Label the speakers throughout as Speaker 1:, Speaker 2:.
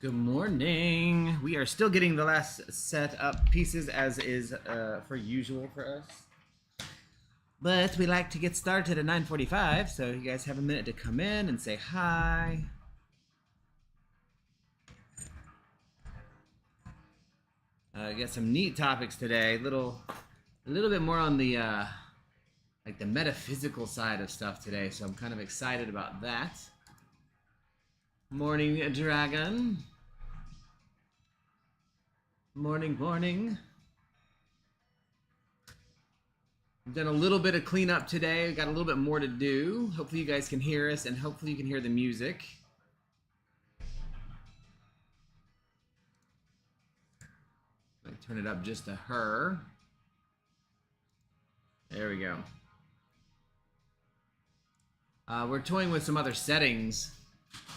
Speaker 1: Good morning. We are still getting the last set up pieces as is for usual for us. But we like to get started at 9:45, so you guys have a minute to come in and say hi. Got some neat topics today. A little bit more on the like the metaphysical side of stuff today, so I'm kind of excited about that. Morning, Dragon. Morning. I've done a little bit of cleanup today. We've got a little bit more to do. Hopefully you guys can hear us, and hopefully you can hear the music. I turn it up just to her. There we go. We're toying with some other settings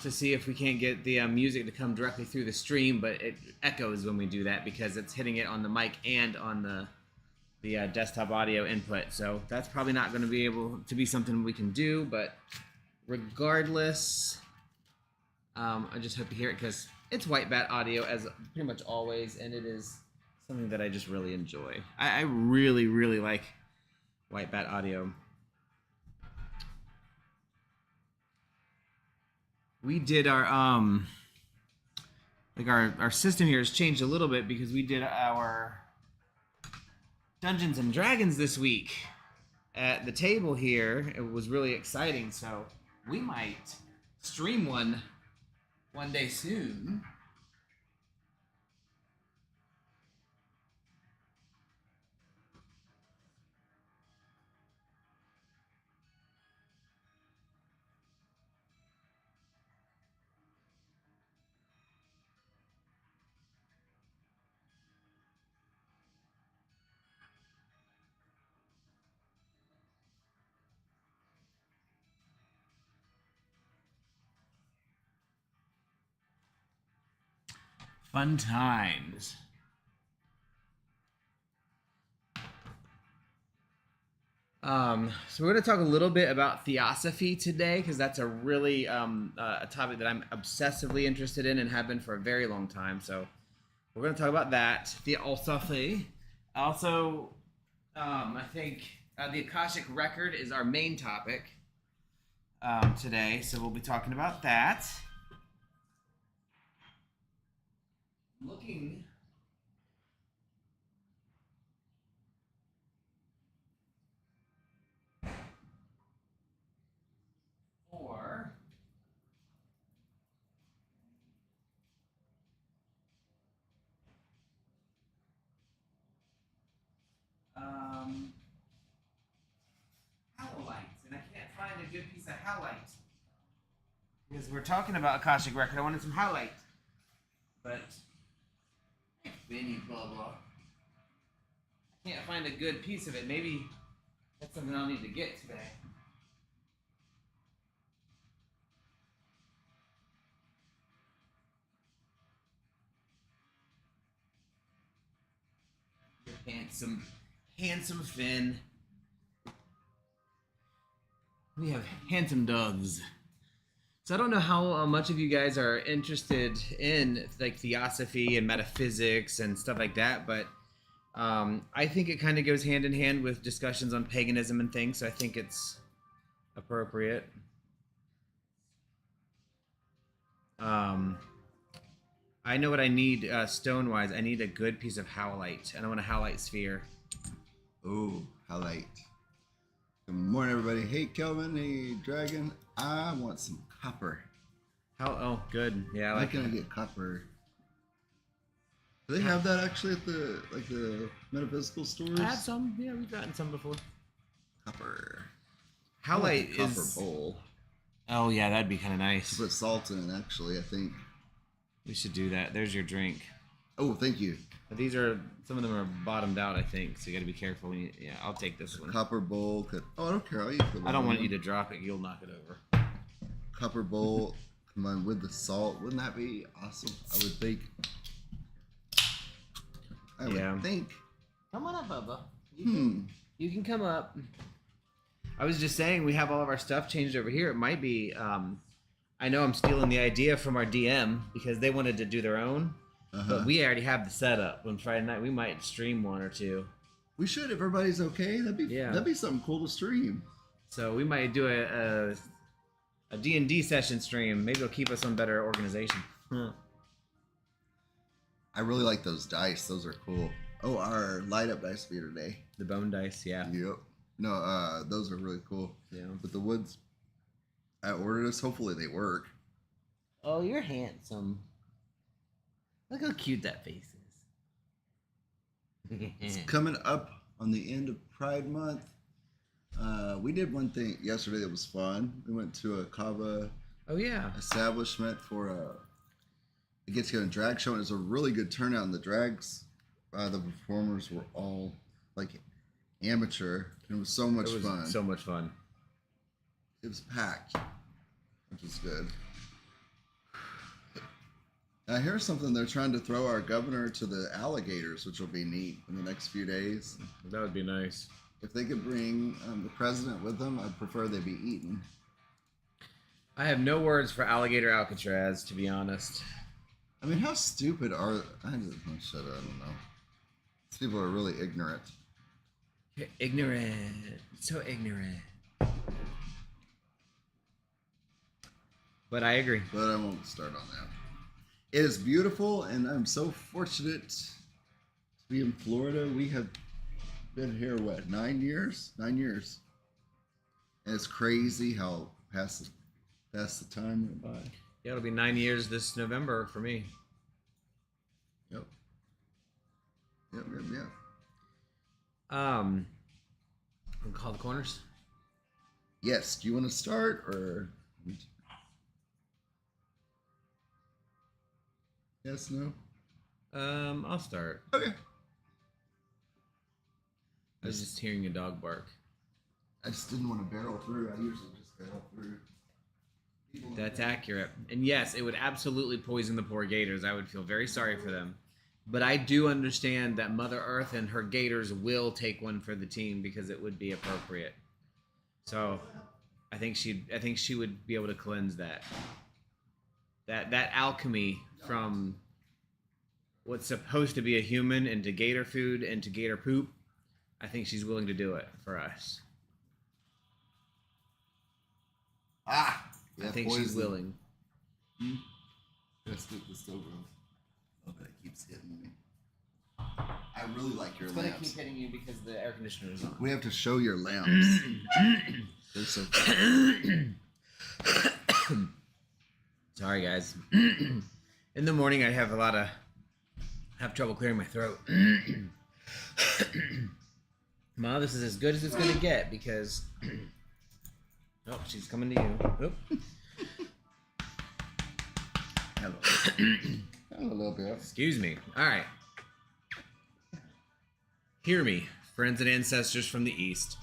Speaker 1: to see if we can't get the music to come directly through the stream, but it echoes when we do that because it's hitting it on the mic and on the desktop audio input. So that's probably not going to be able to be something we can do, but regardless, I just hope you hear it because it's white bat audio as pretty much always, and it is something that I just really enjoy. I really like white bat audio. We did our our system here has changed a little bit because we did our Dungeons and Dragons this week at the table here. It was really exciting, so we might stream one day soon. Fun times. So we're going to talk a little bit about theosophy today because that's a really a topic that I'm obsessively interested in and have been for a very long time. So we're going to talk about that. Theosophy. Also, I think the Akashic record is our main topic today. So we'll be talking about that. Looking for howlites, and I can't find a good piece of howlite because we're talking about Akashic record. I wanted some howlite, but Benny Bubba, I can't find a good piece of it. Maybe that's something I'll need to get today. Handsome Finn. We have handsome dogs. So I don't know how much of you guys are interested in like theosophy and metaphysics and stuff like that, but I think it kind of goes hand in hand with discussions on paganism and things, so I think it's appropriate. I know what I need stone-wise. I need a good piece of howlite, and I want a howlite sphere.
Speaker 2: Oh, howlite. Good morning, everybody. Hey, Kelvin. Hey, Dragon. I want some copper.
Speaker 1: Oh, good. Yeah, I
Speaker 2: Why
Speaker 1: like
Speaker 2: can I get copper? Do they have that actually at the metaphysical stores?
Speaker 1: I have some. Yeah, we've gotten some before.
Speaker 2: Copper.
Speaker 1: Howlite
Speaker 2: like
Speaker 1: is
Speaker 2: copper bowl.
Speaker 1: Oh yeah, that'd be kind of nice.
Speaker 2: Put salt in it, actually. I think
Speaker 1: we should do that. There's your drink.
Speaker 2: Oh, thank you.
Speaker 1: But these are some of them are bottomed out, I think. So you got to be careful. When you, yeah, I'll take this one.
Speaker 2: Copper bowl. Oh, I don't care. I'll eat the.
Speaker 1: I don't want you to drop it. You'll knock it over.
Speaker 2: Copper bowl combined with the salt. Wouldn't that be awesome? I would think. I would think.
Speaker 1: Come on up, Bubba. You can come up. I was just saying we have all of our stuff changed over here. It might be I know I'm stealing the idea from our DM because they wanted to do their own, but we already have the setup. On Friday night, we might stream one or two.
Speaker 2: We should, if everybody's okay. That'd be something cool to stream.
Speaker 1: So we might do a D&D session stream. Maybe it'll keep us on better organization.
Speaker 2: I really like those dice. Those are cool. Oh, our light up dice for today.
Speaker 1: The bone dice, yeah.
Speaker 2: Yep. No, those are really cool.
Speaker 1: Yeah.
Speaker 2: But the woods, I ordered us. Hopefully they work.
Speaker 1: Oh, you're handsome. Look how cute that face is.
Speaker 2: It's coming up on the end of Pride Month. We did one thing yesterday that was fun. We went to a kava establishment for a get-together and drag show, and it was a really good turnout. And the drags, the performers were all like amateur. It was so much fun.
Speaker 1: So much fun.
Speaker 2: It was packed, which is good. I hear something. They're trying to throw our governor to the alligators, which will be neat in the next few days.
Speaker 1: That would be nice.
Speaker 2: If they could bring the president with them, I'd prefer they be eaten.
Speaker 1: I have no words for alligator Alcatraz, to be honest.
Speaker 2: I mean, how stupid are... I don't know. These people are really ignorant.
Speaker 1: You're ignorant. So ignorant. But I agree.
Speaker 2: But I won't start on that. It is beautiful, and I'm so fortunate to be in Florida. We have been here, 9 years? 9 years. And it's crazy how fast the time went by.
Speaker 1: Yeah, it'll be 9 years this November for me.
Speaker 2: Yep.
Speaker 1: We'll call the corners.
Speaker 2: Yes. Do you want to start, or... Yes, no?
Speaker 1: I'll start.
Speaker 2: Okay.
Speaker 1: I was just hearing a dog bark.
Speaker 2: I just didn't want to barrel through. I usually just barrel through.
Speaker 1: That's accurate. And yes, it would absolutely poison the poor gators. I would feel very sorry for them. But I do understand that Mother Earth and her gators will take one for the team because it would be appropriate. So I think she would be able to cleanse that. That alchemy from what's supposed to be a human into gator food into gator poop. I think she's willing to do it for us.
Speaker 2: Yeah,
Speaker 1: I think
Speaker 2: poison.
Speaker 1: she's willing.
Speaker 2: Let's get the stove off. Oh, but it keeps hitting me. I really like your
Speaker 1: It's gonna
Speaker 2: lamps.
Speaker 1: keep hitting you because the air conditioner is on.
Speaker 2: We have to show your lamps. They're so cool.
Speaker 1: Sorry, guys. In the morning, I have trouble clearing my throat. Ma, this is as good as it's gonna get because. Oh, she's coming to you. Oop.
Speaker 2: Hello. Hello, little bit.
Speaker 1: Excuse me. All right. Hear me, friends and ancestors from the East.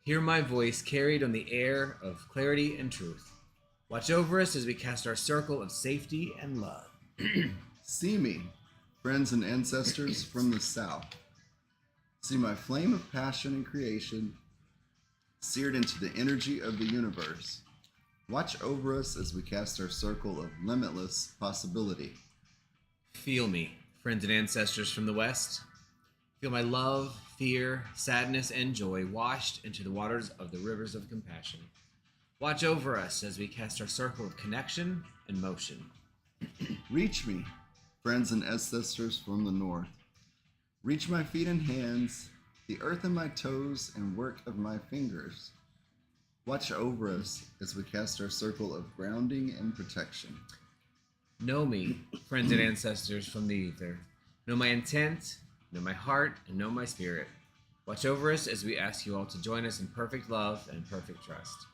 Speaker 1: Hear my voice carried on the air of clarity and truth. Watch over us as we cast our circle of safety and love.
Speaker 2: See me, friends and ancestors from the South. See my flame of passion and creation seared into the energy of the universe. Watch over us as we cast our circle of limitless possibility.
Speaker 1: Feel me, friends and ancestors from the West. Feel my love, fear, sadness, and joy washed into the waters of the rivers of compassion. Watch over us as we cast our circle of connection and motion.
Speaker 2: Reach me, friends and ancestors from the North. Reach my feet and hands, the earth in my toes and work of my fingers. Watch over us as we cast our circle of grounding and protection.
Speaker 1: Know me, friends and ancestors from the ether. Know my intent, know my heart, and know my spirit. Watch over us as we ask you all to join us in perfect love and perfect trust.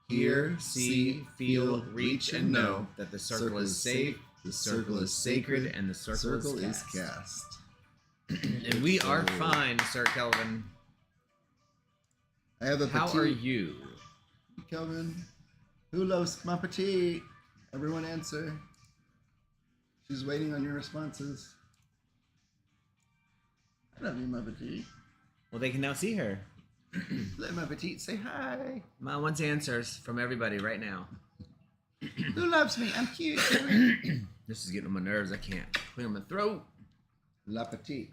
Speaker 1: Hear, see, feel, reach, and know that the circle is safe, the circle is sacred, and the circle is cast. And we are fine, Sir Kelvin.
Speaker 2: I have a petite.
Speaker 1: How are you?
Speaker 2: Kelvin, who loves my petite? Everyone answer. She's waiting on your responses. I love you, my petite.
Speaker 1: Well, they can now see her.
Speaker 2: Let my petite say hi.
Speaker 1: Mom wants answers from everybody right now.
Speaker 2: Who loves me? I'm cute.
Speaker 1: This is getting on my nerves. I can't clear my throat.
Speaker 2: La petite.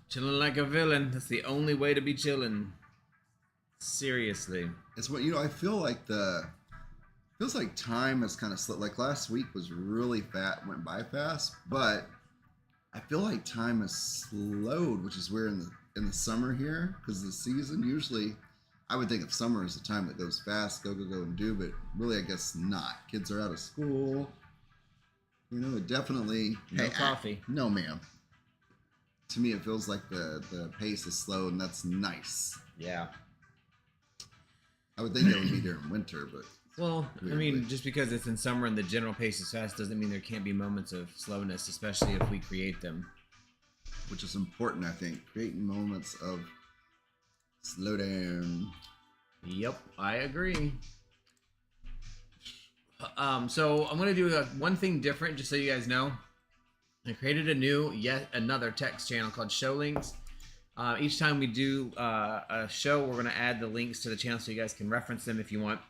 Speaker 1: Chilling like a villain. That's the only way to be chilling. Seriously.
Speaker 2: It's what I feel like feels like time has kind of slipped. Like last week was really went by fast, but I feel like time has slowed, which is weird in the summer here, because the season usually I would think of summer as a time that goes fast, go and do, but really I guess not. Kids are out of school. It definitely.
Speaker 1: No coffee.
Speaker 2: No, ma'am. To me, it feels like the pace is slow, and that's nice.
Speaker 1: Yeah.
Speaker 2: I would think that would be during winter, but.
Speaker 1: Well, just because it's in summer and the general pace is fast doesn't mean there can't be moments of slowness, especially if we create them.
Speaker 2: Which is important, I think. Creating moments of slow down.
Speaker 1: Yep, I agree. So I'm going to do one thing different, just so you guys know. I created yet another text channel called Show Links. Each time we do a show, we're going to add the links to the channel so you guys can reference them if you want.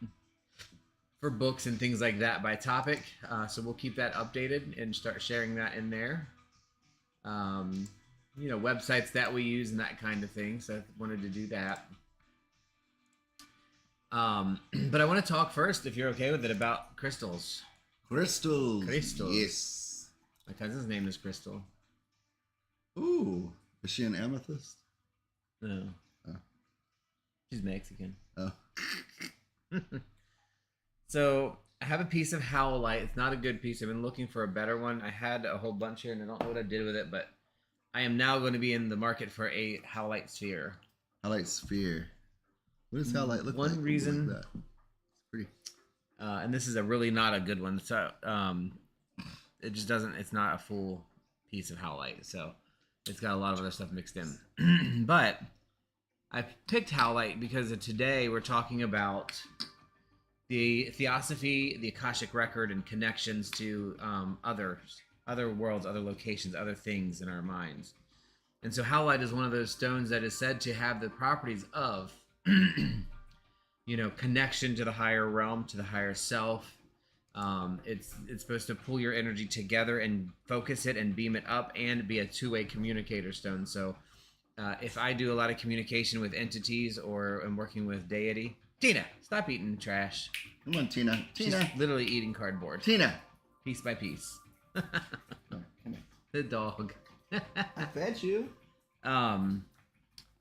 Speaker 1: For books and things like that by topic. So we'll keep that updated and start sharing that in there. Websites that we use and that kind of thing. So I wanted to do that. But I want to talk first, if you're okay with it, about crystals.
Speaker 2: Crystals.
Speaker 1: Yes. My cousin's name is Crystal.
Speaker 2: Ooh. Is she an amethyst?
Speaker 1: No. Oh. She's Mexican.
Speaker 2: Oh.
Speaker 1: So I have a piece of howlite. It's not a good piece. I've been looking for a better one. I had a whole bunch here, and I don't know what I did with it, but I am now going to be in the market for a howlite sphere.
Speaker 2: Howlite sphere. What does howlite look like?
Speaker 1: One reason.
Speaker 2: Like that? It's pretty.
Speaker 1: And this is a really not a good one. So it just doesn't. It's not a full piece of howlite. So it's got a lot of other stuff mixed in. But I picked howlite because today we're talking about the theosophy, the Akashic record, and connections to other worlds, other locations, other things in our minds. And so howlite is one of those stones that is said to have the properties of, connection to the higher realm, to the higher self. It's supposed to pull your energy together and focus it and beam it up and be a two-way communicator stone. So if I do a lot of communication with entities or am working with deity, Tina, stop eating trash.
Speaker 2: Come on, Tina.
Speaker 1: She's literally eating cardboard.
Speaker 2: Tina.
Speaker 1: Piece by piece.
Speaker 2: Come here.
Speaker 1: The dog.
Speaker 2: I fed you.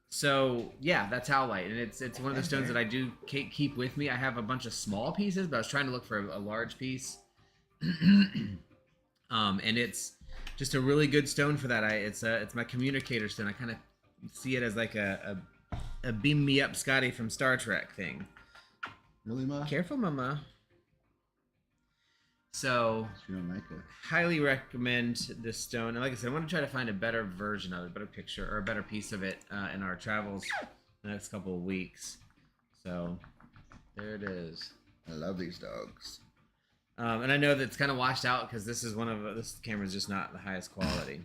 Speaker 1: So yeah, that's howlite, and it's one of the stones that I do keep with me. I have a bunch of small pieces, but I was trying to look for a large piece. And it's just a really good stone for that. It's my communicator stone. I kind of see it as like a beam me up Scotty from Star Trek thing.
Speaker 2: Really, Ma?
Speaker 1: Careful, Mama. So,
Speaker 2: you don't like it.
Speaker 1: Highly recommend this stone. And like I said, I want to try to find a better version of it, a better picture, or a better piece of it in our travels the next couple of weeks. So, there it is.
Speaker 2: I love these dogs.
Speaker 1: And I know that it's kind of washed out because this camera is just not the highest quality.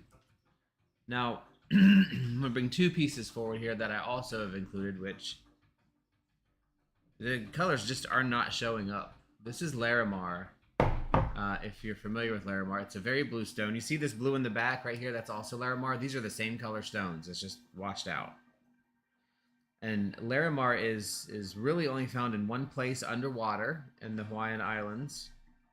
Speaker 1: Now, I'm going to bring two pieces forward here that I also have included, which the colors just are not showing up. This is Larimar. If you're familiar with Larimar, it's a very blue stone. You see this blue in the back right here? That's also Larimar. These are the same color stones. It's just washed out. And Larimar is really only found in one place underwater in the Hawaiian Islands,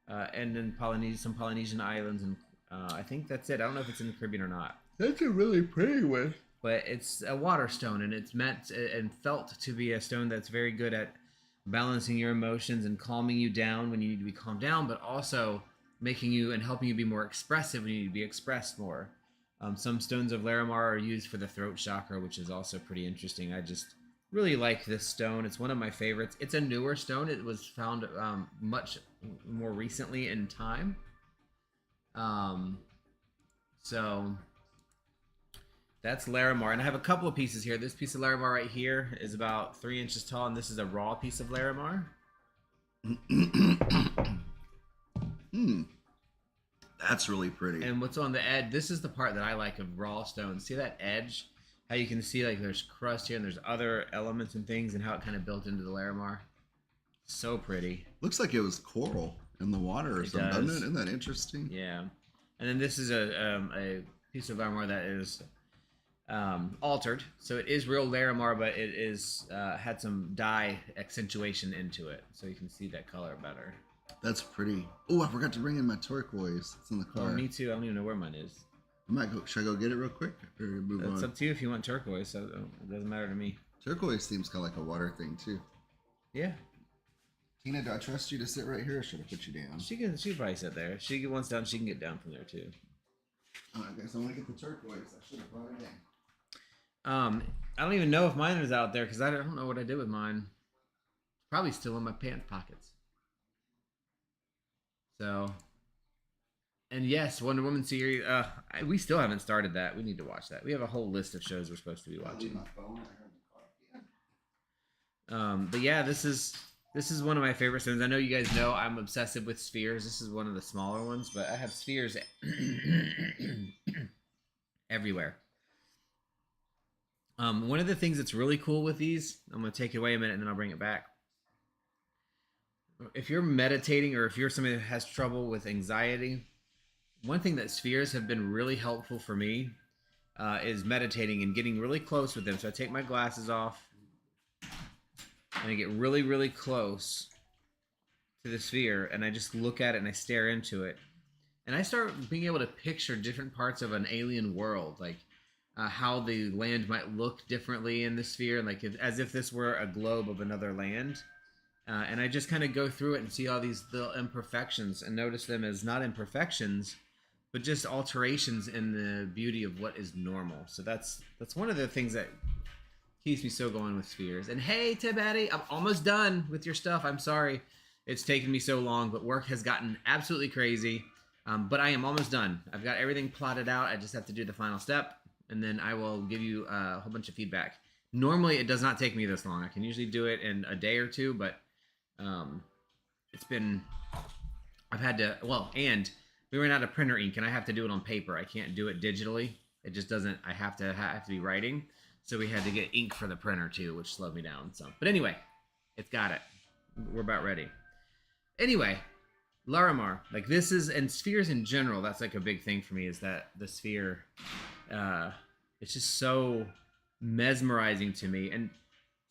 Speaker 1: and in some Polynesian islands, and I think that's it. I don't know if it's in the Caribbean or not.
Speaker 2: That's a really pretty one.
Speaker 1: But it's a water stone, and it's meant and felt to be a stone that's very good at balancing your emotions and calming you down when you need to be calmed down, but also making you and helping you be more expressive when you need to be expressed more. Some stones of Larimar are used for the throat chakra, which is also pretty interesting. I just really like this stone. It's one of my favorites. It's a newer stone. It was found much more recently in time. So that's Larimar. And I have a couple of pieces here. This piece of Larimar right here is about 3 inches tall, and this is a raw piece of Larimar.
Speaker 2: That's really pretty.
Speaker 1: And what's on the edge, this is the part that I like of raw stones. See that edge? How you can see like there's crust here and there's other elements and things, and how it kind of built into the Larimar. So pretty.
Speaker 2: Looks like it was coral in the water or something, doesn't it? Isn't that interesting?
Speaker 1: Yeah. And then this is a piece of armor that is altered. So it is real Larimar, but it is had some dye accentuation into it. So you can see that color better.
Speaker 2: That's pretty. Oh, I forgot to bring in my turquoise. It's in the car.
Speaker 1: Oh, me too. I don't even know where mine is.
Speaker 2: I might go. Should I go get it real quick or move on?
Speaker 1: It's up to you if you want turquoise. So it doesn't matter to me.
Speaker 2: Turquoise seems kind of like a water thing too.
Speaker 1: Yeah.
Speaker 2: Tina, do I trust you to sit right here, or should I put you down?
Speaker 1: She can probably sit there. If she wants down, she can get down from there too.
Speaker 2: Okay, so I want to get the turquoise. I should have brought it in.
Speaker 1: I don't even know if mine is out there because I don't know what I did with mine. Probably still in my pants pockets. So, and yes, Wonder Woman series. We still haven't started that. We need to watch that. We have a whole list of shows we're supposed to be watching. But yeah, this is one of my favorite stones. I know you guys know I'm obsessive with spheres. This is one of the smaller ones, but I have spheres everywhere. One of the things that's really cool with these, I'm going to take it away a minute and then I'll bring it back. If you're meditating or if you're somebody that has trouble with anxiety, one thing that spheres have been really helpful for me is meditating and getting really close with them. So I take my glasses off and I get really, really close to the sphere and I just look at it and I stare into it. And I start being able to picture different parts of an alien world, like how the land might look differently in the sphere, like as if this were a globe of another land. And I just kind of go through it and see all these little imperfections and notice them as not imperfections, but just alterations in the beauty of what is normal. So that's one of the things that keeps me so going with spheres. And hey, Tibetty, I'm almost done with your stuff. I'm sorry it's taken me so long, but work has gotten absolutely crazy. But I am almost done. I've got everything plotted out. I just have to do the final step, and then I will give you a whole bunch of feedback. Normally, it does not take me this long. I can usually do it in a day or two, but it's been, I've had to, and we ran out of printer ink and I have to do it on paper. I can't do it digitally. It just doesn't, I have to be writing. So we had to get ink for the printer too, which slowed me down. So, but anyway, it's got it. We're about ready. Anyway, Larimar, like this is, and spheres in general, that's like a big thing for me is that the sphere, it's just so mesmerizing to me. And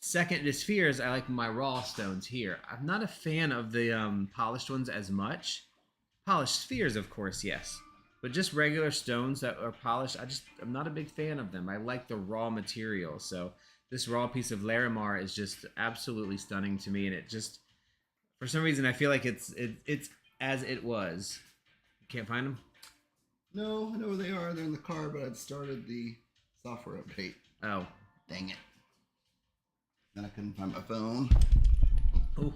Speaker 1: second to spheres, I like my raw stones here. I'm not a fan of the polished ones as much. Polished spheres, of course, yes. But just regular stones that are polished, I'm not a big fan of them. I like the raw material. So this raw piece of Larimar is just absolutely stunning to me. And it just, for some reason, I feel like it's as it was. You can't find them?
Speaker 2: No, I know where they are. They're in the car, but I'd started the software update.
Speaker 1: Oh.
Speaker 2: Dang it. Then I couldn't find my phone.
Speaker 1: Oh.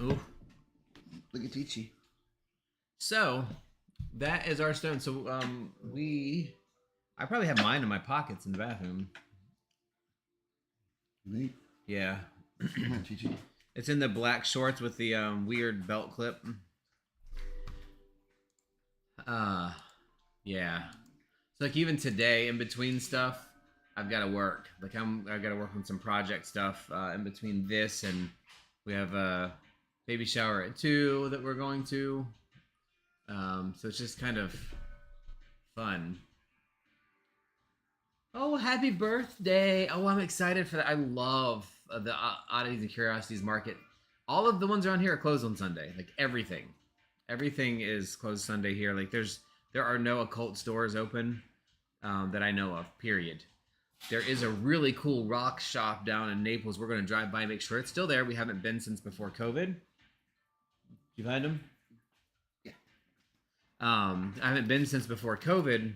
Speaker 1: Oh.
Speaker 2: Look at Tichi.
Speaker 1: So, that is our stone. So, I probably have mine in my pockets in the bathroom.
Speaker 2: Me?
Speaker 1: Yeah.
Speaker 2: Come on, Tichi.
Speaker 1: It's in the black shorts with the weird belt clip. Yeah. So like even today, in between stuff, I've got to work. Like I've got to work on some project stuff in between this, and we have a baby shower at 2 that we're going to. So it's just kind of fun. Oh, happy birthday! Oh, I'm excited for that. I love the Oddities and Curiosities Market. All of the ones around here are closed on Sunday. Like everything is closed Sunday here. Like there are no occult stores open that I know of. Period. There is a really cool rock shop down in Naples. We're going to drive by and make sure it's still there. We haven't been since before COVID. You find them?
Speaker 2: Yeah.
Speaker 1: I haven't been since before COVID.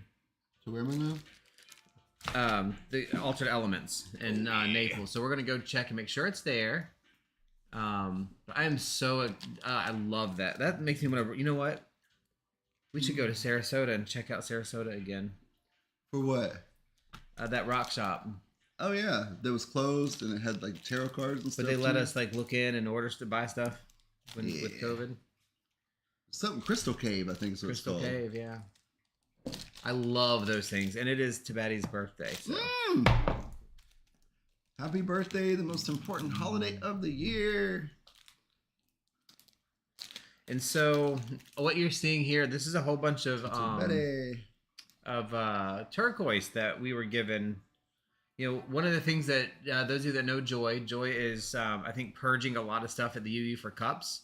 Speaker 2: So where am I now?
Speaker 1: The Altered Elements in Naples. So we're going to go check and make sure it's there. But I am so, I love that. That makes me want to, you know what? We should go to Sarasota and check out Sarasota again.
Speaker 2: For what?
Speaker 1: That rock shop.
Speaker 2: Oh yeah, that was closed and it had like tarot cards and stuff.
Speaker 1: But they let us like look in and order to buy stuff with COVID.
Speaker 2: Something Crystal Cave, I think is what it's called.
Speaker 1: Crystal Cave, yeah. I love those things, and it is Tibetty's birthday. So.
Speaker 2: Happy birthday, the most important holiday of the year.
Speaker 1: And so what you're seeing here, this is a whole bunch of turquoise that we were given. You know, one of the things that those of you that know Joy is I think purging a lot of stuff at the UU for cups,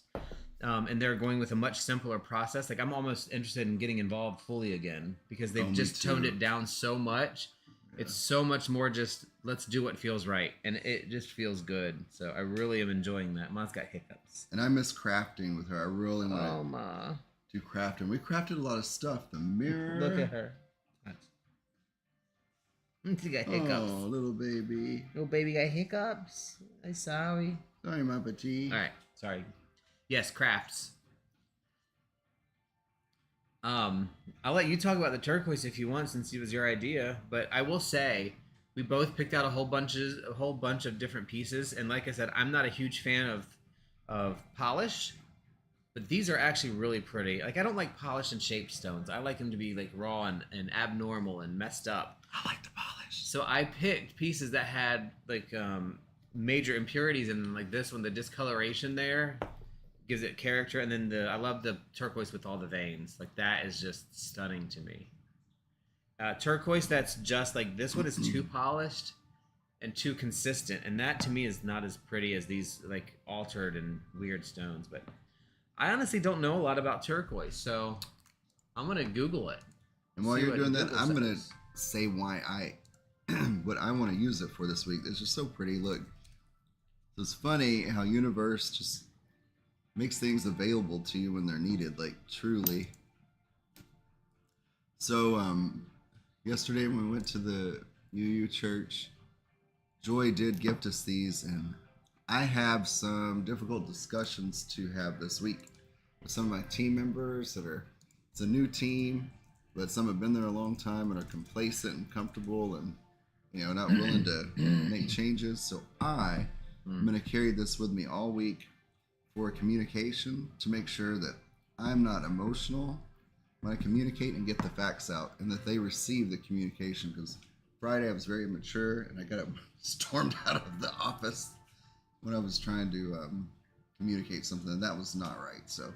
Speaker 1: and they're going with a much simpler process. Like I'm almost interested in getting involved fully again because they've just toned it down so much. Yeah. It's so much more just let's do what feels right, and it just feels good. So I really am enjoying that. Ma's got hiccups,
Speaker 2: and I miss crafting with her. I really want to do crafting. We crafted a lot of stuff. The mirror.
Speaker 1: Look at her. She got hiccups.
Speaker 2: Oh, little baby.
Speaker 1: Little baby got hiccups. I'm sorry.
Speaker 2: Sorry, my petite.
Speaker 1: All right, sorry. Yes, crafts. I'll let you talk about the turquoise if you want, since it was your idea. But I will say, we both picked out a whole bunch of different pieces, and like I said, I'm not a huge fan of polish, but these are actually really pretty. Like I don't like polished and shaped stones. I like them to be like raw and abnormal and messed up.
Speaker 2: I like the polish.
Speaker 1: So I picked pieces that had like major impurities in them, like this one. The discoloration there gives it character, and then I love the turquoise with all the veins. Like that is just stunning to me. Turquoise that's just like this one is too polished and too consistent, and that to me is not as pretty as these like altered and weird stones. But I honestly don't know a lot about turquoise, so I'm gonna Google it.
Speaker 2: And while you're doing that, I'm gonna say why what I want to use it for this week. It's just so pretty. Look, it's funny how universe just makes things available to you when they're needed, like truly. So yesterday when we went to the UU church, Joy did gift us these, and I have some difficult discussions to have this week with some of my team members it's a new team, but some have been there a long time and are complacent and comfortable and, you know, not willing to make changes. So I'm going to carry this with me all week for communication to make sure that I'm not emotional when I communicate and get the facts out, and that they receive the communication. Because Friday I was very immature and I got stormed out of the office when I was trying to communicate something, and that was not right. So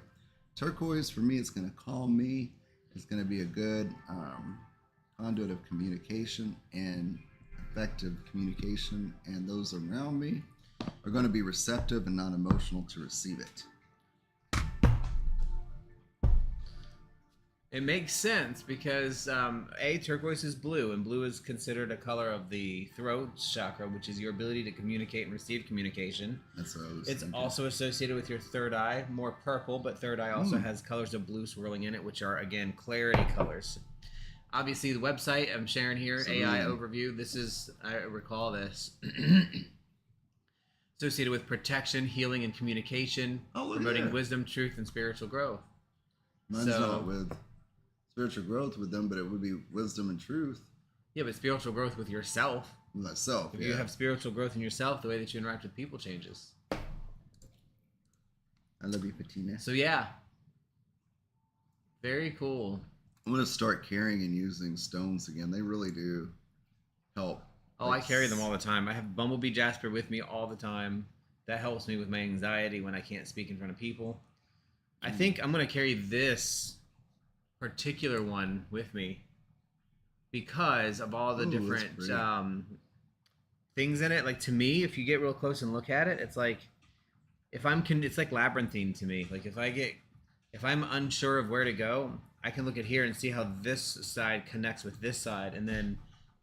Speaker 2: turquoise for me, it's going to calm me. It's going to be a good conduit of communication and effective communication, and those around me are going to be receptive and not emotional to receive it.
Speaker 1: It makes sense because turquoise is blue, and blue is considered a color of the throat chakra, which is your ability to communicate and receive communication.
Speaker 2: That's what I was
Speaker 1: It's
Speaker 2: thinking.
Speaker 1: also associated with your third eye, more purple, but third eye also has colors of blue swirling in it, which are, again, clarity colors. Obviously, the website I'm sharing here, AI Overview, this is, I recall this, associated with protection, healing, and communication, promoting wisdom, truth, and spiritual growth.
Speaker 2: Mine's not with spiritual growth with them, but it would be wisdom and truth.
Speaker 1: Yeah, but spiritual growth with yourself.
Speaker 2: With myself,
Speaker 1: If you have spiritual growth in yourself, the way that you interact with people changes.
Speaker 2: I love you, Patina.
Speaker 1: So yeah. Very cool.
Speaker 2: I'm going to start carrying and using stones again. They really do help.
Speaker 1: Oh, I carry them all the time. I have Bumblebee Jasper with me all the time. That helps me with my anxiety when I can't speak in front of people. I think I'm going to carry this particular one with me because of all the different things in it. Like, to me, if you get real close and look at it, it's like it's like labyrinthine to me. Like if I'm unsure of where to go, I can look at here and see how this side connects with this side, and then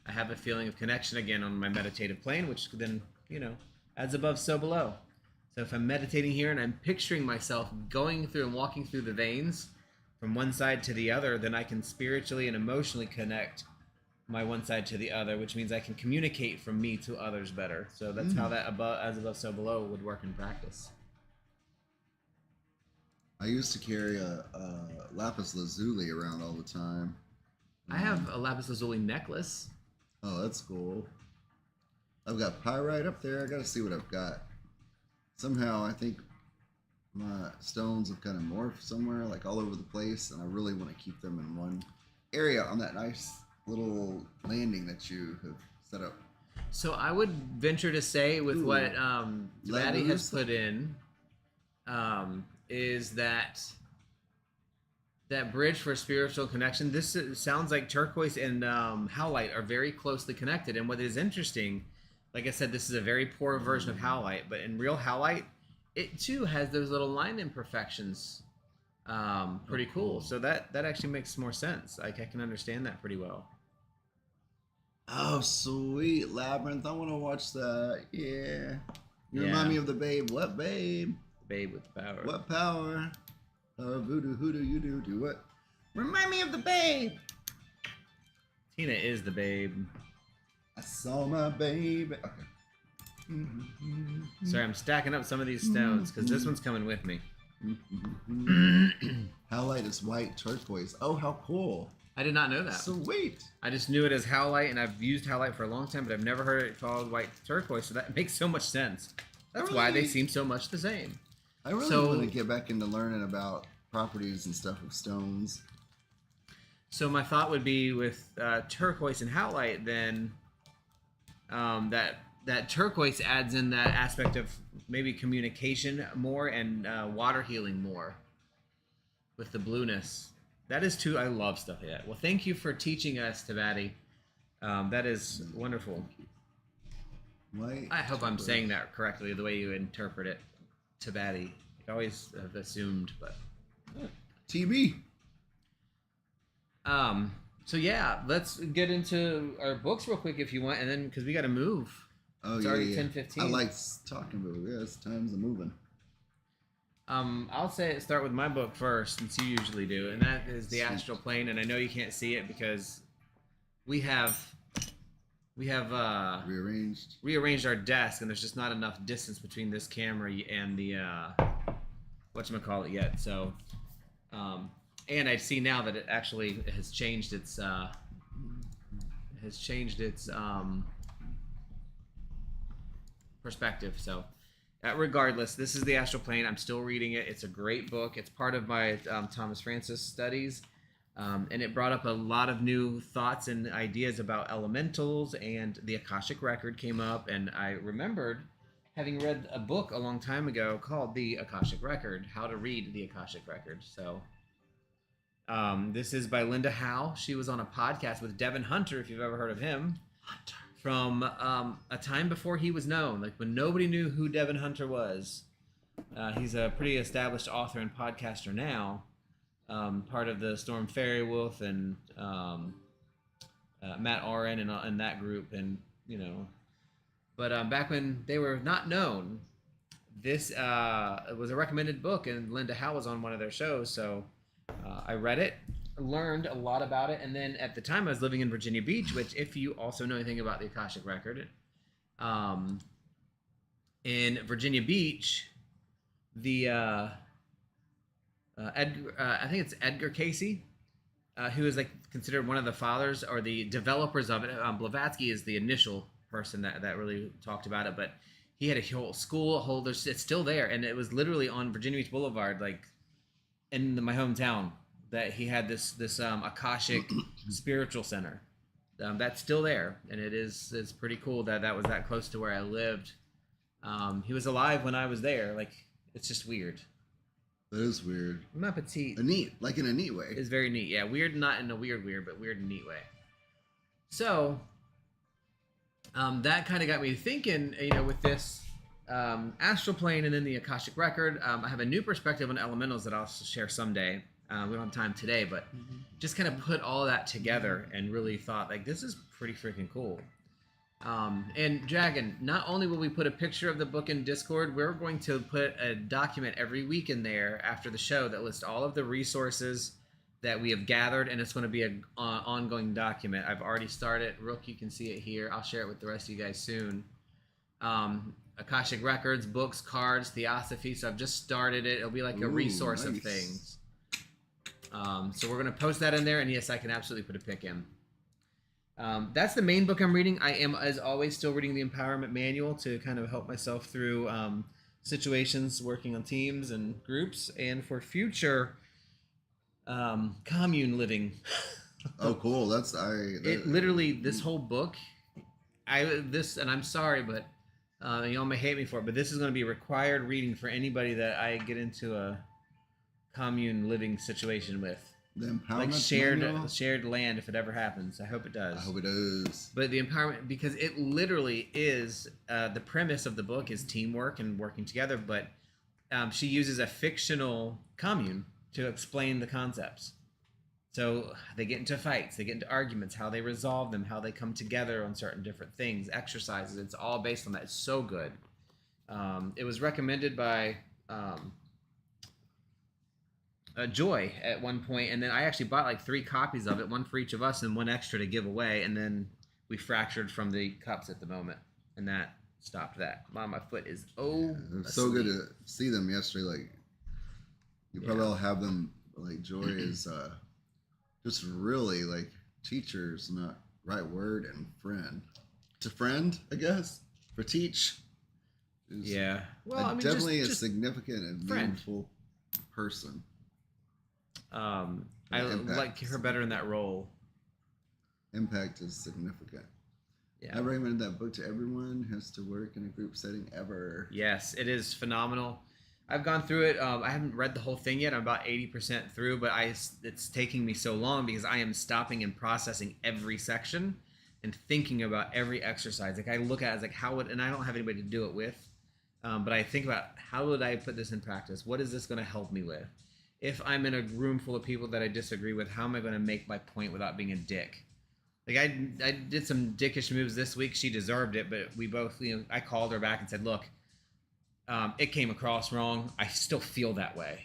Speaker 1: I have a feeling of connection again on my meditative plane, which then, you know, as above, so below. So if I'm meditating here and I'm picturing myself going through and walking through the veins from one side to the other, then I can spiritually and emotionally connect my one side to the other, which means I can communicate from me to others better. So that's how that as above, so below would work in practice.
Speaker 2: I used to carry a lapis lazuli around all the time.
Speaker 1: I have a lapis lazuli necklace.
Speaker 2: Oh, that's cool. I've got pyrite up there. I got to see what I've got. Somehow, I think my stones have kind of morphed somewhere, like all over the place, and I really want to keep them in one area on that nice little landing that you have set up.
Speaker 1: So I would venture to say with what Maddie has put in, is that bridge for spiritual connection. This sounds like turquoise and howlite are very closely connected. And what is interesting, like I said, this is a very poor version of howlite, but in real howlite, it too has those little line imperfections. Pretty cool. So that actually makes more sense. Like I can understand that pretty well.
Speaker 2: Oh, sweet. Labyrinth. I want to watch that. Yeah. You remind me of the Babe. What Babe?
Speaker 1: The Babe with the power.
Speaker 2: What power? Voodoo, hoodoo, you do what? Remind me of the Babe.
Speaker 1: Tina is the Babe.
Speaker 2: I saw my baby. Okay.
Speaker 1: Sorry, I'm stacking up some of these stones because this one's coming with me.
Speaker 2: Howlite is white turquoise. Oh, how cool.
Speaker 1: I did not know that.
Speaker 2: Sweet.
Speaker 1: I just knew it as howlite, and I've used howlite for a long time, but I've never heard it called white turquoise, so that makes so much sense. That's why they seem so much the same.
Speaker 2: I really want to get back into learning about properties and stuff of stones.
Speaker 1: So my thought would be with turquoise and howlite, then that turquoise adds in that aspect of maybe communication more and water healing more with the blueness. That is too. I love stuff like that. Well, thank you for teaching us, Tabati. That is wonderful.
Speaker 2: White
Speaker 1: I hope I'm saying that correctly, the way you interpret it, Tabati. I always have assumed, but
Speaker 2: TB.
Speaker 1: So yeah, let's get into our books real quick if you want, and then because we got to move.
Speaker 2: Oh,
Speaker 1: it's already 10:15.
Speaker 2: I like talking about it. Yeah, it's time's moving.
Speaker 1: I'll start with my book first, since you usually do, and that is The Astral Plane. And I know you can't see it because we have rearranged our desk, and there's just not enough distance between this camera and the whatchamacallit yet. So, and I see now that it actually has changed its perspective. So. Regardless, this is The Astral Plane. I'm still reading it. It's a great book. It's part of my Thomas Francis studies, and it brought up a lot of new thoughts and ideas about elementals, and the Akashic Record came up, and I remembered having read a book a long time ago called The Akashic Record, How to Read the Akashic Record. So this is by Linda Howe. She was on a podcast with Devin Hunter, if you've ever heard of him. Hunter. From a time before he was known, like when nobody knew who Devin Hunter was. He's a pretty established author and podcaster now, part of the Storm Fairy Wolf and Matt Oren and that group, and But back when they were not known, this was a recommended book, and Linda Howe was on one of their shows, so I read it. Learned a lot about it, and then at the time I was living in Virginia Beach, which if you also know anything about the Akashic Record, in Virginia Beach, the I think it's Edgar Casey, who is like considered one of the fathers or the developers of it. Blavatsky is the initial person that really talked about it, but he had a whole school, it's still there, and it was literally on Virginia Beach Boulevard, like in my hometown. That he had this Akashic spiritual center that's still there, and it's pretty cool that was that close to where I lived. He was alive when I was there. Like, it's just weird.
Speaker 2: That is weird.
Speaker 1: Ma petite.
Speaker 2: Like in a neat way.
Speaker 1: It's very neat. Yeah, weird, not in a weird, but weird in a neat way. So that kind of got me thinking, with this Astral Plane and then the Akashic Record. I have a new perspective on elementals that I'll share someday. We don't have time today, but just kind of put all that together and really thought, like, this is pretty freaking cool. And Dragon, not only will we put a picture of the book in Discord, we're going to put a document every week in there after the show that lists all of the resources that we have gathered, and it's going to be an ongoing document. I've already started. Rook, you can see it here. I'll share it with the rest of you guys soon. Akashic Records, books, cards, Theosophy. So I've just started it. It'll be like a resource of things. So we're going to post that in there, and yes, I can absolutely put a pic in. That's the main book I'm reading. I am, as always, still reading the Empowerment Manual to kind of help myself through situations, working on teams and groups, and for future commune living.
Speaker 2: Oh, cool!
Speaker 1: Literally, this whole book, and I'm sorry, but y'all may hate me for it, but this is going to be required reading for anybody that I get into commune living situation with.
Speaker 2: The empowerment
Speaker 1: like shared land if it ever happens. I hope it does.
Speaker 2: I hope it does.
Speaker 1: But the empowerment, because it literally is, the premise of the book is teamwork and working together, but she uses a fictional commune to explain the concepts. So they get into fights, they get into arguments, how they resolve them, how they come together on certain different things, exercises. It's all based on that. It's so good. It was recommended by Joy at one point, and then I actually bought like 3 copies of it, one for each of us and one extra to give away, and then we fractured from the cups at the moment, and that stopped that. Mom, my foot is
Speaker 2: it was so good to see them yesterday. Like, you probably all have them. Like, Joy is just really like teachers, not right word, and friend. To friend, I guess, for teach.
Speaker 1: Yeah,
Speaker 2: well, I mean, definitely just a significant and meaningful person.
Speaker 1: I like her better in that role.
Speaker 2: Impact is significant.
Speaker 1: Yeah.
Speaker 2: I recommend that book to everyone who has to work in a group setting ever.
Speaker 1: Yes, it is phenomenal. I've gone through it. I haven't read the whole thing yet. I'm about 80% through, but it's taking me so long because I am stopping and processing every section and thinking about every exercise. Like, I look at it as like, how would, and I don't have anybody to do it with, but I think about how would I put this in practice? What is this going to help me with? If I'm in a room full of people that I disagree with, how am I going to make my point without being a dick? Like, I did some dickish moves this week. She deserved it, but we both, I called her back and said, look, it came across wrong. I still feel that way,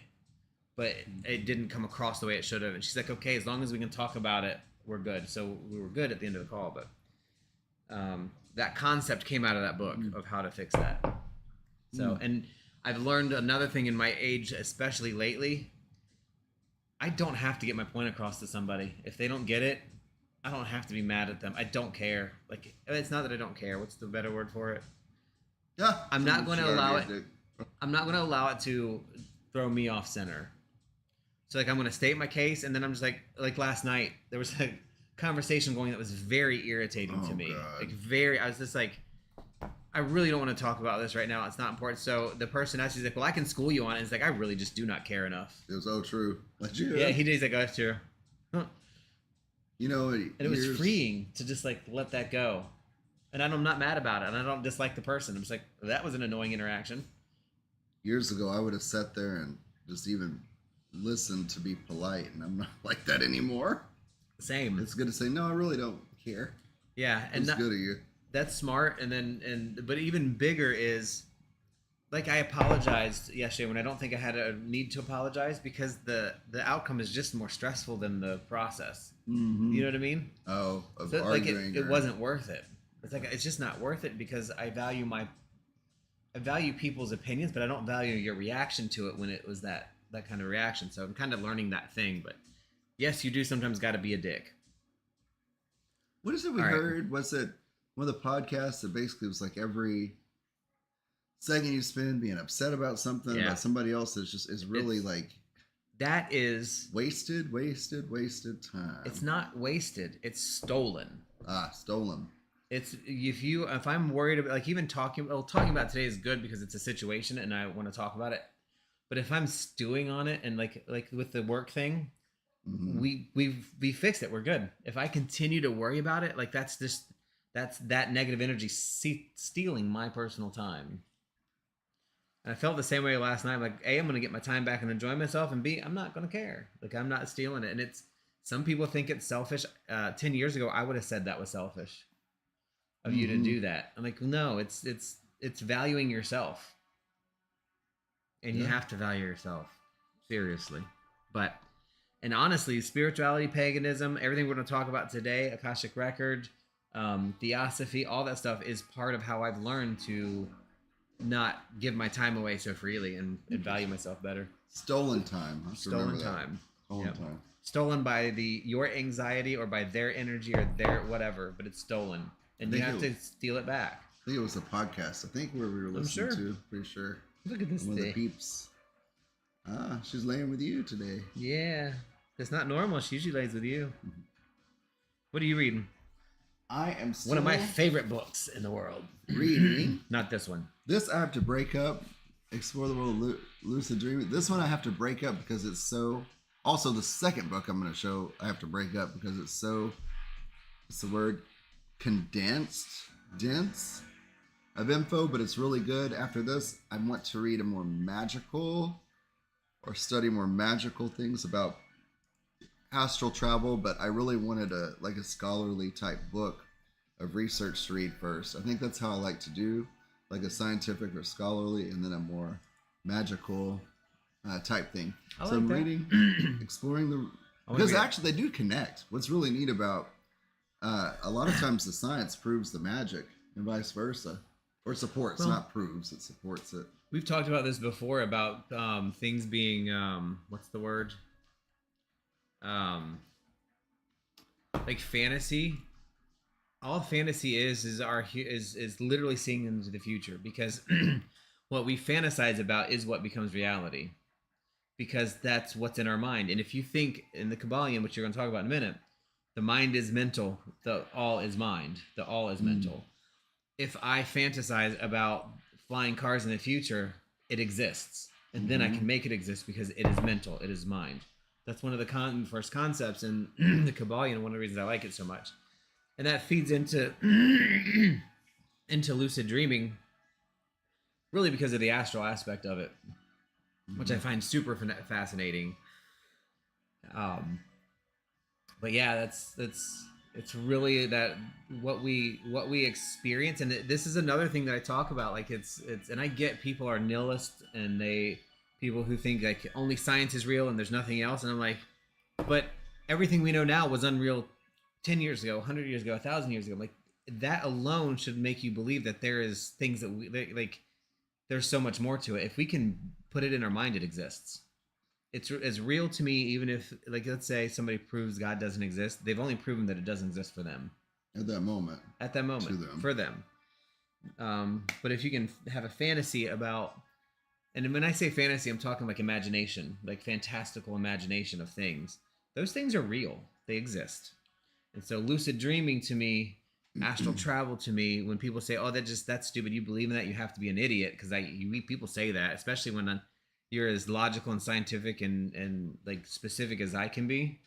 Speaker 1: but it didn't come across the way it should have. And she's like, okay, as long as we can talk about it, we're good. So we were good at the end of the call, but that concept came out of that book of how to fix that. So, and I've learned another thing in my age, especially lately. I don't have to get my point across to somebody. If they don't get it, I don't have to be mad at them. I don't care. Like, it's not that I don't care. What's the better word for it?
Speaker 2: Yeah.
Speaker 1: I'm not going to allow it. I'm not going to allow it to throw me off center. So, like, I'm going to state my case, and then I'm just like last night, there was a conversation going that was very irritating to me. God. Like, I was just like, I really don't want to talk about this right now. It's not important. So the person asked, he's like, well, I can school you on it. It's like, I really just do not care enough.
Speaker 2: It was all true. Like,
Speaker 1: yeah, he's like, oh, it's true. Huh.
Speaker 2: And
Speaker 1: it was freeing to just like let that go. And I'm not mad about it. And I don't dislike the person. I'm just like, well, that was an annoying interaction.
Speaker 2: Years ago, I would have sat there and just even listened to be polite. And I'm not like that anymore.
Speaker 1: Same.
Speaker 2: It's good to say, no, I really don't care.
Speaker 1: Yeah. And
Speaker 2: it's good of you.
Speaker 1: That's smart. But even bigger is, like, I apologized yesterday when I don't think I had a need to apologize because the outcome is just more stressful than the process.
Speaker 2: Mm-hmm.
Speaker 1: You know what I mean?
Speaker 2: Oh,
Speaker 1: so arguing. It wasn't worth it. It's like, it's just not worth it because I value people's opinions, but I don't value your reaction to it when it was that kind of reaction. So I'm kind of learning that thing. But yes, you do sometimes got to be a dick.
Speaker 2: What is it we heard? Was it one of the podcasts that basically was like every second you spend being upset about something about somebody else is really like
Speaker 1: that is
Speaker 2: wasted time.
Speaker 1: It's not wasted, it's stolen.
Speaker 2: Stolen.
Speaker 1: It's if I'm worried about, like, even talking about today is good because it's a situation and I want to talk about it. But if I'm stewing on it and like with the work thing, we fixed it. We're good. If I continue to worry about it, like that's that negative energy stealing my personal time. And I felt the same way last night. Like, A, I'm going to get my time back and enjoy myself, and B, I'm not going to care. Like, I'm not stealing it. And some people think it's selfish. 10 years ago, I would have said that was selfish of you to do that. I'm like, no, it's valuing yourself. And you have to value yourself. Seriously. And honestly, spirituality, paganism, everything we're going to talk about today, Akashic Record, theosophy, all that stuff is part of how I've learned to not give my time away so freely and value myself better.
Speaker 2: Stolen time.
Speaker 1: Stolen time.
Speaker 2: Stolen time.
Speaker 1: Stolen by your anxiety or by their energy or their whatever, but it's stolen. And you have to steal it back.
Speaker 2: I think it was a podcast. I think where we were listening to. Pretty sure.
Speaker 1: Look at this
Speaker 2: one of the peeps. She's laying with you today.
Speaker 1: Yeah. It's not normal. She usually lays with you. What are you reading?
Speaker 2: I am still
Speaker 1: one of my favorite books in the world.
Speaker 2: Reading.
Speaker 1: Not this one.
Speaker 2: This I have to break up Explore the World of Lucid Dreaming. This one I have to break up because it's so. Also, the second book I'm going to show I have to break up because it's so. What's the word? Condensed, dense of info, but it's really good. After this, I want to read a more magical or study more magical things about astral travel, but I really wanted a scholarly type book of research to read first. I think that's how I like to do, like a scientific or scholarly, and then a more magical type thing.
Speaker 1: I
Speaker 2: so I'm
Speaker 1: that.
Speaker 2: reading, exploring the, because actually they do connect. What's really neat about a lot of times the science proves the magic and vice versa, or supports, not proves, it supports it.
Speaker 1: We've talked about this before about things being what's the word? Like fantasy. All fantasy is literally seeing into the future, because what we fantasize about is what becomes reality, because that's what's in our mind. And if you think in the Kabbalion, which you're going to talk about in a minute, the mind is mental, the all is mind, the all is mental. If I fantasize about flying cars in the future, it exists, and then I can make it exist because it is mental, it is mind. That's one of the first concepts in the Kabbalion, one of the reasons I like it so much. And that feeds into lucid dreaming, really because of the astral aspect of it, which I find super fascinating. But yeah, it's really that what we experience, and this is another thing that I talk about. Like it's, and I get people are nihilists, and people who think like only science is real and there's nothing else, and I'm like, but everything we know now was unreal 10 years ago, 100 years ago, 1,000 years ago. Like that alone should make you believe that there is things that like there's so much more to it. If we can put it in our mind, it exists. It's as real to me, even if, like, let's say somebody proves God doesn't exist. They've only proven that it doesn't exist for them.
Speaker 2: At that moment.
Speaker 1: For them. But if you can have a fantasy about, and when I say fantasy, I'm talking like imagination, like fantastical imagination of things. Those things are real. They exist. And so lucid dreaming to me, astral travel to me, when people say, oh, that's stupid, you believe in that, you have to be an idiot, because people say that, especially when you're as logical and scientific and like specific as I can be.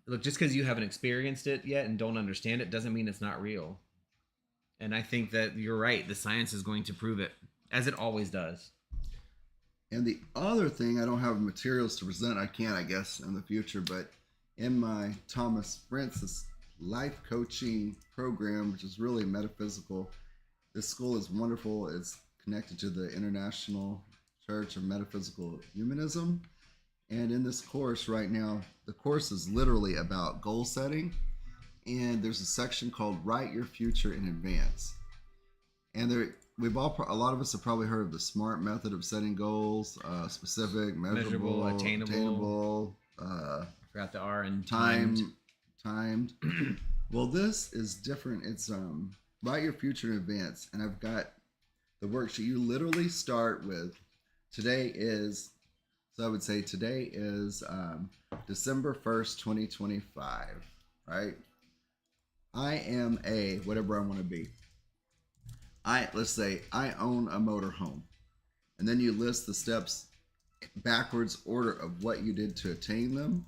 Speaker 1: Look, just because you haven't experienced it yet and don't understand it doesn't mean it's not real. And I think that you're right. The science is going to prove it, as it always does.
Speaker 2: And the other thing, I don't have materials to present. I can, I guess, in the future, but in my Thomas Francis life coaching program, which is really metaphysical, this school is wonderful. It's connected to the International Church of Metaphysical Humanism. And in this course right now, the course is literally about goal setting. And there's a section called Write Your Future in Advance. And a lot of us have probably heard of the SMART method of setting goals: specific, measurable, attainable.
Speaker 1: Forgot the R and
Speaker 2: timed. Well, this is different. It's Write Your Future in Advance, and I've got the worksheet. You literally start with today is December 1st, 2025, right? I am a whatever I want to be. Let's say I own a motorhome, and then you list the steps backwards order of what you did to attain them,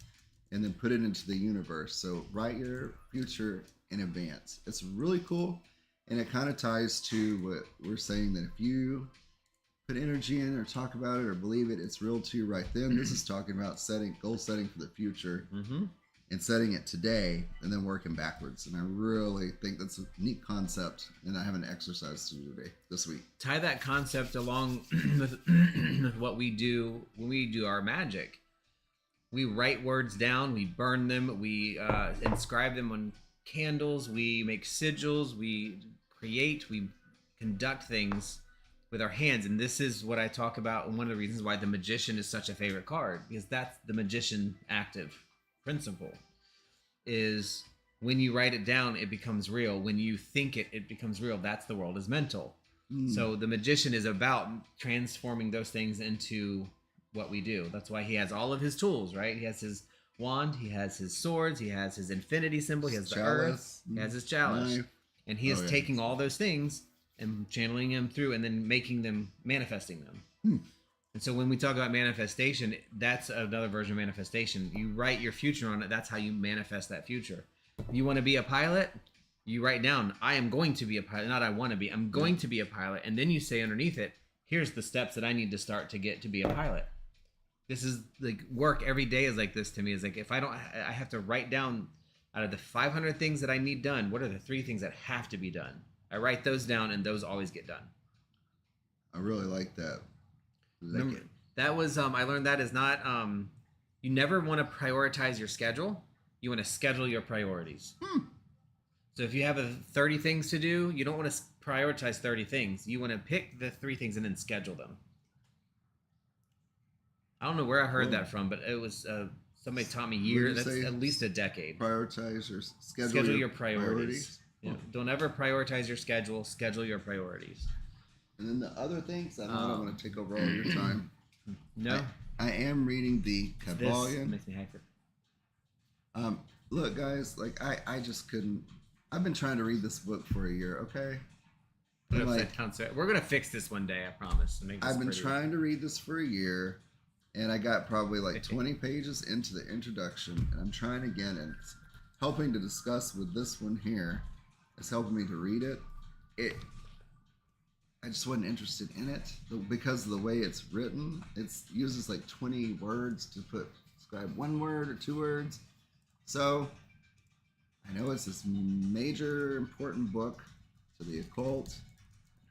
Speaker 2: and then put it into the universe. So write your future in advance. It's really cool, and it kind of ties to what we're saying, that if you put energy in or talk about it or believe it, it's real to you right then. This is talking about goal setting for the future, and setting it today and then working backwards. And I really think that's a neat concept, and I have an exercise to do this week.
Speaker 1: Tie that concept along with what we do when we do our magic. We write words down, we burn them, we inscribe them on candles, we make sigils, we create, we conduct things with our hands. And this is what I talk about, and one of the reasons why the Magician is such a favorite card, because that's the Magician active principle, is when you write it down, it becomes real. When you think it becomes real. That's the world is mental. So the Magician is about transforming those things into what we do. That's why he has all of his tools, right? He has his wand, he has his swords, he has his infinity symbol, he has the earth, he has his chalice. Knife. And he is taking all those things and channeling them through, and then manifesting them. And so when we talk about manifestation, that's another version of manifestation. You write your future on it. That's how you manifest that future. You want to be a pilot? You write down, I am going to be a pilot. Not I want to be. I'm going to be a pilot. And then you say underneath it, here's the steps that I need to start to get to be a pilot. This is like work every day is like this to me. Is like if I have to write down out of the 500 things that I need done, what are the 3 things that have to be done? I write those down, and those always get done.
Speaker 2: I really like that.
Speaker 1: Remember, that was I learned that is not you never want to prioritize your schedule. You want to schedule your priorities. So if you have 30 things to do, you don't want to prioritize 30 things. You want to pick the 3 things and then schedule them. I don't know where I heard that from, but it was somebody taught me years. That's at least a decade.
Speaker 2: Prioritize or
Speaker 1: schedule your priorities. Yeah. Don't ever prioritize your schedule. Schedule your priorities.
Speaker 2: And then the other things, I don't want to take over all your time.
Speaker 1: No.
Speaker 2: I am reading the Kabbalion.
Speaker 1: This makes me hyper.
Speaker 2: Look, guys, like I just couldn't. I've been trying to read this book for a year. Okay.
Speaker 1: We're gonna fix this one day. I promise.
Speaker 2: I've been trying to read this for a year, and I got probably like 20 pages into the introduction, and I'm trying again, and it's helping to discuss with this one here. It's helping me to read it. I just wasn't interested in it because of the way it's written. It uses like 20 words to describe 1 word or 2 words. So I know it's this major important book to the occult,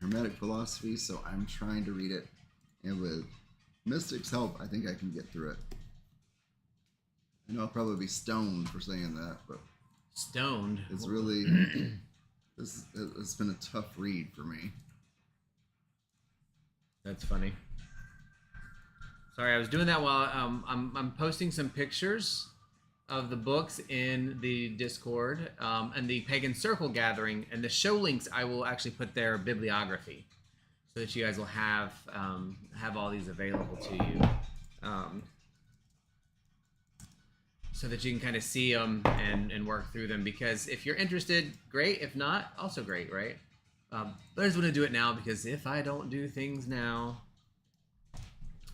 Speaker 2: Hermetic philosophy. So I'm trying to read it, and with Mystic's help, I think I can get through it. I know I'll probably be stoned for saying that, but
Speaker 1: stoned.
Speaker 2: It's really it's been a tough read for me.
Speaker 1: That's funny. Sorry, I was doing that while I'm posting some pictures of the books in the Discord and the Pagan Circle gathering, and the show links I will actually put their bibliography so that you guys will have all these available to you, so that you can kind of see them and work through them. Because if you're interested, great. If not, also great, right? But I just want to do it now because if I don't do things now,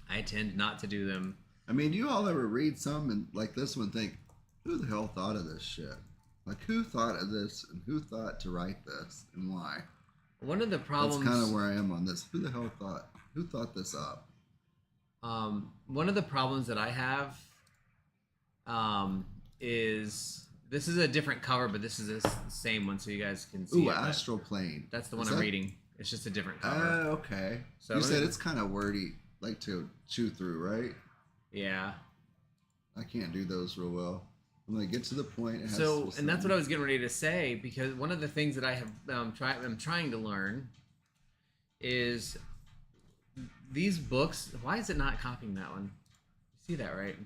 Speaker 1: I tend not to do them.
Speaker 2: I mean, do you all ever read some and like this one think, who the hell thought of this shit? Like, who thought of this and who thought to write this and why?
Speaker 1: One of the problems...
Speaker 2: That's kind of where I am on this. Who the hell who thought this up?
Speaker 1: One of the problems that I have is... This is a different cover, but this is the same one, so you guys can see.
Speaker 2: Ooh, Astral Plane.
Speaker 1: That's the one I'm reading. It's just a different cover.
Speaker 2: Oh, okay. So you said it's kind of wordy, like to chew through, right?
Speaker 1: Yeah.
Speaker 2: I can't do those real well. I'm gonna get to the point.
Speaker 1: And that's what I was getting ready to say, because one of the things that I have I'm trying to learn is these books. Why is it not copying that one? You see that, right?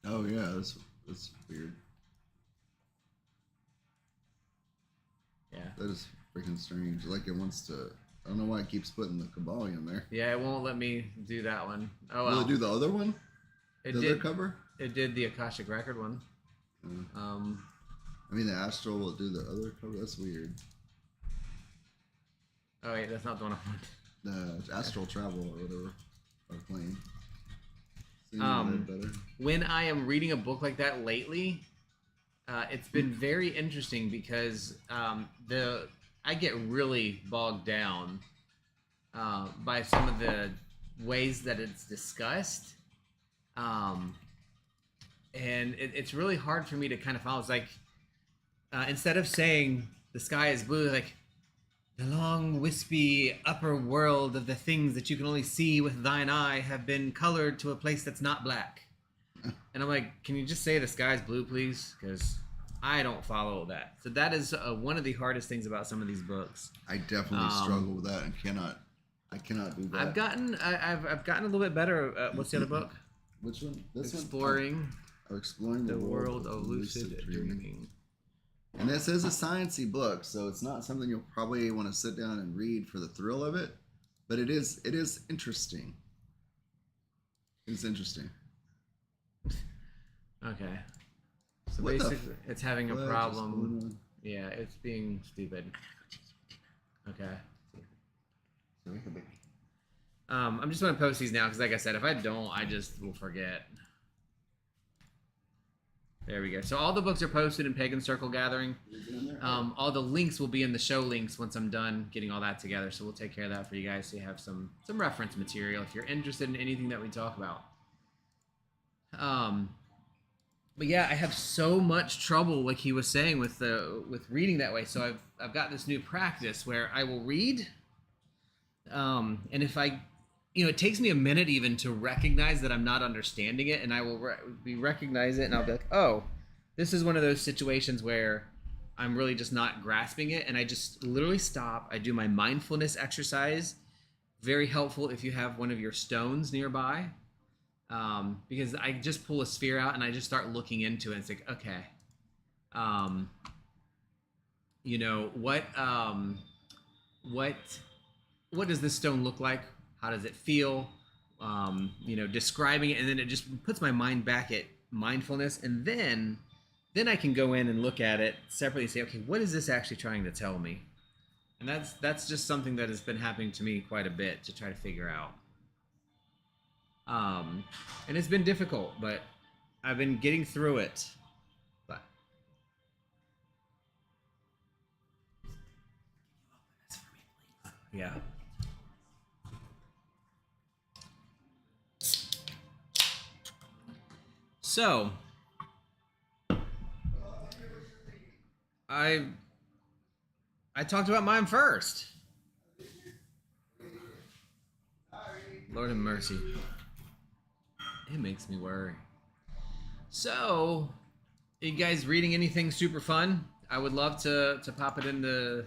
Speaker 2: Oh yeah, that's weird.
Speaker 1: Yeah.
Speaker 2: That is freaking strange. Like it wants to... I don't know why it keeps putting the Kabbalion there.
Speaker 1: Yeah, it won't let me do that one. Oh, well.
Speaker 2: Will it do the other one?
Speaker 1: The
Speaker 2: other cover?
Speaker 1: It did the Akashic record one.
Speaker 2: I mean, the Astral will do the other cover? That's weird.
Speaker 1: Oh, wait, that's not the one I want.
Speaker 2: The Astral Travel or whatever. Or Plane.
Speaker 1: When I am reading a book like that lately... it's been very interesting because I get really bogged down by some of the ways that it's discussed, and it's really hard for me to kind of follow. It's like instead of saying the sky is blue, like the long wispy upper world of the things that you can only see with thine eye have been colored to a place that's not black. And I'm like, can you just say the sky's blue, please? Because I don't follow that. So that is one of the hardest things about some of these books.
Speaker 2: I definitely struggle with that and I cannot do that.
Speaker 1: I've gotten a little bit better. What's the other book?
Speaker 2: Which one? This
Speaker 1: Exploring
Speaker 2: one? Exploring the world of lucid dreaming. And this is a sciencey book, so it's not something you'll probably want to sit down and read for the thrill of it, but it is interesting. It's interesting.
Speaker 1: Okay. So basically, it's having a problem. Yeah, it's being stupid. Okay.
Speaker 2: So we can be.
Speaker 1: I'm just going to post these now because, like I said, if I don't, I just will forget. There we go. So all the books are posted in Pagan Circle Gathering. All the links will be in the show links once I'm done getting all that together. So we'll take care of that for you guys so you have some reference material if you're interested in anything that we talk about. But yeah, I have so much trouble, like he was saying, with reading that way. So I've got this new practice where I will read, and if I, it takes me a minute even to recognize that I'm not understanding it, and I will recognize it, and I'll be like, oh, this is one of those situations where I'm really just not grasping it, and I just literally stop. I do my mindfulness exercise. Very helpful if you have one of your stones nearby. Because I just pull a sphere out and I just start looking into it. And it's like, okay, what does this stone look like? How does it feel? Describing it, and then it just puts my mind back at mindfulness, and then I can go in and look at it separately and say, okay, what is this actually trying to tell me? And that's just something that has been happening to me quite a bit to try to figure out. And it's been difficult, but I've been getting through it. But yeah. So I talked about mine first. Lord have mercy. It makes me worry. So, you guys reading anything super fun? I would love to pop it in the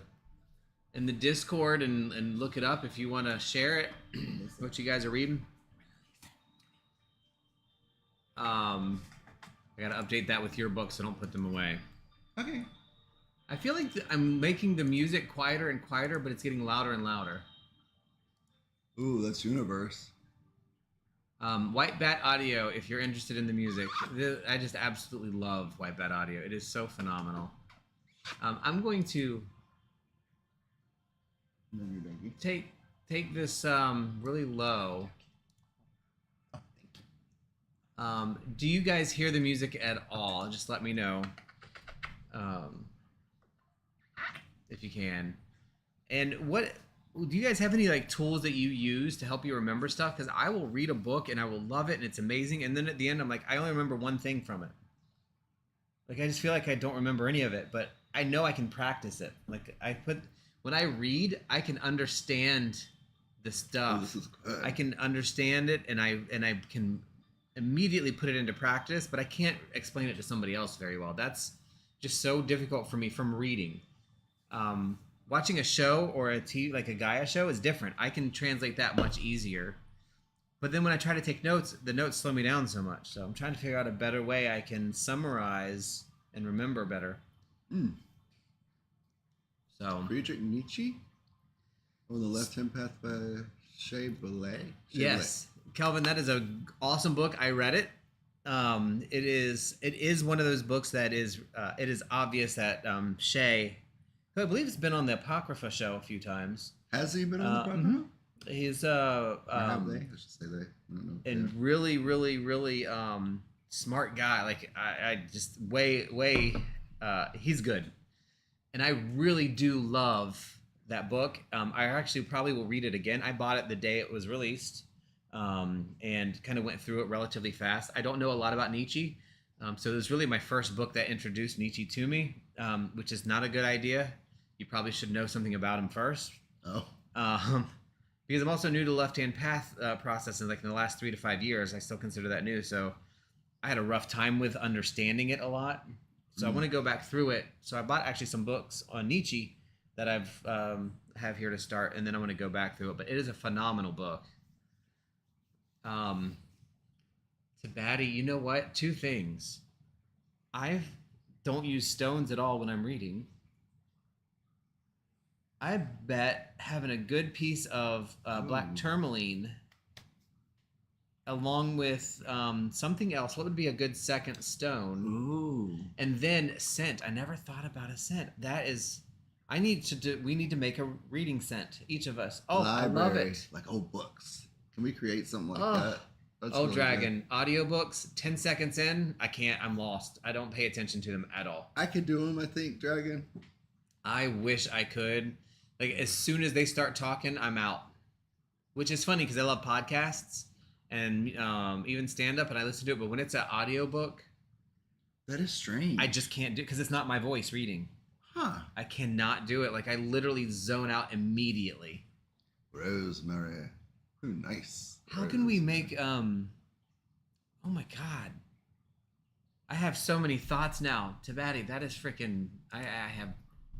Speaker 1: Discord and look it up if you want to share it. What you guys are reading. I gotta update that with your books, so don't put them away.
Speaker 2: Okay.
Speaker 1: I feel like I'm making the music quieter and quieter, but it's getting louder and louder.
Speaker 2: Ooh, that's Universe.
Speaker 1: White Bat Audio, if you're interested in the music. I just absolutely love White Bat Audio. It is so phenomenal. I'm going to take this really low. Do you guys hear the music at all? Just let me know if you can. And do you guys have any tools that you use to help you remember stuff? Because I will read a book and I will love it and it's amazing, and then at the end I'm like, I only remember one thing from it. I just feel like I don't remember any of it, but I know I can practice it. When I read, I can understand the stuff.
Speaker 2: Oh, this is good.
Speaker 1: I can understand it, and I can immediately put it into practice, but I can't explain it to somebody else very well. That's just so difficult for me from reading. Watching a show or a Gaia show is different. I can translate that much easier. But then when I try to take notes, the notes slow me down so much. So I'm trying to figure out a better way I can summarize and remember better. So
Speaker 2: Friedrich Nietzsche? On the Left-Hand Path by Shea Belay?
Speaker 1: Yes. Kelvin, that is an awesome book. I read it. It is one of those books that is it is obvious that Shea, who I believe has been on the Apocrypha show a few times.
Speaker 2: Has he been on the Apocrypha?
Speaker 1: Mm-hmm. He's
Speaker 2: have they? I should say they. I don't know.
Speaker 1: And really, really, really smart guy. I just way he's good. And I really do love that book. I actually probably will read it again. I bought it the day it was released. And kind of went through it relatively fast. I don't know a lot about Nietzsche, so it was really my first book that introduced Nietzsche to me, which is not a good idea. You probably should know something about him first.
Speaker 2: Oh.
Speaker 1: Because I'm also new to the Left-Hand Path process, and in the last 3 to 5 years, I still consider that new. So I had a rough time with understanding it a lot. So I want to go back through it. So I bought actually some books on Nietzsche that have here to start, and then I want to go back through it. But it is a phenomenal book. Tabati, you know what? 2 things. I don't use stones at all when I'm reading. I bet having a good piece of black tourmaline along with something else, what would be a good second stone?
Speaker 2: Ooh.
Speaker 1: And then scent. I never thought about a scent. That is I need to do. We need to make a reading scent, each of us. Oh,
Speaker 2: Library,
Speaker 1: I love it.
Speaker 2: Like old books. Can we create something like that?
Speaker 1: That's really Dragon good. Audiobooks. 10 seconds in, I can't. I'm lost. I don't pay attention to them at all.
Speaker 2: I could do them. I think Dragon.
Speaker 1: I wish I could. Like as soon as they start talking, I'm out. Which is funny because I love podcasts and even stand up, and I listen to it. But when it's an audiobook,
Speaker 2: that is strange.
Speaker 1: I just can't do it because it's not my voice reading.
Speaker 2: Huh.
Speaker 1: I cannot do it. Like I literally zone out immediately.
Speaker 2: Rosemary. Ooh, nice.
Speaker 1: How can we make oh my god. I have so many thoughts now. Tabati, that is freaking I have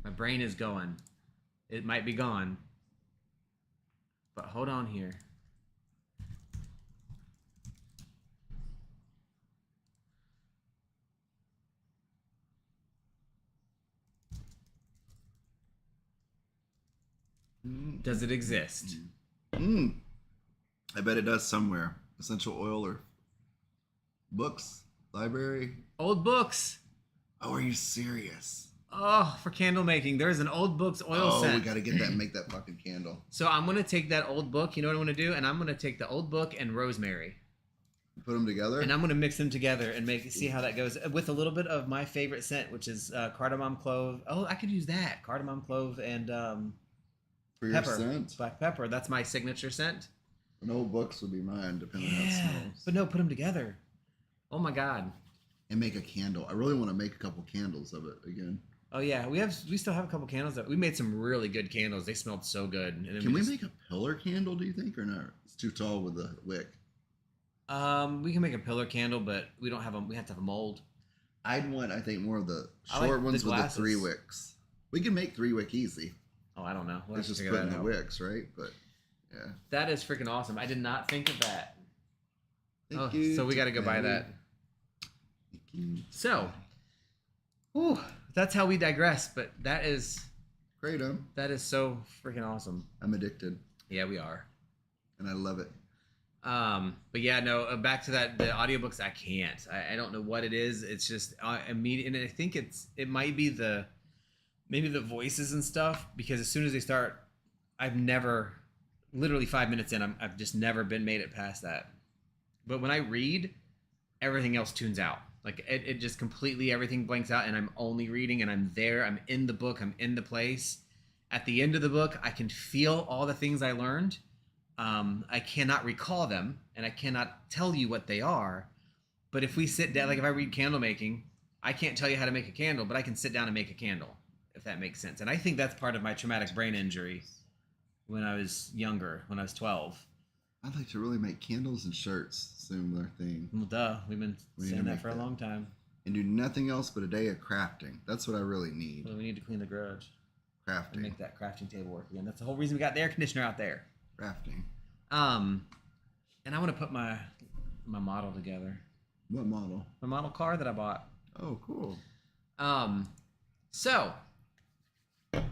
Speaker 1: my brain is going. It might be gone. But hold on here. Does it exist?
Speaker 2: I bet it does somewhere. Essential oil or books, library.
Speaker 1: Old books.
Speaker 2: Oh, are you serious?
Speaker 1: Oh, for candle making. There's an old books oil scent.
Speaker 2: Oh, we got to get that and make that fucking candle.
Speaker 1: So I'm going to take that old book. You know what I'm going to do? And I'm going to take the old book and rosemary.
Speaker 2: Put them together?
Speaker 1: And I'm going to mix them together and see how that goes. With a little bit of my favorite scent, which is cardamom clove. Oh, I could use that. Cardamom clove and
Speaker 2: for your
Speaker 1: pepper.
Speaker 2: scent?
Speaker 1: Black pepper. That's my signature scent.
Speaker 2: And old books would be mine, depending on how it smells.
Speaker 1: But no, put them together. Oh my god.
Speaker 2: And make a candle. I really want to make a couple candles of it again.
Speaker 1: Oh yeah, we still have a couple candles. We made some really good candles. They smelled so good. And then
Speaker 2: Can we make a pillar candle, do you think, or not? It's too tall with the wick.
Speaker 1: We can make a pillar candle, but we don't have them. We have to have a mold.
Speaker 2: I'd want, I think, more of the short ones with the 3 wicks. We can make 3 wick easy.
Speaker 1: Oh, I don't know.
Speaker 2: It's just putting the wicks, right? But yeah,
Speaker 1: that is freaking awesome. I did not think of that.
Speaker 2: Thank you.
Speaker 1: So we got to go buy that. Thank you. So, that's how we digress. But that is
Speaker 2: kratom.
Speaker 1: That is so freaking awesome.
Speaker 2: I'm addicted.
Speaker 1: Yeah, we are,
Speaker 2: and I love it.
Speaker 1: But yeah, no. Back to that. The audiobooks, I can't. I don't know what it is. It's just immediate, and I think it might be maybe the voices and stuff, because as soon as they start, I've never, literally 5 minutes in, I've just never made it past that. But when I read, everything else tunes out. Like it just completely, everything blanks out, and I'm only reading, and I'm there. I'm in the book. I'm in the place. At the end of the book, I can feel all the things I learned. I cannot recall them, and I cannot tell you what they are. But if we sit down, like if I read candle making, I can't tell you how to make a candle, but I can sit down and make a candle, if that makes sense. And I think that's part of my traumatic brain injury when I was younger, when I was 12.
Speaker 2: I'd like to really make candles and shirts, similar thing.
Speaker 1: Well, duh. We've been saying that for a long time.
Speaker 2: And do nothing else but a day of crafting. That's what I really need.
Speaker 1: Well, we need to clean the garage.
Speaker 2: Crafting.
Speaker 1: And make that crafting table work again. That's the whole reason we got the air conditioner out there.
Speaker 2: Crafting.
Speaker 1: And I want to put my model together.
Speaker 2: What model?
Speaker 1: My model car that I bought.
Speaker 2: Oh, cool.
Speaker 1: So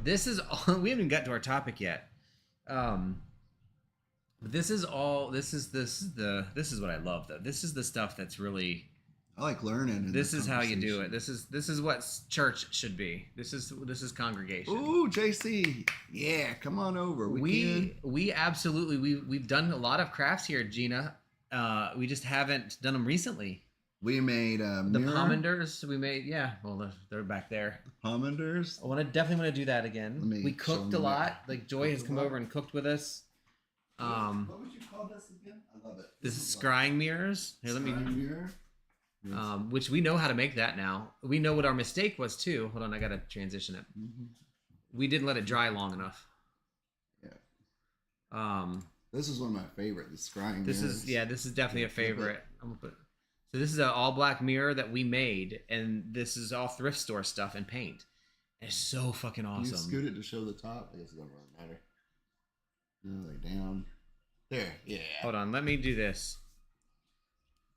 Speaker 1: this is all. We haven't got to our topic yet. This is what I love though. This is the stuff that's really.
Speaker 2: I like learning.
Speaker 1: This is how you do it. This is what church should be. This is congregation.
Speaker 2: Ooh, JC, yeah, come on over.
Speaker 1: We absolutely we've done a lot of crafts here, Gina. We just haven't done them recently.
Speaker 2: We made the
Speaker 1: pomanders. We made Well, they're back there.
Speaker 2: The pomanders.
Speaker 1: I definitely want to do that again. We cooked a lot. Like Joy has come over and cooked with us.
Speaker 2: What would you call this again? I love it.
Speaker 1: This is scrying mirrors. Here, let me.
Speaker 2: Mirror.
Speaker 1: Which we know how to make that now. We know what our mistake was too. Hold on, I gotta transition it.
Speaker 2: Mm-hmm.
Speaker 1: We didn't let it dry long enough.
Speaker 2: Yeah. This is one of my favorite. The scrying mirrors.
Speaker 1: This is definitely a favorite. So this is an all black mirror that we made, and this is all thrift store stuff and paint. It's so fucking awesome.
Speaker 2: Can you scoot it to show the top? I guess it doesn't really matter. No, like down. There, yeah.
Speaker 1: Hold on, let me do this.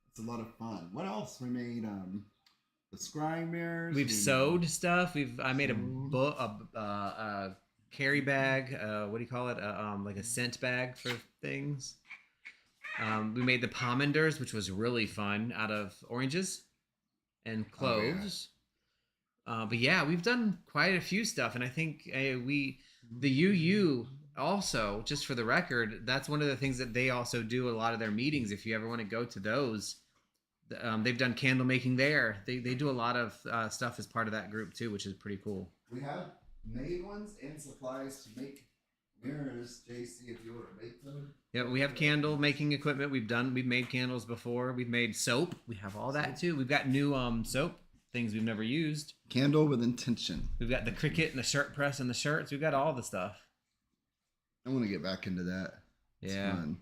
Speaker 2: It's a lot of fun. What else? We made the scrying mirrors.
Speaker 1: We've sewed stuff. I made a carry bag. What do you call it? Like a scent bag for things. We made the pomanders, which was really fun, out of oranges and cloves. But yeah, we've done quite a few stuff, and I think the UU also, just for the record, that's one of the things that they also do a lot of their meetings. If you ever want to go to those, they've done candle making there. They do a lot of stuff as part of that group too, which is pretty cool.
Speaker 2: We have made ones and supplies to make mirrors, JC, if you want to make them.
Speaker 1: Yeah, we have candle making equipment. We've made candles before. We've made soap. We have all that too. We've got new soap things we've never used.
Speaker 2: Candle with intention.
Speaker 1: We've got the Cricut and the shirt press and the shirts. We've got all the stuff.
Speaker 2: I want to get back into that. It's
Speaker 1: yeah.
Speaker 2: Fun.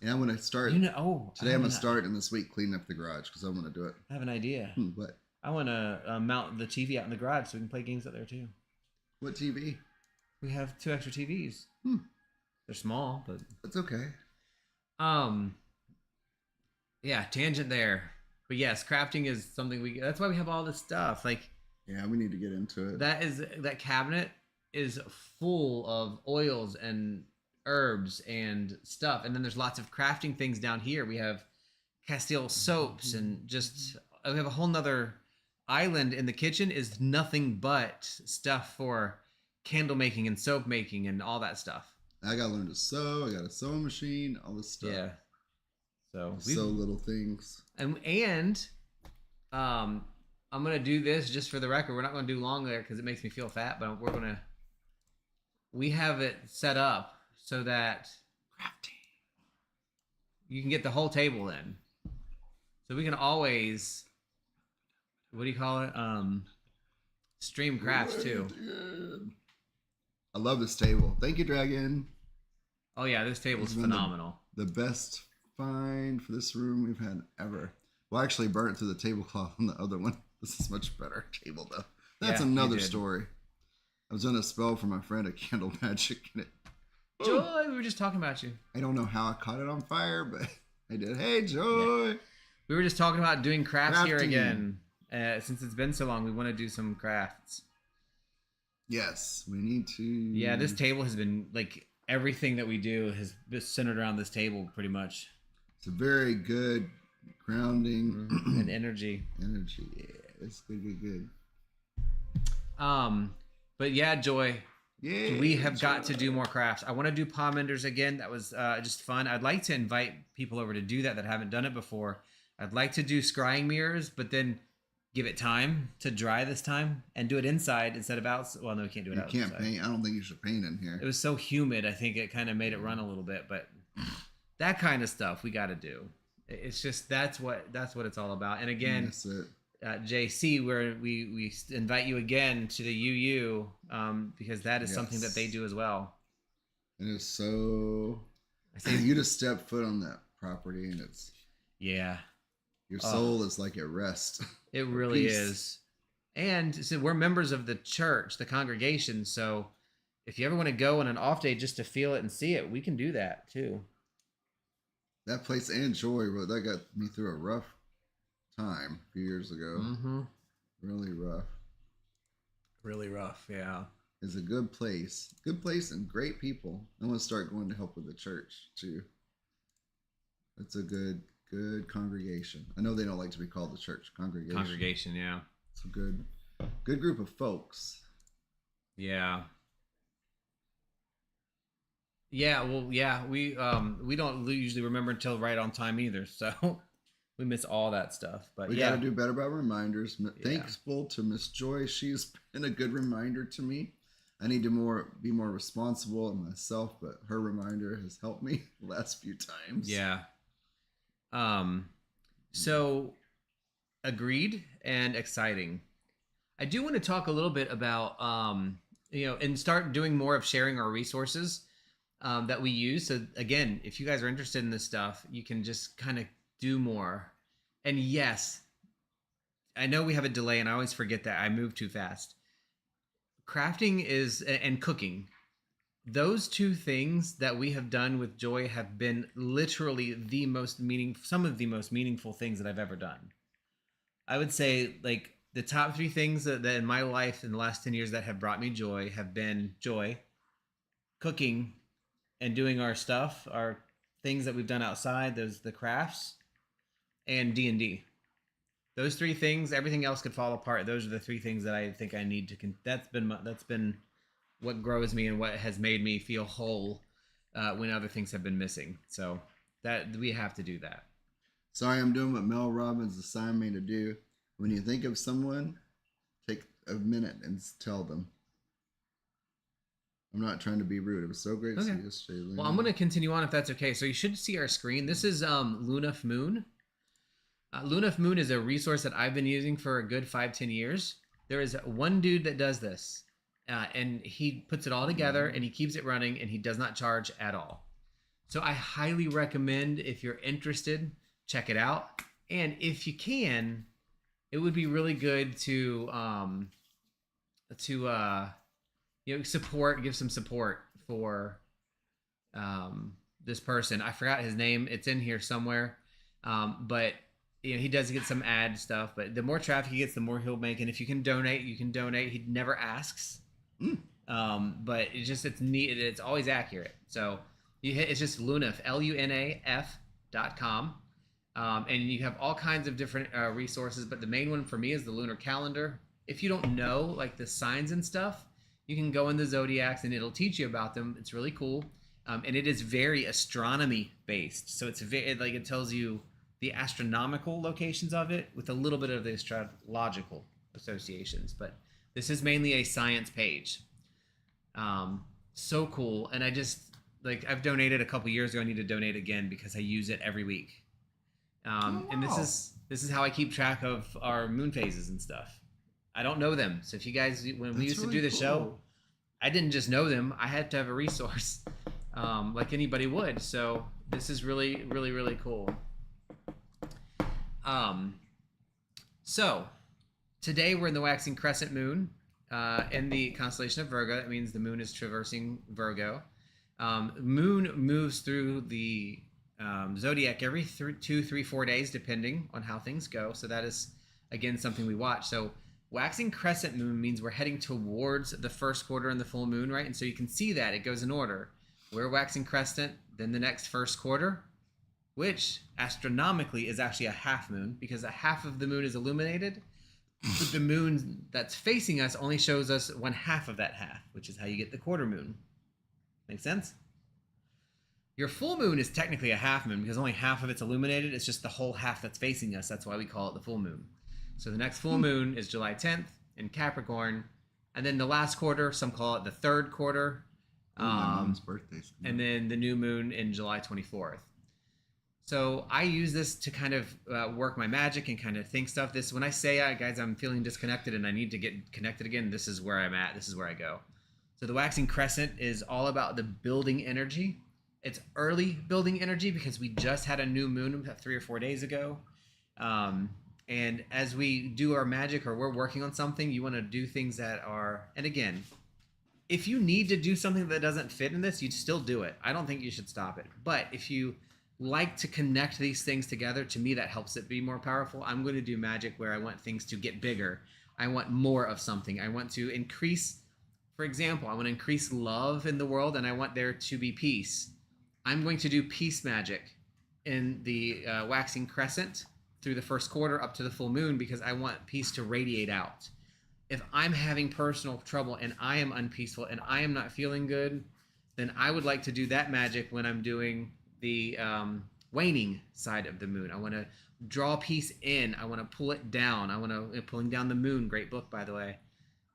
Speaker 2: And I'm going to start. Today I'm going to start in this week cleaning up the garage because I want to do it.
Speaker 1: I have an idea.
Speaker 2: What?
Speaker 1: I want to mount the TV out in the garage so we can play games out there too.
Speaker 2: What TV?
Speaker 1: We have 2 extra TVs. They're small, but
Speaker 2: that's okay.
Speaker 1: Yeah, tangent there. But yes, crafting is something that's why we have all this stuff. Like,
Speaker 2: yeah, we need to get into it.
Speaker 1: That cabinet is full of oils and herbs and stuff. And then there's lots of crafting things down here. We have Castile soaps and just we have a whole nother island in the kitchen is nothing but stuff for candle making and soap making and all that stuff.
Speaker 2: I gotta learn to sew. I got a sewing machine, all this stuff.
Speaker 1: Yeah. So
Speaker 2: sew little things.
Speaker 1: And I'm gonna do this just for the record. We're not gonna do long there because it makes me feel fat, but we have it set up so that you can get the whole table in. So we can always, what do you call it? Stream crafts too.
Speaker 2: I love this table. Thank you, Dragon.
Speaker 1: Oh yeah, this table's phenomenal.
Speaker 2: The best find for this room we've had ever. Well, I actually burnt through the tablecloth on the other one. This is much better table though. That's another story. I was on a spell for my friend at Candle Magic and it.
Speaker 1: Joy, we were just talking about you.
Speaker 2: I don't know how I caught it on fire, but I did. Hey, Joy. Yeah.
Speaker 1: We were just talking about doing crafts here again. Since it's been so long, we want to do some crafts.
Speaker 2: Yes, we need to.
Speaker 1: Yeah, this table has been like everything that we do has been centered around this table pretty much.
Speaker 2: It's a very good grounding
Speaker 1: and energy.
Speaker 2: Energy, yeah, it's good.
Speaker 1: But yeah, Joy.
Speaker 2: Yeah,
Speaker 1: we have got to do more crafts. I want to do palm enders again. That was just fun. I'd like to invite people over to do that haven't done it before. I'd like to do scrying mirrors, but then give it time to dry this time and do it inside instead of outside. Well, no, we can't do it outside.
Speaker 2: You can't paint. I don't think you should paint in here.
Speaker 1: It was so humid. I think it kind of made it run a little bit, but that kind of stuff we got to do. It's just that's what it's all about. And again,
Speaker 2: that's it.
Speaker 1: JC, where we invite you again to the UU because that is something that they do as well.
Speaker 2: And it's so you just step foot on that property and it's your soul is like at rest.
Speaker 1: It really is. And so we're members of the church, the congregation. So if you ever want to go on an off day just to feel it and see it, we can do that too.
Speaker 2: That place and Joy, that got me through a rough time a few years ago. Really rough.
Speaker 1: Yeah,
Speaker 2: it's a good place and great people. I want to start going to help with the church too. It's a good congregation. I know they don't like to be called the church. Congregation,
Speaker 1: yeah.
Speaker 2: It's a good group of folks.
Speaker 1: Yeah. Well, we don't usually remember until right on time either, so we miss all that stuff. But
Speaker 2: we got to do better about reminders. Thankful to Miss Joy. She's been a good reminder to me. I need to be more responsible of myself, but her reminder has helped me the last few times.
Speaker 1: Yeah. So agreed and exciting. I do want to talk a little bit about, and start doing more of sharing our resources that we use. So again, if you guys are interested in this stuff, you can just kind of do more. And yes, I know we have a delay and I always forget that I move too fast. Crafting and cooking. Those two things that we have done with Joy have been literally some of the most meaningful things that I've ever done. I would say like the top 3 things that in my life in the last 10 years that have brought me joy have been joy, cooking, and doing our stuff, our things that we've done outside, the crafts, and D&D. those three things, everything else could fall apart. Those are the three things that I think I need to. That's been what grows me and what has made me feel whole when other things have been missing. So that we have to do that.
Speaker 2: Sorry, I'm doing what Mel Robbins assigned me to do. When you think of someone, take a minute and tell them. I'm not trying to be rude. It was so great to see you yesterday, Luna.
Speaker 1: Well, I'm going to continue on if that's okay. So you should see our screen. This is Lunaf Moon. Lunaf Moon is a resource that I've been using for a good 5-10 years. There is one dude that does this, and he puts it all together, and he keeps it running, and he does not charge at all. So I highly recommend, if you're interested, check it out. And if you can, it would be really good to support, give some support for this person. I forgot his name. It's in here somewhere. But he does get some ad stuff, but the more traffic he gets, the more he'll make. And if you can donate, you can donate. He never asks. But it's neat. It's always accurate. So it's just Lunaf, LUNAF.com. And you have all kinds of different resources, but the main one for me is the lunar calendar. If you don't know like the signs and stuff, you can go in the zodiacs and it'll teach you about them. It's really cool. And it is very astronomy based. So it tells you the astronomical locations of it with a little bit of the astrological associations. But this is mainly a science page. So cool. And I've donated a couple years ago. I need to donate again because I use it every week. And this is how I keep track of our moon phases and stuff. I don't know them. So if you guys, when we used to do the show, I didn't just know them. I had to have a resource like anybody would. So this is really, really, really cool. So today we're in the waxing crescent moon in the constellation of Virgo. That means the moon is traversing Virgo. Moon moves through the zodiac every 2, 3, 4 days, depending on how things go. So that is, again, something we watch. So waxing crescent moon means we're heading towards the first quarter and the full moon, right? And so you can see that it goes in order. We're waxing crescent, then the next first quarter, which astronomically is actually a half moon because a half of the moon is illuminated. But the moon that's facing us only shows us one half of that half, which is how you get the quarter moon. Make sense? Your full moon is technically a half moon because only half of it's illuminated. It's just the whole half that's facing us. That's why we call it the full moon. So the next full moon is July 10th in Capricorn. And then the last quarter, some call it the third quarter.
Speaker 2: My mom's birthday.
Speaker 1: And then the new moon in July 24th. So I use this to kind of work my magic and kind of think stuff. When I say, guys, I'm feeling disconnected and I need to get connected again, this is where I'm at. This is where I go. So the waxing crescent is all about the building energy. It's early building energy because we just had a new moon about 3 or 4 days ago. And as we do our magic or we're working on something, you want to do things that are, and again, if you need to do something that doesn't fit in this, you'd still do it. I don't think you should stop it. But if you like to connect these things together, to me that helps it be more powerful. I'm going to do magic where I want things to get bigger. I want more of something. I want to increase, for example, I want to increase love in the world and I want there to be peace. I'm going to do peace magic in the waxing crescent through the first quarter up to the full moon because I want peace to radiate out. If I'm having personal trouble and I am unpeaceful and I am not feeling good, then I would like to do that magic when I'm doing the waning side of the moon. I want to draw peace in. I want to pull it down. I want to pulling down the moon. Great book, by the way.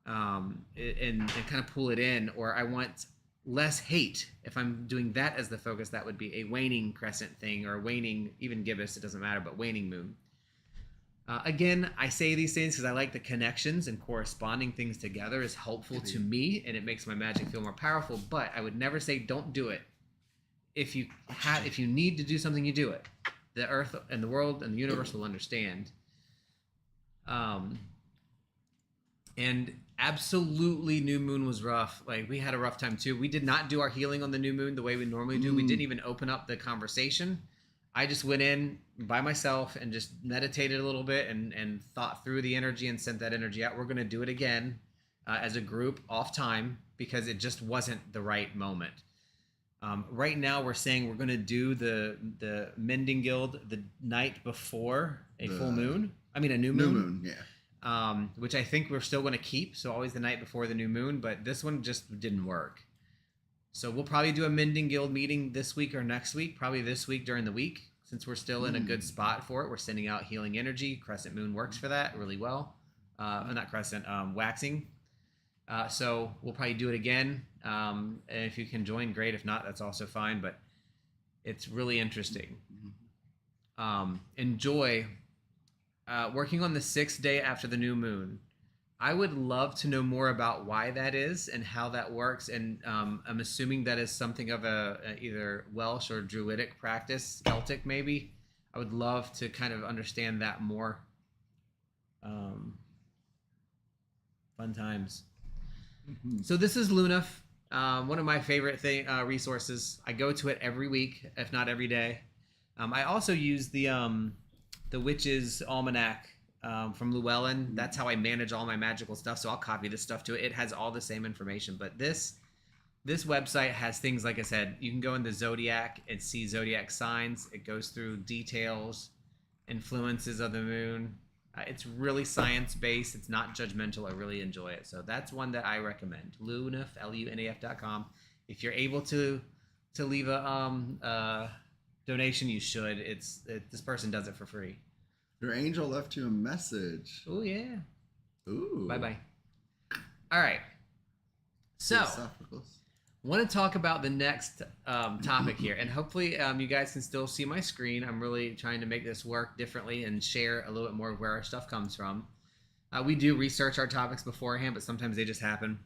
Speaker 1: And kind of pull it in. Or I want less hate. If I'm doing that as the focus, that would be a waning crescent thing or waning, even gibbous, it doesn't matter, but waning moon. Again, I say these things because I like the connections and corresponding things together is helpful to me and it makes my magic feel more powerful, but I would never say don't do it. If you need to do something, you do it. The earth and the world and the universe will understand. And absolutely new moon was rough. Like we had a rough time too. We did not do our healing on the new moon the way we normally do. We didn't even open up the conversation. I just went in by myself and just meditated a little bit and thought through the energy and sent that energy out. We're going to do it again as a group off time because it just wasn't the right moment. Right now we're saying we're going to do the Mending Guild the night before a full moon. I mean, a new
Speaker 2: New
Speaker 1: moon.
Speaker 2: moon, yeah.
Speaker 1: Which I think we're still going to keep. So always the night before the new moon, but this one just didn't work. So we'll probably do a Mending Guild meeting this week or next week. Probably this week during the week, since we're still in a good spot for it. We're sending out healing energy. Crescent moon works for that really well. Not crescent, waxing. So we'll probably do it again. And if you can join, great. If not, that's also fine. But it's really interesting. Enjoy working on the 6th day after the new moon. I would love to know more about why that is and how that works. And I'm assuming that is something of a either Welsh or Druidic practice, Celtic maybe. I would love to kind of understand that more. Fun times. So this is Lunaf, one of my favorite resources. I go to it every week, if not every day. I also use the Witch's Almanac from Llewellyn. That's how I manage all my magical stuff. So I'll copy this stuff to it. It has all the same information. But this website has things, like I said, you can go in the zodiac and see zodiac signs. It goes through details, influences of the moon. It's really science-based. It's not judgmental. I really enjoy it. So that's one that I recommend. Lunaf, LUNAF.com. If you're able to leave a donation, you should. This person does it for free.
Speaker 2: Your angel left you a message.
Speaker 1: Oh, yeah.
Speaker 2: Ooh.
Speaker 1: Bye-bye. All right. So, want to talk about the next topic here. And hopefully you guys can still see my screen. I'm really trying to make this work differently and share a little bit more of where our stuff comes from. We do research our topics beforehand, but sometimes they just happen.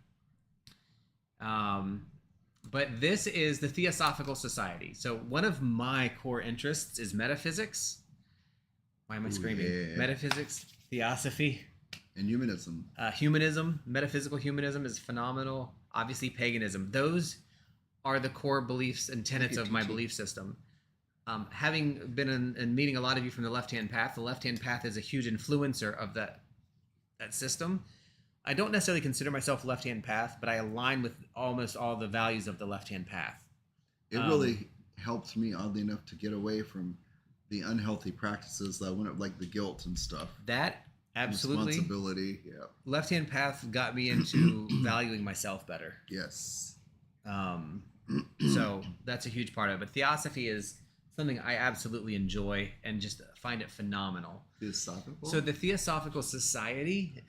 Speaker 1: But this is the Theosophical Society. So one of my core interests is metaphysics. Why am I screaming? Yeah. Metaphysics, theosophy.
Speaker 2: And humanism.
Speaker 1: Humanism, metaphysical humanism is phenomenal. Obviously, paganism. Those are the core beliefs and tenets of my belief system. Having been in meeting a lot of you from the left-hand path, the left-hand path is a huge influencer of that system. I don't necessarily consider myself left-hand path, but I align with almost all the values of the left-hand path.
Speaker 2: It really helped me, oddly enough, to get away from the unhealthy practices that went up, like the guilt and stuff.
Speaker 1: That absolutely.
Speaker 2: Responsibility, yeah.
Speaker 1: Left-hand path got me into valuing myself better.
Speaker 2: Yes.
Speaker 1: So that's a huge part of it. But theosophy is something I absolutely enjoy and just find it phenomenal.
Speaker 2: Theosophical?
Speaker 1: So the Theosophical Society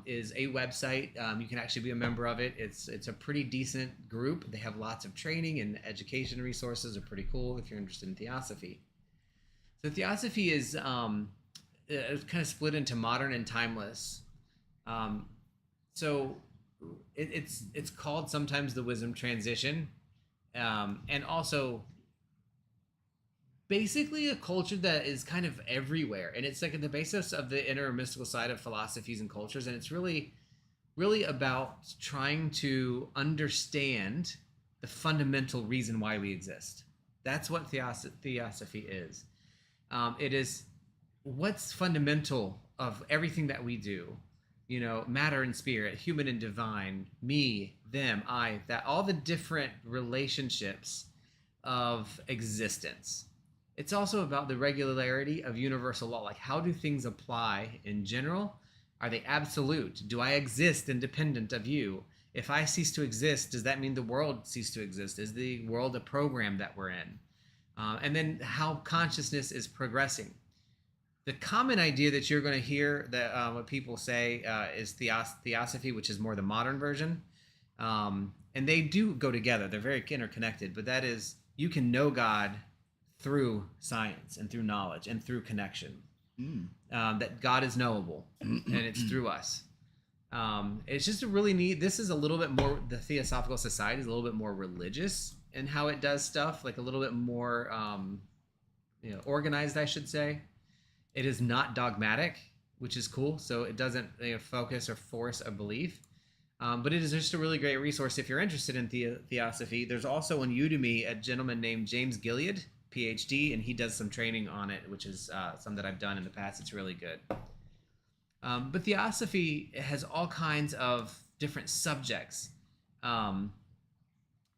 Speaker 1: is a website. You can actually be a member of it. It's a pretty decent group. They have lots of training and education resources. Are pretty cool if you're interested in theosophy. So theosophy is it's kind of split into modern and timeless. So it's called sometimes the wisdom transition, and also basically a culture that is kind of everywhere, and it's like at the basis of the inner mystical side of philosophies and cultures, and it's really about trying to understand the fundamental reason why we exist. That's what theosophy is. It is what's fundamental of everything that we do. You know, matter and spirit, human and divine, me, them, I, that, all the different relationships of existence. It's also about the regularity of universal law. Like, how do things apply in general? Are they absolute? Do I exist independent of you? If I cease to exist, does that mean the world ceased to exist? Is the world a program that we're in? And then how consciousness is progressing. The common idea that you're going to hear that what people say is theosophy, which is more the modern version. And they do go together. They're very interconnected. But that is, you can know God through science and through knowledge and through connection. That God is knowable, and it's through us. It's just a really neat. This is a little bit more, the Theosophical Society is a little bit more religious in how it does stuff, like a little bit more organized, I should say. It is not dogmatic, which is cool. So it doesn't focus or force a belief. But it is just a really great resource if you're interested in theosophy. There's also on Udemy a gentleman named James Gilead, PhD, and he does some training on it, which is some that I've done in the past. It's really good. But theosophy has all kinds of different subjects.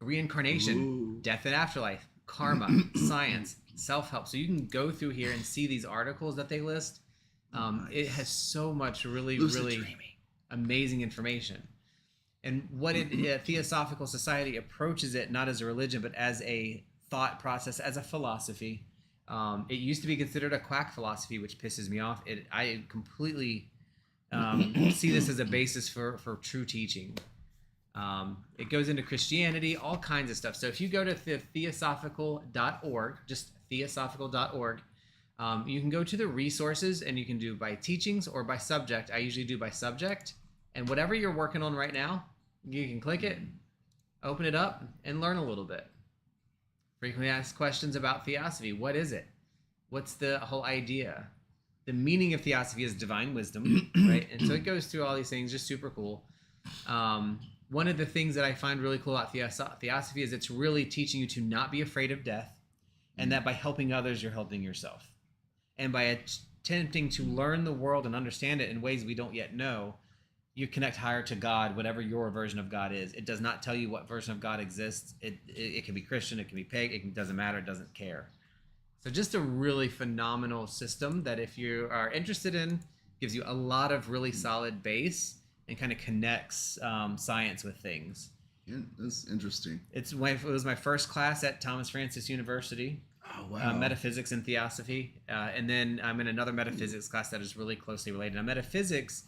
Speaker 1: Reincarnation, death and afterlife, karma, science, self-help. So you can go through here and see these articles that they list.
Speaker 2: Nice.
Speaker 1: It has so much really
Speaker 2: dreaming.
Speaker 1: Amazing information. And what a Theosophical Society approaches it not as a religion, but as a thought process, as a philosophy. It used to be considered a quack philosophy, which pisses me off. I completely see this as a basis for true teaching. It goes into Christianity, all kinds of stuff. So if you go to theosophical.org, just theosophical.org, you can go to the resources and you can do by teachings or by subject. I usually do by subject. And whatever you're working on right now, you can click it, open it up, and learn a little bit. Frequently asked questions about theosophy. What is it? What's the whole idea? The meaning of theosophy is divine wisdom, right? And so it goes through all these things, just super cool. One of the things that I find really cool about theosophy is it's really teaching you to not be afraid of death, and that by helping others, you're helping yourself. And by attempting to learn the world and understand it in ways we don't yet know, you connect higher to God, whatever your version of God is. It does not tell you what version of God exists. It can be Christian, it can be pagan, it doesn't matter, it doesn't care. So just a really phenomenal system that if you are interested in, gives you a lot of really solid base and kind of connects science with things.
Speaker 2: Yeah, that's interesting.
Speaker 1: It was my first class at Thomas Francis University.
Speaker 2: Oh, wow.
Speaker 1: Metaphysics and Theosophy. And then I'm in another metaphysics class that is really closely related. Now, metaphysics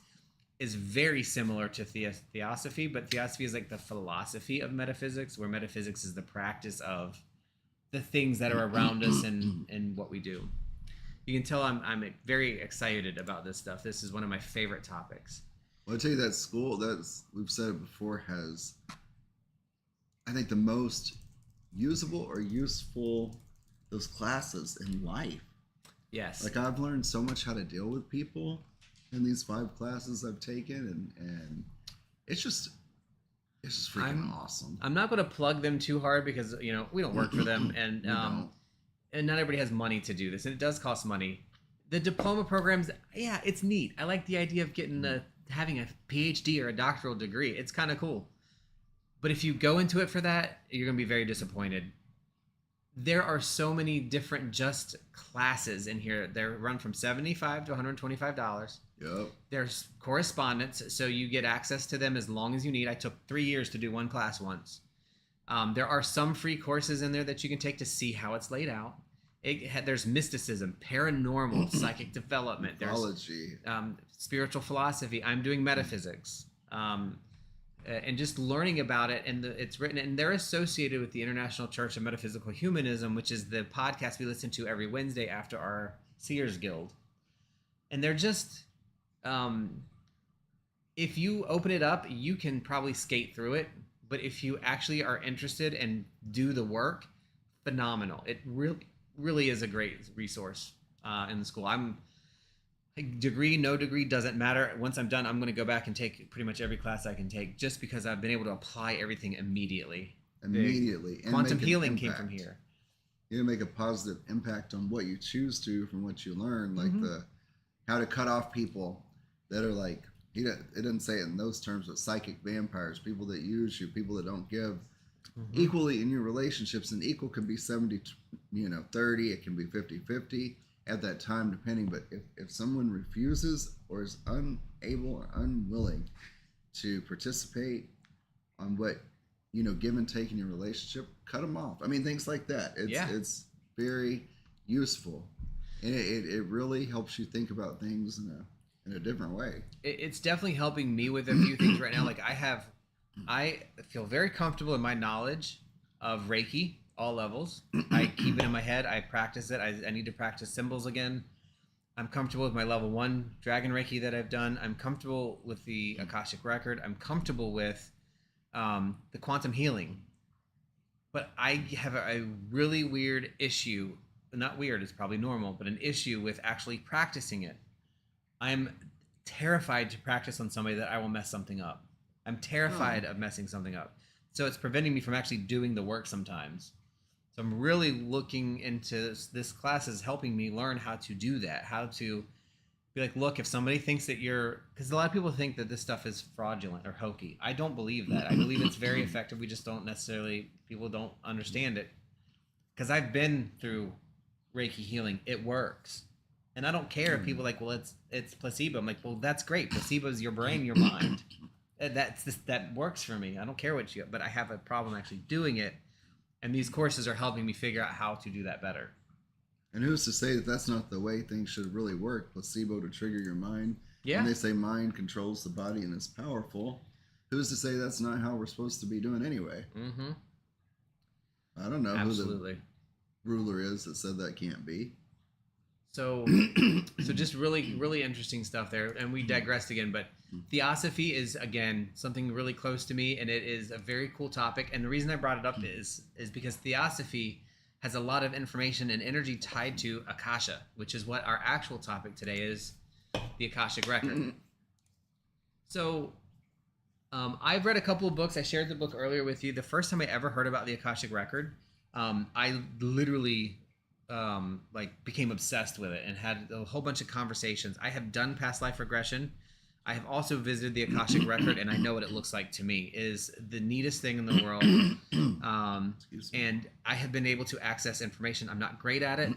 Speaker 1: is very similar to Theosophy, but Theosophy is like the philosophy of metaphysics, where metaphysics is the practice of the things that are around us and what we do. You can tell I'm very excited about this stuff. This is one of my favorite topics.
Speaker 2: Well, I'll tell you, that school, we've said it before, has, I think, the most usable or useful those classes in life.
Speaker 1: Yes.
Speaker 2: Like, I've learned so much how to deal with people in these 5 classes I've taken, and it's just freaking awesome.
Speaker 1: I'm not going to plug them too hard because, we don't work for them, and not everybody has money to do this, and it does cost money. The diploma programs, yeah, it's neat. I like the idea of having a PhD or a doctoral degree. It's kind of cool. But if you go into it for that, you're going to be very disappointed. There are so many different just classes in here. They're run from $75 to $125.
Speaker 2: Yep.
Speaker 1: There's correspondence, so you get access to them as long as you need. I took 3 years to do one class once. There are some free courses in there that you can take to see how it's laid out. There's mysticism, paranormal, psychic development.
Speaker 2: Mythology.
Speaker 1: There's spiritual philosophy. I'm doing metaphysics. And just learning about it, and it's written, and they're associated with the International Church of Metaphysical Humanism, which is the podcast we listen to every Wednesday after our Seers Guild. And they're just, if you open it up, you can probably skate through it. But if you actually are interested and do the work, phenomenal. It really is a great resource in the school. Degree, no degree, doesn't matter. Once I'm done, I'm going to go back and take pretty much every class I can take, just because I've been able to apply everything immediately.
Speaker 2: And
Speaker 1: quantum healing came from here.
Speaker 2: You make a positive impact on what you choose to from what you learn, like how to cut off people that are like, it didn't say it in those terms, but psychic vampires, people that use you, people that don't give equally in your relationships. And equal can be 70, 30, it can be 50-50. At that time, depending, but if someone refuses or is unable or unwilling to participate on what, give and take in your relationship, cut them off. I mean, things like that. It's very useful, and it really helps you think about things in a different way.
Speaker 1: It's definitely helping me with a few things right now. Like I feel very comfortable in my knowledge of Reiki. All levels. I keep it in my head. I practice it. I need to practice symbols again. I'm comfortable with my level 1 Dragon Reiki that I've done. I'm comfortable with the Akashic record. I'm comfortable with the quantum healing. But I have a really weird issue. Not weird, it's probably normal, but an issue with actually practicing it. I'm terrified to practice on somebody that I will mess something up. I'm terrified of messing something up. So it's preventing me from actually doing the work sometimes. So I'm really looking into this class is helping me learn how to do that, how to be like, look, if somebody thinks that because a lot of people think that this stuff is fraudulent or hokey. I don't believe that. I believe it's very effective. We just don't necessarily, people don't understand it. Because I've been through Reiki healing. It works. And I don't care if people are like, well, it's placebo. I'm like, well, that's great. Placebo is your brain, your mind. That works for me. I don't care what you, but I have a problem actually doing it. And these courses are helping me figure out how to do that better.
Speaker 2: And who's to say that that's not the way things should really work? Placebo to trigger your mind.
Speaker 1: Yeah.
Speaker 2: And they say mind controls the body and is powerful. Who's to say that's not how we're supposed to be doing anyway?
Speaker 1: Mm-hmm.
Speaker 2: I don't know
Speaker 1: Absolutely.
Speaker 2: who the ruler is that said that can't be.
Speaker 1: So just really, really interesting stuff there. And we digressed again, but Theosophy is, again, something really close to me, and it is a very cool topic. And the reason I brought it up is because Theosophy has a lot of information and energy tied to Akasha, which is what our actual topic today is, the Akashic Record. So I've read a couple of books. I shared the book earlier with you. The first time I ever heard about the Akashic Record, I literally became obsessed with it and had a whole bunch of conversations. I have done past life regression. I have also visited the Akashic Record, and I know what it looks like to me. It is the neatest thing in the world. And I have been able to access information. I'm not great at it,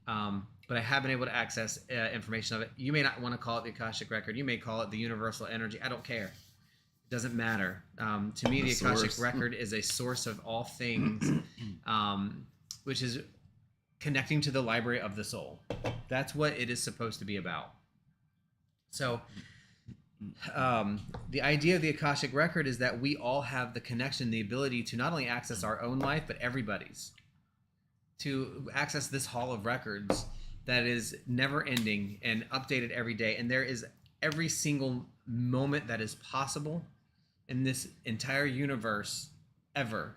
Speaker 1: but I have been able to access information of it. You may not want to call it the Akashic Record. You may call it the universal energy. I don't care. It doesn't matter. To me, the Akashic Record is a source of all things, which is connecting to the library of the soul. That's what it is supposed to be about. So the idea of the Akashic Record is that we all have the connection, the ability to not only access our own life, but everybody's. To access this hall of records that is never ending and updated every day. And there is every single moment that is possible in this entire universe ever.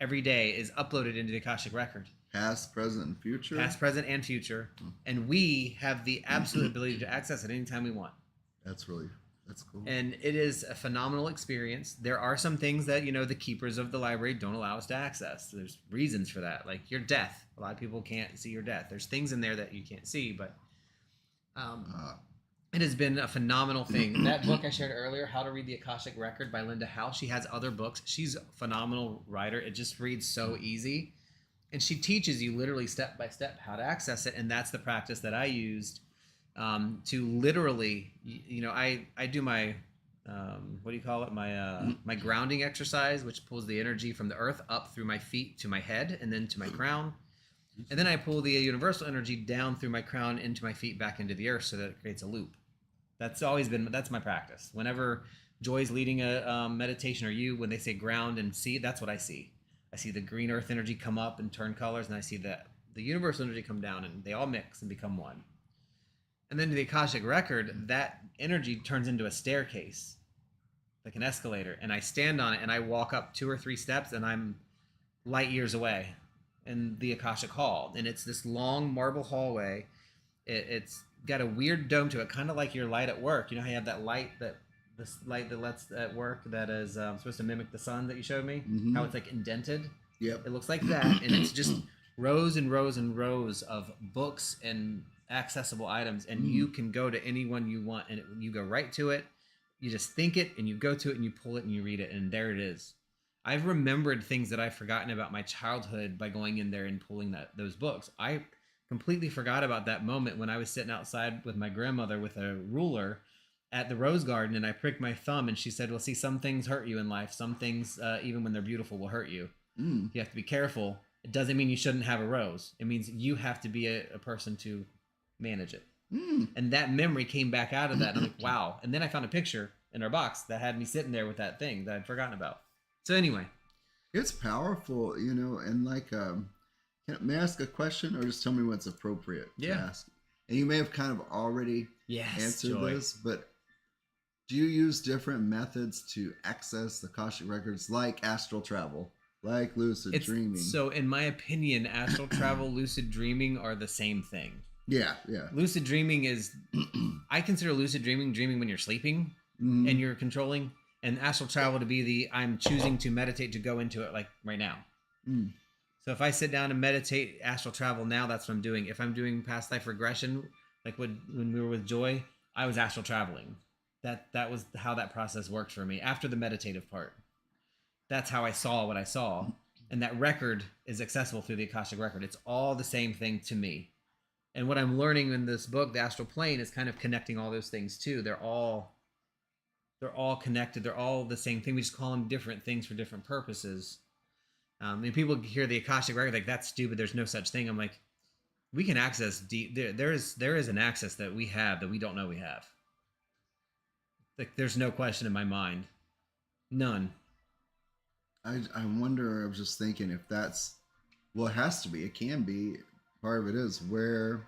Speaker 1: Every day is uploaded into the Akashic Record.
Speaker 2: Past, present, and future.
Speaker 1: Past, present, and future. And we have the absolute ability to access it anytime we want. That's cool. And it is a phenomenal experience. There are some things that, the keepers of the library don't allow us to access. There's reasons for that, like your death. A lot of people can't see your death. There's things in there that you can't see, but it has been a phenomenal thing. That book I shared earlier, How to Read the Akashic Record by Linda Howe, she has other books. She's a phenomenal writer. It just reads so easy. And she teaches you literally step by step how to access it. And that's the practice that I used to literally, I do my, my grounding exercise, which pulls the energy from the earth up through my feet to my head and then to my crown. And then I pull the universal energy down through my crown into my feet back into the earth so that it creates a loop. That's my practice. Whenever Joy's leading a meditation, or when they say ground and see, that's what I see. I see the green earth energy come up and turn colors, and I see the universal energy come down, and they all mix and become one. And then the Akashic Record, that energy turns into a staircase, like an escalator, and I stand on it, and I walk up 2 or 3 steps, and I'm light years away in the Akashic Hall. And it's this long marble hallway. It's got a weird dome to it, kind of like your light at work. You know how you have that light this light that lets at work that is supposed to mimic the sun that you showed me? Mm-hmm. How it's like indented?
Speaker 2: Yep.
Speaker 1: It looks like that, and it's just rows and rows and rows of books and accessible items, and you can go to anyone you want, and you go right to it. You just think it, and you go to it, and you pull it, and you read it, and there it is. I've remembered things that I've forgotten about my childhood by going in there and pulling those books. I completely forgot about that moment when I was sitting outside with my grandmother with a ruler at the rose garden, and I pricked my thumb, and she said, well, see, some things hurt you in life. Some things, even when they're beautiful, will hurt you. You have to be careful. It doesn't mean you shouldn't have a rose. It means you have to be a person to manage it. And that memory came back out of that, and I'm like, wow. And then I found a picture in our box that had me sitting there with that thing that I'd forgotten about. So anyway.
Speaker 2: It's powerful, and like, may I ask a question, or just tell me what's appropriate to ask? And you may have kind of already answered this, but do you use different methods to access the Akashic Records, like astral travel, like lucid dreaming?
Speaker 1: So in my opinion, astral travel, lucid dreaming are the same thing.
Speaker 2: Yeah.
Speaker 1: Lucid dreaming is, I consider lucid dreaming when you're sleeping and you're controlling, and astral travel to be I'm choosing to meditate to go into it, like right now. So if I sit down and meditate astral travel now, that's what I'm doing. If I'm doing past life regression, like when we were with Joy, I was astral traveling. That was how that process worked for me after the meditative part. That's how I saw what I saw. And that record is accessible through the Akashic Record. It's all the same thing to me. And what I'm learning in this book, The Astral Plane, is kind of connecting all those things too. They're all connected. They're all the same thing. We just call them different things for different purposes. And people hear the Akashic record like, that's stupid. There's no such thing. I'm like, we can access deep. There is an access that we have that we don't know we have. Like, there's no question in my mind. None.
Speaker 2: I wonder, I was just thinking if that's, well, it has to be. It can be. Part of it is where,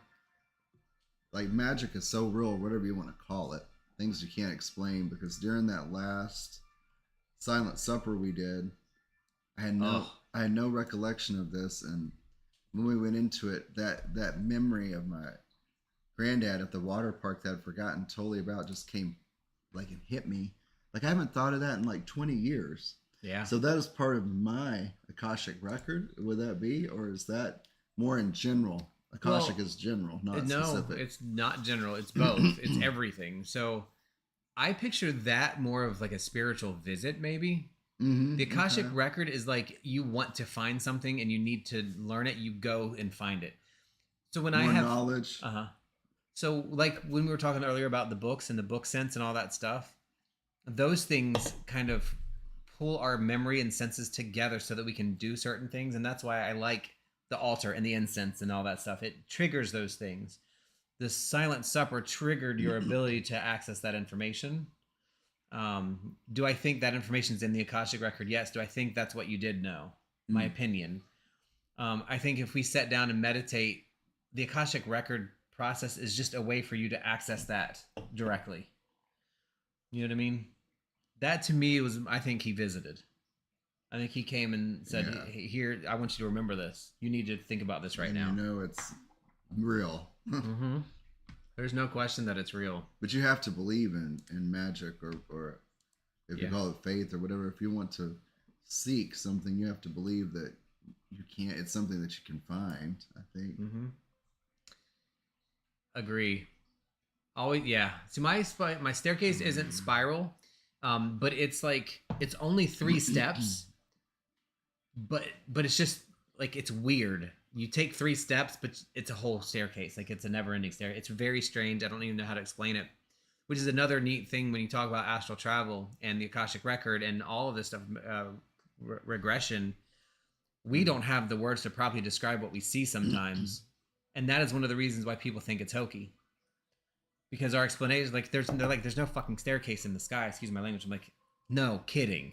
Speaker 2: like, magic is so real, whatever you want to call it. Things you can't explain, because during that last silent supper we did, I had no recollection of this, and when we went into it, that memory of my granddad at the water park that I'd forgotten totally about just came like and hit me. Like, I haven't thought of that in like 20 years.
Speaker 1: Yeah.
Speaker 2: So that is part of my Akashic record. Would that be, or is that more in general? Akashic is general, not specific. No,
Speaker 1: it's not general. It's both. It's everything. So I picture that more of like a spiritual visit, maybe. The Akashic record is like, you want to find something and you need to learn it. You go and find it. So when I have
Speaker 2: knowledge.
Speaker 1: So like when we were talking earlier about the books and the book sense and all that stuff, those things kind of pull our memory and senses together so that we can do certain things. And that's why I like the altar and the incense and all that stuff. It triggers those things. The silent supper triggered your ability to access that information. Do I think that information is in the Akashic record? Yes. Do I think that's what you did? No. My opinion. I think if we sat down and meditate, the Akashic record process is just a way for you to access that directly. You know what I mean? That to me was, I think he visited. I think he came and said, hey, here, I want you to remember this. You need to think about this right now.
Speaker 2: You know it's real.
Speaker 1: There's no question that it's real.
Speaker 2: But you have to believe in magic, or if you call it faith or whatever. If you want to seek something, you have to believe that you can't. It's something that you can find, I think.
Speaker 1: Agree. Always, yeah. So my staircase isn't spiral, but it's like, it's only 3 steps. But it's just like, it's weird. You take 3 steps, but it's a whole staircase. Like, it's a never-ending staircase. It's very strange. I don't even know how to explain it. Which is another neat thing when you talk about astral travel and the Akashic record and all of this stuff, regression. We don't have the words to properly describe what we see sometimes, and that is one of the reasons why people think it's hokey. Because our explanation, like, there's no fucking staircase in the sky. Excuse my language. I'm like, no kidding.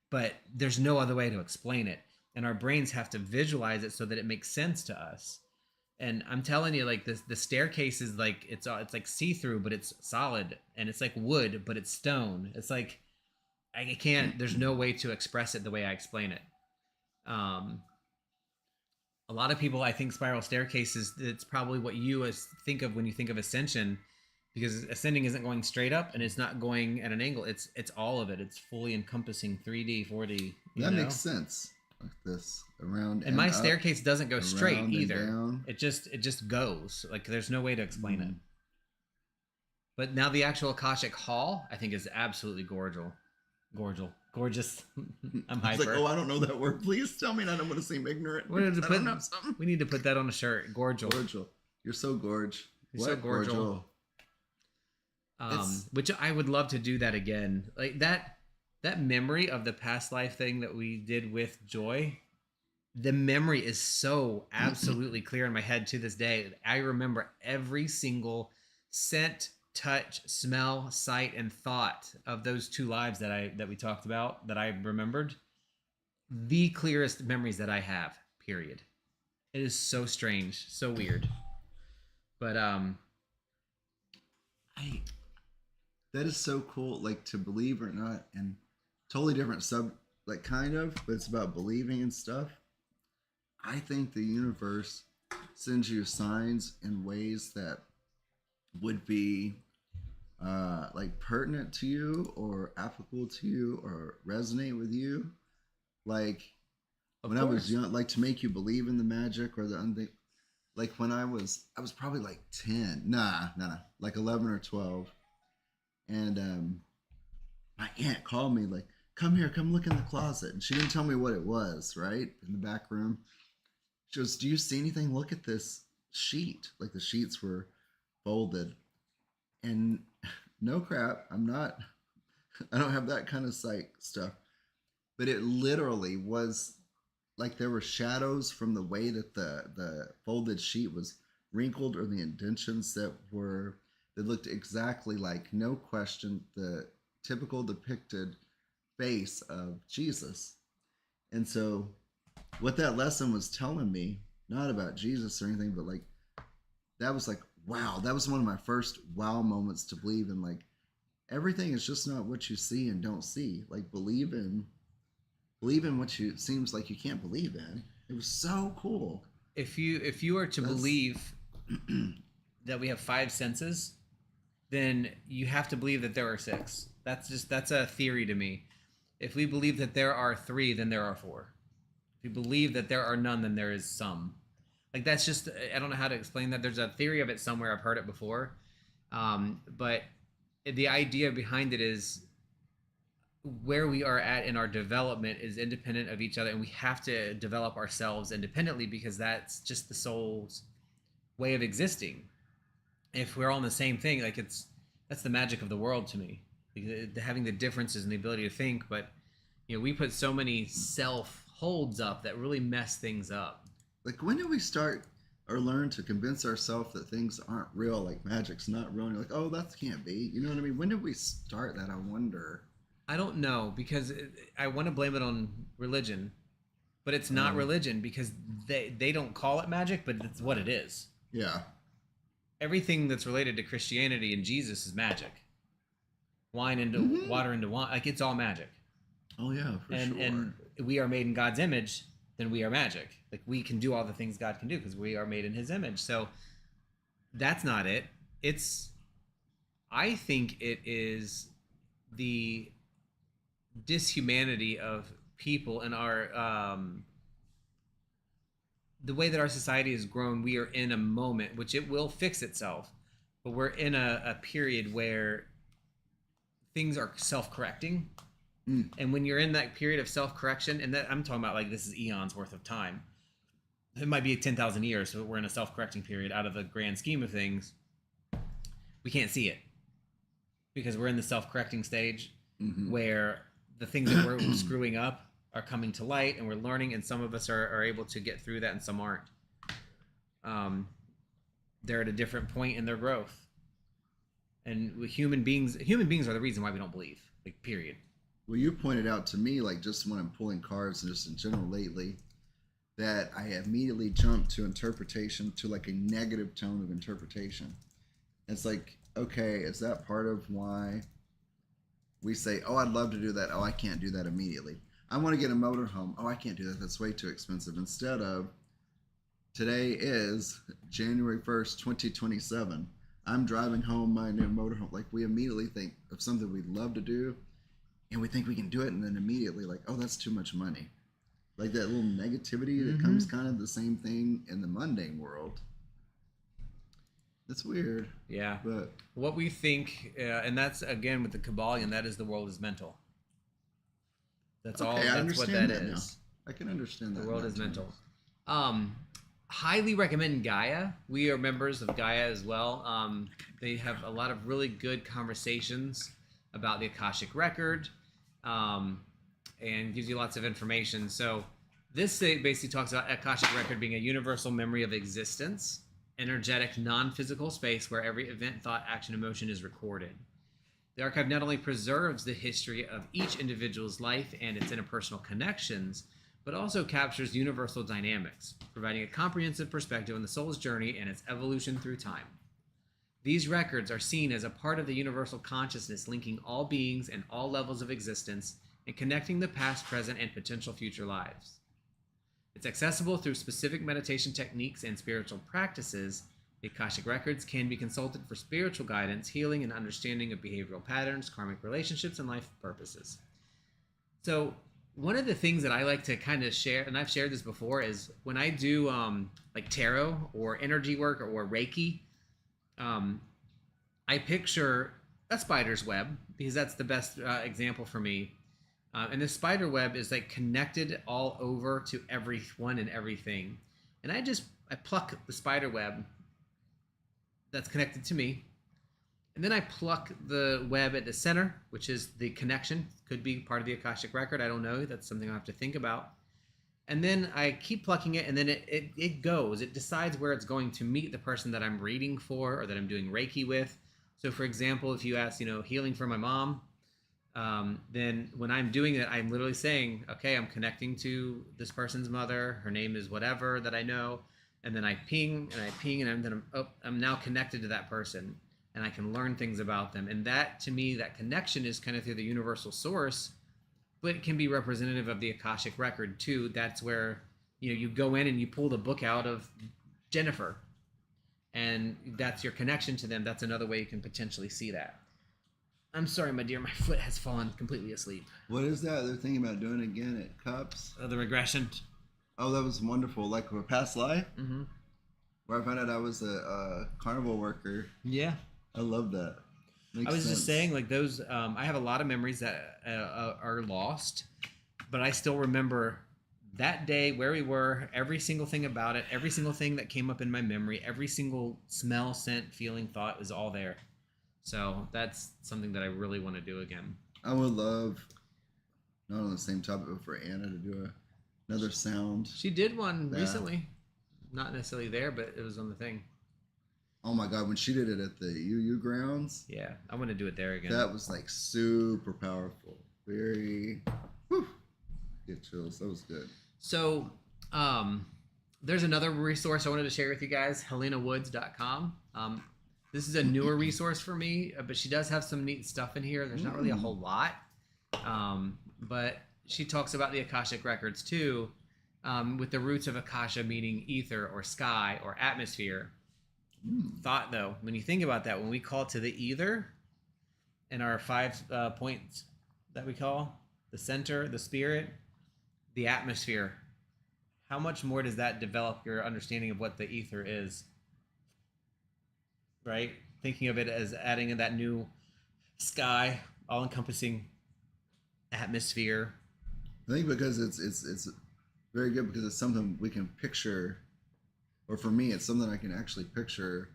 Speaker 1: But there's no other way to explain it. And our brains have to visualize it so that it makes sense to us. And I'm telling you, like, the staircase is like, it's like see-through, but it's solid. And it's like wood, but it's stone. It's like, I can't, there's no way to express it the way I explain it. A lot of people, I think spiral staircases, it's probably what you think of when you think of ascension, because ascending isn't going straight up and it's not going at an angle. It's all of it. It's fully encompassing 3D, 4D.
Speaker 2: That makes sense. Like this, around
Speaker 1: and my staircase doesn't go straight either. It just goes. Like, there's no way to explain it. But now the actual Akashic Hall, I think, is absolutely gorgeous. I'm hyper.
Speaker 2: It's like, I don't know that word. Please tell me, and I don't want to seem ignorant. We
Speaker 1: need to put that on a shirt. Gorgeous.
Speaker 2: You're so gorge.
Speaker 1: You're so gorgeous. Which I would love to do that again. Like that memory of the past life thing that we did with Joy, the memory is so absolutely clear in my head to this day. I remember every single scent, touch, smell, sight, and thought of those 2 lives that we talked about, that I remembered. The clearest memories that I have, period. It is so strange, so weird. But
Speaker 2: that is so cool, like, to believe or not, and totally different kind of, but it's about believing and stuff. I think the universe sends you signs in ways that would be like pertinent to you or applicable to you or resonate with you. Like, when I was young, like, to make you believe in the magic or the unthink. Like, when I was probably like 10, like 11 or 12. And my aunt called me, like, come here, come look in the closet. And she didn't tell me what it was, right? In the back room. She goes, do you see anything? Look at this. sheet, like the sheets were folded. And no crap, I don't have that kind of psych stuff, but it literally was like there were shadows from the way that the folded sheet was wrinkled, or the indentions that looked exactly like, no question, the typical depicted face of Jesus. And so what that lesson was telling me, not about Jesus or anything, but like that was like, wow, that was one of my first wow moments to believe in, like, everything is just not what you see and don't see. Like, believe in what you seems like you can't believe in. It was so cool.
Speaker 1: If you are to believe that we have 5 senses, then you have to believe that there are 6. That's a theory to me. If we believe that there are 3, then there are 4. If you believe that there are none, then there is some. Like, that's just, I don't know how to explain that. There's a theory of it somewhere. I've heard it before. But the idea behind it is where we are at in our development is independent of each other, and we have to develop ourselves independently, because that's just the soul's way of existing. If we're all in the same thing, like, that's the magic of the world to me, having the differences and the ability to think. But we put so many self holds up that really mess things up.
Speaker 2: Like, when do we start or learn to convince ourselves that things aren't real, like magic's not real, and you're like, oh, that can't be, you know what I mean? When did we start that? I wonder.
Speaker 1: I don't know, because I want to blame it on religion, but it's not religion, because they don't call it magic, but it's what it is.
Speaker 2: Yeah.
Speaker 1: Everything that's related to Christianity and Jesus is magic. Wine into water into wine, like, it's all magic.
Speaker 2: Oh yeah, for sure.
Speaker 1: And we are made in God's image, then we are magic. Like, we can do all the things God can do because we are made in his image. So that's not it. I think it is the dishumanity of people and our the way that our society has grown. We are in a moment, which it will fix itself, but we're in a period where things are self-correcting. And when you're in that period of self-correction, and that I'm talking about, like, this is eons worth of time. It might be 10,000 years, so we're in a self-correcting period. Out of the grand scheme of things, we can't see it because we're in the self-correcting stage where the things that we're screwing up are coming to light, and we're learning, and some of us are able to get through that, and some aren't. They're at a different point in their growth. And human beings are the reason why we don't believe, like, period.
Speaker 2: Well, you pointed out to me, like, just when I'm pulling cards and just in general lately, that I immediately jumped to interpretation, to like a negative tone of interpretation. It's like, okay, is that part of why we say, oh, I'd love to do that. Oh, I can't do that immediately. I want to get a motorhome. Oh, I can't do that. That's way too expensive. Instead of, today is January 1st, 2027. I'm driving home my new motorhome. Like, we immediately think of something we'd love to do, and we think we can do it, and then immediately, like, oh, that's too much money. Like, that little negativity that comes kind of the same thing in the mundane world. It's weird.
Speaker 1: Yeah.
Speaker 2: But
Speaker 1: what we think, and that's, again, with the Kabbalion, that is the world is mental. That's all. That's what that is.
Speaker 2: Now. I can understand that.
Speaker 1: The world is mental. Highly recommend Gaia. We are members of Gaia as well. They have a lot of really good conversations about the Akashic record, and gives you lots of information. So this basically talks about Akashic record being a universal memory of existence, energetic, non-physical space where every event, thought, action, emotion is recorded. The archive not only preserves the history of each individual's life and its interpersonal connections, but also captures universal dynamics, providing a comprehensive perspective on the soul's journey and its evolution through time. These records are seen as a part of the universal consciousness, linking all beings and all levels of existence and connecting the past, present, and potential future lives. It's accessible through specific meditation techniques and spiritual practices. The Akashic records can be consulted for spiritual guidance, healing, and understanding of behavioral patterns, karmic relationships, and life purposes. So one of the things that I like to kind of share, and I've shared this before, is when I do like tarot or energy work or Reiki, I picture a spider's web, because that's the best example for me. And the spider web is like connected all over to everyone and everything. And I just pluck the spider web that's connected to me, and then I pluck the web at the center, which is the connection. Could be part of the Akashic record. I don't know. That's something I'll have to think about. And then I keep plucking it, and then it goes. It decides where it's going to meet the person that I'm reading for or that I'm doing Reiki with. So, for example, if you ask, healing for my mom, then when I'm doing it, I'm literally saying, okay, I'm connecting to this person's mother. Her name is whatever that I know. And then I ping, and I'm now connected to that person. And I can learn things about them. And that, to me, that connection is kind of through the universal source, but it can be representative of the Akashic record too. That's where, you go in and you pull the book out of Jennifer, and that's your connection to them. That's another way you can potentially see that. I'm sorry, my dear, my foot has fallen completely asleep.
Speaker 2: What is that? They're thinking about doing again at Cups?
Speaker 1: The regression.
Speaker 2: Oh, that was wonderful. Like a past life?
Speaker 1: Mm-hmm.
Speaker 2: Where I found out I was a carnival worker.
Speaker 1: Yeah.
Speaker 2: I love that. Makes
Speaker 1: I was
Speaker 2: sense.
Speaker 1: just saying, like those, I have a lot of memories that are lost, but I still remember that day, where we were, every single thing about it, every single thing that came up in my memory, every single smell, scent, feeling, thought was all there. So that's something that I really want to do again.
Speaker 2: I would love, not on the same topic, but for Anna to do another sound.
Speaker 1: She did one recently. Not necessarily there, but it was on the thing.
Speaker 2: Oh my God, when she did it at the UU grounds.
Speaker 1: Yeah, I want to do it there again.
Speaker 2: That was like super powerful. Very, get chills. That was good.
Speaker 1: So, there's another resource I wanted to share with you guys, helenawoods.com. This is a newer resource for me, but she does have some neat stuff in here. There's not really a whole lot, but she talks about the Akashic records too, with the roots of Akasha meaning ether or sky or atmosphere. Thought, though, when you think about that, when we call to the ether in our 5 points that we call the center, the spirit, the atmosphere, how much more does that develop your understanding of what the ether is? Right? Thinking of it as adding in that new sky, all-encompassing atmosphere.
Speaker 2: I think because it's very good because it's something we can picture. Or for me, it's something I can actually picture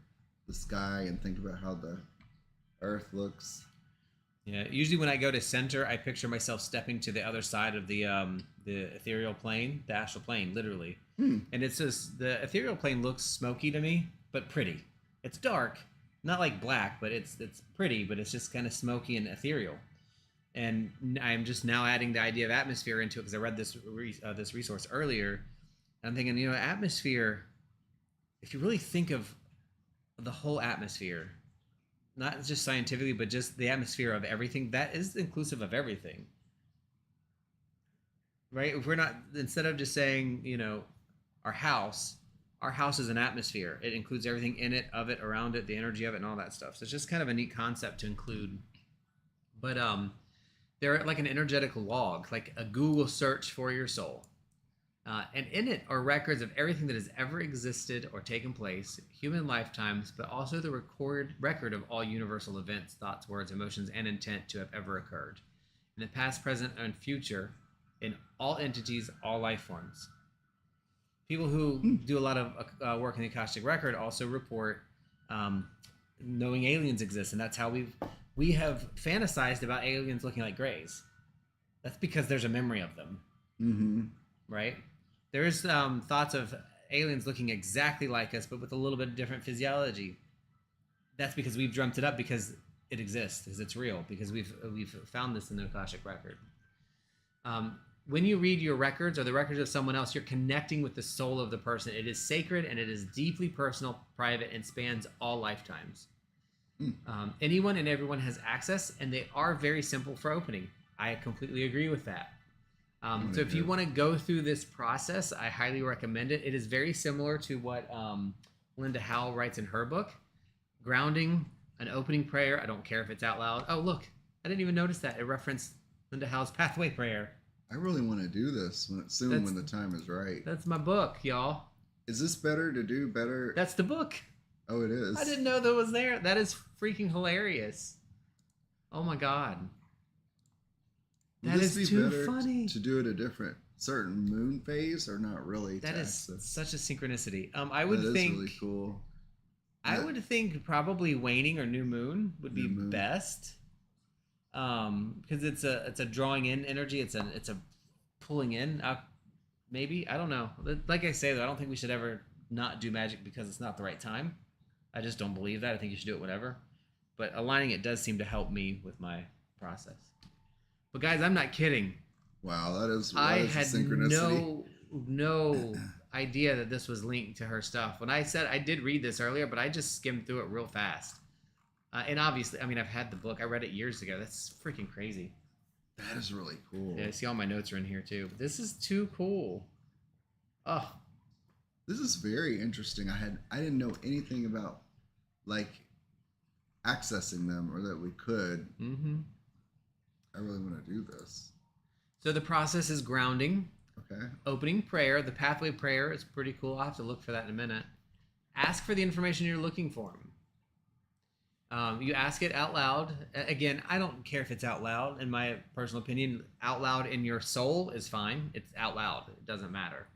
Speaker 2: the sky and think about how the earth looks.
Speaker 1: Yeah, usually when I go to center, I picture myself stepping to the other side of the ethereal plane, the astral plane, literally. And it's just, the ethereal plane looks smoky to me, but pretty. It's dark, not like black, but it's pretty, but it's just kind of smoky and ethereal. And I'm just now adding the idea of atmosphere into it because I read this resource earlier. I'm thinking, atmosphere. If you really think of the whole atmosphere, not just scientifically, but just the atmosphere of everything, that is inclusive of everything. Right? If we're not, instead of just saying, our house is an atmosphere. It includes everything in it, of it, around it, the energy of it, and all that stuff. So it's just kind of a neat concept to include. But they're like an energetic log, like a Google search for your soul. And in it are records of everything that has ever existed or taken place, human lifetimes, but also the record of all universal events, thoughts, words, emotions, and intent to have ever occurred in the past, present, and future, in all entities, all life forms. People who do a lot of work in the Akashic record also report knowing aliens exist, and that's how we have fantasized about aliens looking like Greys. That's because there's a memory of them.
Speaker 2: Mm-hmm.
Speaker 1: Right? There's thoughts of aliens looking exactly like us, but with a little bit of different physiology. That's because we've dreamt it up because it exists, because it's real, because we've found this in the Akashic record. When you read your records or the records of someone else, you're connecting with the soul of the person. It is sacred and it is deeply personal, private, and spans all lifetimes. Anyone and everyone has access, and they are very simple for opening. I completely agree with that. So if you want to go through this process, I highly recommend it. It is very similar to what Linda Howell writes in her book. Grounding, an opening prayer. I don't care if it's out loud. Oh, look, I didn't even notice that. It referenced Linda Howell's Pathway Prayer.
Speaker 2: I really want to do this when the time is right.
Speaker 1: That's my book, y'all.
Speaker 2: Is this better to do better?
Speaker 1: That's the book.
Speaker 2: Oh, it is.
Speaker 1: I didn't know that was there. That is freaking hilarious. Oh my God. That is too funny.
Speaker 2: To do it a different certain moon phase are not really.
Speaker 1: That is such a synchronicity. I would
Speaker 2: that
Speaker 1: think
Speaker 2: is really cool.
Speaker 1: I would think probably waning or new moon would be best. Because it's a drawing in energy. It's a pulling in. Maybe, I don't know. Like I say though, I don't think we should ever not do magic because it's not the right time. I just don't believe that. I think you should do it whatever. But aligning it does seem to help me with my process. But guys, I'm not kidding.
Speaker 2: Wow, that is
Speaker 1: had synchronicity. no idea that this was linked to her stuff. When I said I did read this earlier, but I just skimmed through it real fast. And obviously, I mean, I've had the book. I read it years ago. That's freaking crazy.
Speaker 2: That is really cool.
Speaker 1: Yeah, see all my notes are in here too. But this is too cool. Oh,
Speaker 2: this is very interesting. I didn't know anything about like accessing them or that we could.
Speaker 1: Mm-hmm.
Speaker 2: I really want to do this.
Speaker 1: So the process is grounding.
Speaker 2: Okay.
Speaker 1: Opening prayer. The pathway prayer is pretty cool. I'll have to look for that in a minute. Ask for the information you're looking for. You ask it out loud. Again, I don't care if it's out loud. In my personal opinion, out loud in your soul is fine. It's out loud. It doesn't matter.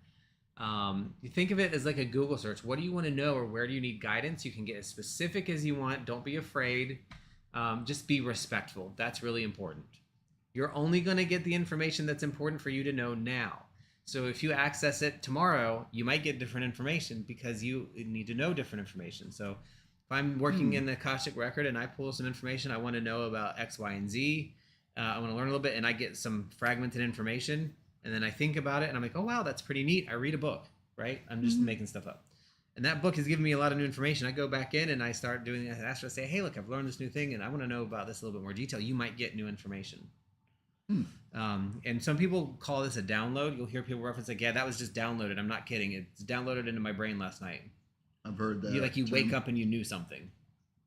Speaker 1: You think of it as like a Google search. What do you want to know or where do you need guidance? You can get as specific as you want. Don't be afraid. Just be respectful. That's really important. You're only going to get the information that's important for you to know now. So if you access it tomorrow, you might get different information because you need to know different information. So if I'm working in the Akashic record and I pull some information, I want to know about X, Y, and Z. I want to learn a little bit, and I get some fragmented information, and then I think about it, and I'm like, oh, wow, that's pretty neat. I read a book, right? I'm just making stuff up. And that book has given me a lot of new information. I go back in, and I start doing it. I ask her to say, hey, look, I've learned this new thing, and I want to know about this a little bit more detail. You might get new information. And some people call this a download. You'll hear people reference like, yeah, that was just downloaded. I'm not kidding. It's downloaded into my brain last night.
Speaker 2: I've heard that.
Speaker 1: You wake up and you knew something.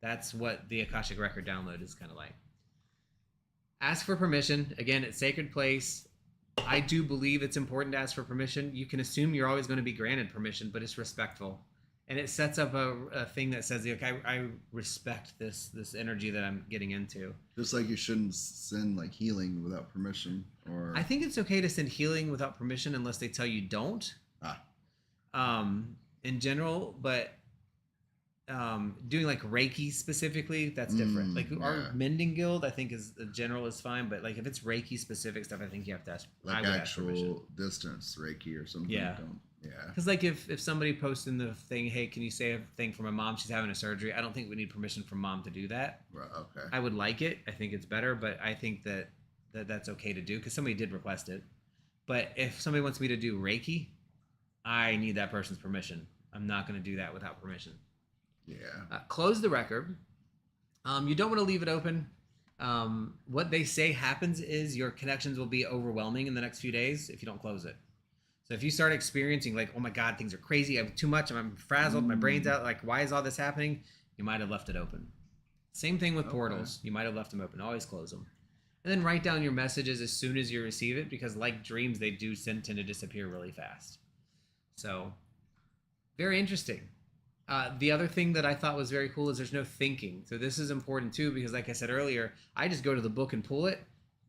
Speaker 1: That's what the Akashic Record download is kind of like. Ask for permission. Again, it's sacred place. I do believe it's important to ask for permission. You can assume you're always going to be granted permission, but it's respectful. And it sets up a thing that says, okay, I respect this energy that I'm getting into.
Speaker 2: Just like you shouldn't send like healing without permission. Or
Speaker 1: I think it's okay to send healing without permission unless they tell you don't. In general, but doing like Reiki specifically, that's different. Like our mending guild, I think is general is fine, but like if it's Reiki specific stuff, I think you have to ask.
Speaker 2: Like actual distance Reiki or something.
Speaker 1: Yeah. Because like if somebody posts in the thing, hey, can you say a thing for my mom? She's having a surgery. I don't think we need permission from mom to do that.
Speaker 2: Right. Okay.
Speaker 1: I would like it. I think it's better, but I think that's okay to do because somebody did request it. But if somebody wants me to do Reiki, I need that person's permission. I'm not going to do that without permission.
Speaker 2: Yeah.
Speaker 1: Close the record. You don't want to leave it open. What they say happens is your connections will be overwhelming in the next few days if you don't close it. So if you start experiencing like, oh my God, things are crazy. I have too much. I'm frazzled. My brain's out. Like, why is all this happening? You might have left it open. Same thing with portals. You might have left them open. Always close them. And then write down your messages as soon as you receive it because like dreams, they do tend to disappear really fast. So very interesting. The other thing that I thought was very cool is there's no thinking. So this is important too because like I said earlier, I just go to the book and pull it.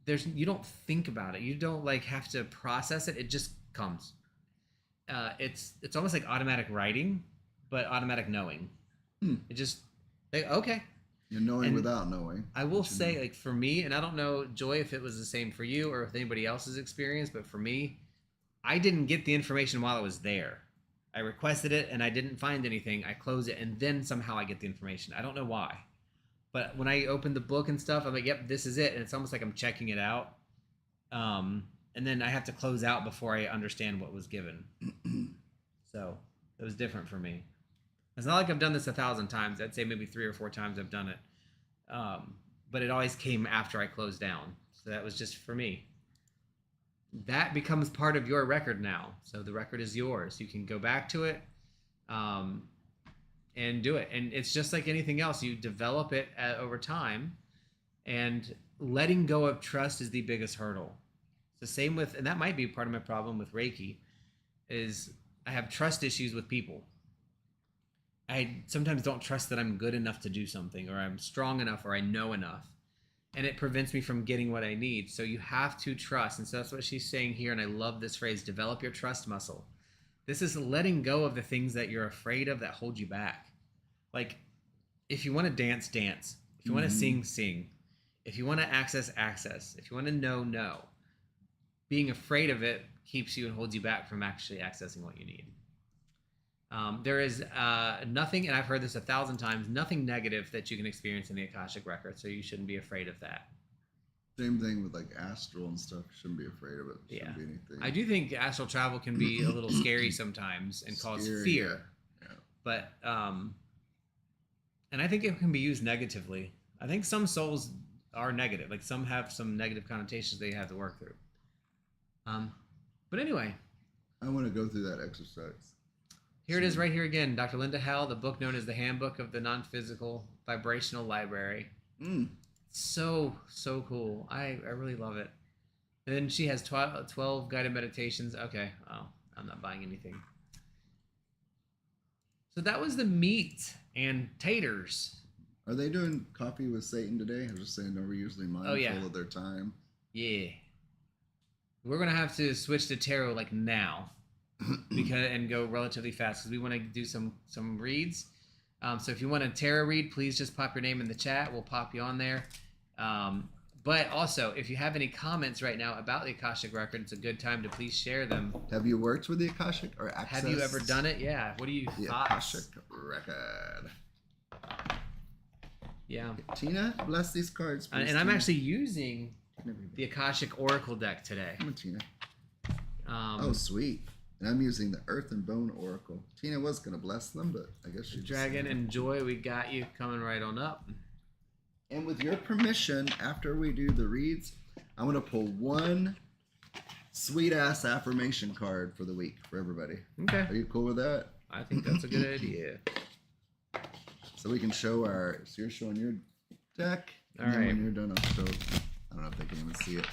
Speaker 1: You don't think about it. You don't like have to process it. It just comes. It's almost like automatic writing, but automatic knowing. It just like, okay.
Speaker 2: You're knowing without knowing.
Speaker 1: I will say, like for me, and I don't know, Joy, if it was the same for you or if anybody else's experience, but for me, I didn't get the information while I was there. I requested it and I didn't find anything. I close it and then somehow I get the information. I don't know why. But when I open the book and stuff, I'm like, yep, this is it. And it's almost like I'm checking it out. And then I have to close out before I understand what was given. So it was different for me. It's not like I've done this 1,000 times. I'd say maybe 3 or 4 times I've done it. But it always came after I closed down. So that was just for me. That becomes part of your record now. So the record is yours. You can go back to it and do it. And it's just like anything else. You develop it over time. And letting go of trust is the biggest hurdle. It's the same with, and that might be part of my problem with Reiki, is I have trust issues with people. I sometimes don't trust that I'm good enough to do something, or I'm strong enough, or I know enough. and it prevents me from getting what I need. So you have to trust. And so that's what she's saying here. And I love this phrase, develop your trust muscle. This is letting go of the things that you're afraid of that hold you back. Like, if you want to dance, dance. If you want to sing, sing. If you want to access, access. If you want to know. Being afraid of it keeps you and holds you back from actually accessing what you need. There is nothing, and I've heard this 1,000 times, nothing negative that you can experience in the Akashic record, so you shouldn't be afraid of that.
Speaker 2: Same thing with like astral and stuff. Shouldn't be afraid of it. Shouldn't be anything.
Speaker 1: I do think astral travel can be a little scary sometimes and cause fear.
Speaker 2: Yeah.
Speaker 1: But and I think it can be used negatively. I think some souls are negative. Like some have some negative connotations they have to work through. But anyway,
Speaker 2: I want to go through that exercise.
Speaker 1: Here it is right here again. Dr. Linda Hell, the book known as the Handbook of the Non-Physical Vibrational Library. So cool. I really love it. And then she has 12 guided meditations. Okay. Oh, I'm not buying anything. So that was the meat and taters.
Speaker 2: Are they doing Coffee with Satan today? I was just saying they were usually mindful of their time.
Speaker 1: Yeah. We're going to have to switch to tarot like now and go relatively fast because we want to do some reads. So if you want a tarot read, please just pop your name in the chat. We'll pop you on there. But also, if you have any comments right now about the Akashic record, it's a good time to please share them.
Speaker 2: Have you worked with the Akashic or accessed?
Speaker 1: Have you ever done it? Yeah. What do you
Speaker 2: the
Speaker 1: thoughts?
Speaker 2: Akashic record.
Speaker 1: Yeah.
Speaker 2: Tina, bless these cards, please.
Speaker 1: And I'm actually using the Akashic Oracle deck today.
Speaker 2: Come on, Tina. Oh, sweet. And I'm using the Earth and Bone Oracle. Tina was going to bless them, but I guess she
Speaker 1: Dragon and Joy, we got you coming right on up.
Speaker 2: And with your permission, after we do the reads, I'm going to pull one sweet-ass affirmation card for the week for everybody.
Speaker 1: Okay.
Speaker 2: Are you cool with that?
Speaker 1: I think that's a good idea.
Speaker 2: So we can show our... So you're showing your deck.
Speaker 1: All
Speaker 2: and then
Speaker 1: right.
Speaker 2: when you're done, I'll show... I don't know if they can even see it.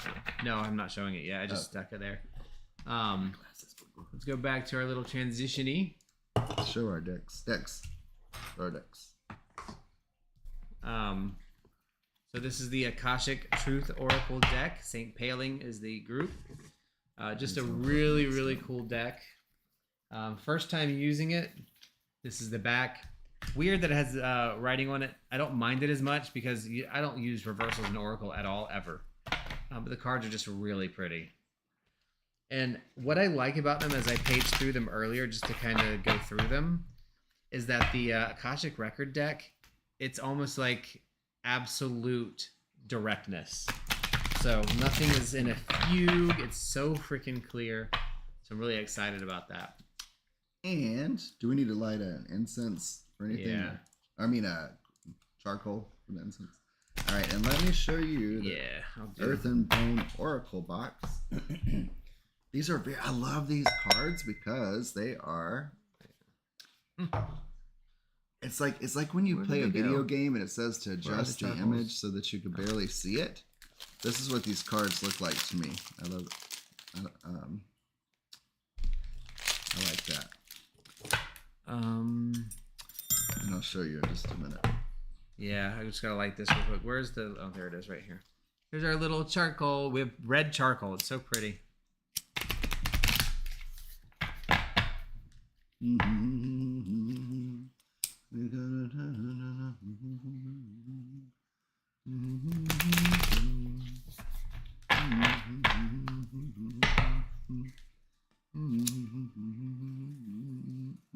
Speaker 1: No, I'm not showing it yet. I just stuck it there. Let's go back to our little transition-y.
Speaker 2: Show our decks. Our decks.
Speaker 1: So this is the Akashic Truth Oracle deck. St. Paling is the group. Just a really cool deck. First time using it. This is the back. Weird that it has writing on it. I don't mind it as much because I don't use reversals in Oracle at all, ever. But the cards are just really pretty. And what I like about them, as I paged through them earlier, just to kind of go through them, is that the Akashic Record deck, it's almost like absolute directness. So nothing is in a fugue. It's so freaking clear. So I'm really excited about that.
Speaker 2: And do we need to light an incense or anything?
Speaker 1: Yeah.
Speaker 2: I mean, charcoal for the incense. All right, and let me show you the Earth and Bone Oracle box. These are I love these cards because they are. It's like when you play a video game and it says to adjust the image so that you can barely see it. This is what these cards look like to me. I love it. I like that. And I'll show you in just a minute.
Speaker 1: Yeah, I just gotta light this real quick. Where's the? Oh, there it is, right here. Here's our little charcoal. We have red charcoal. It's so pretty.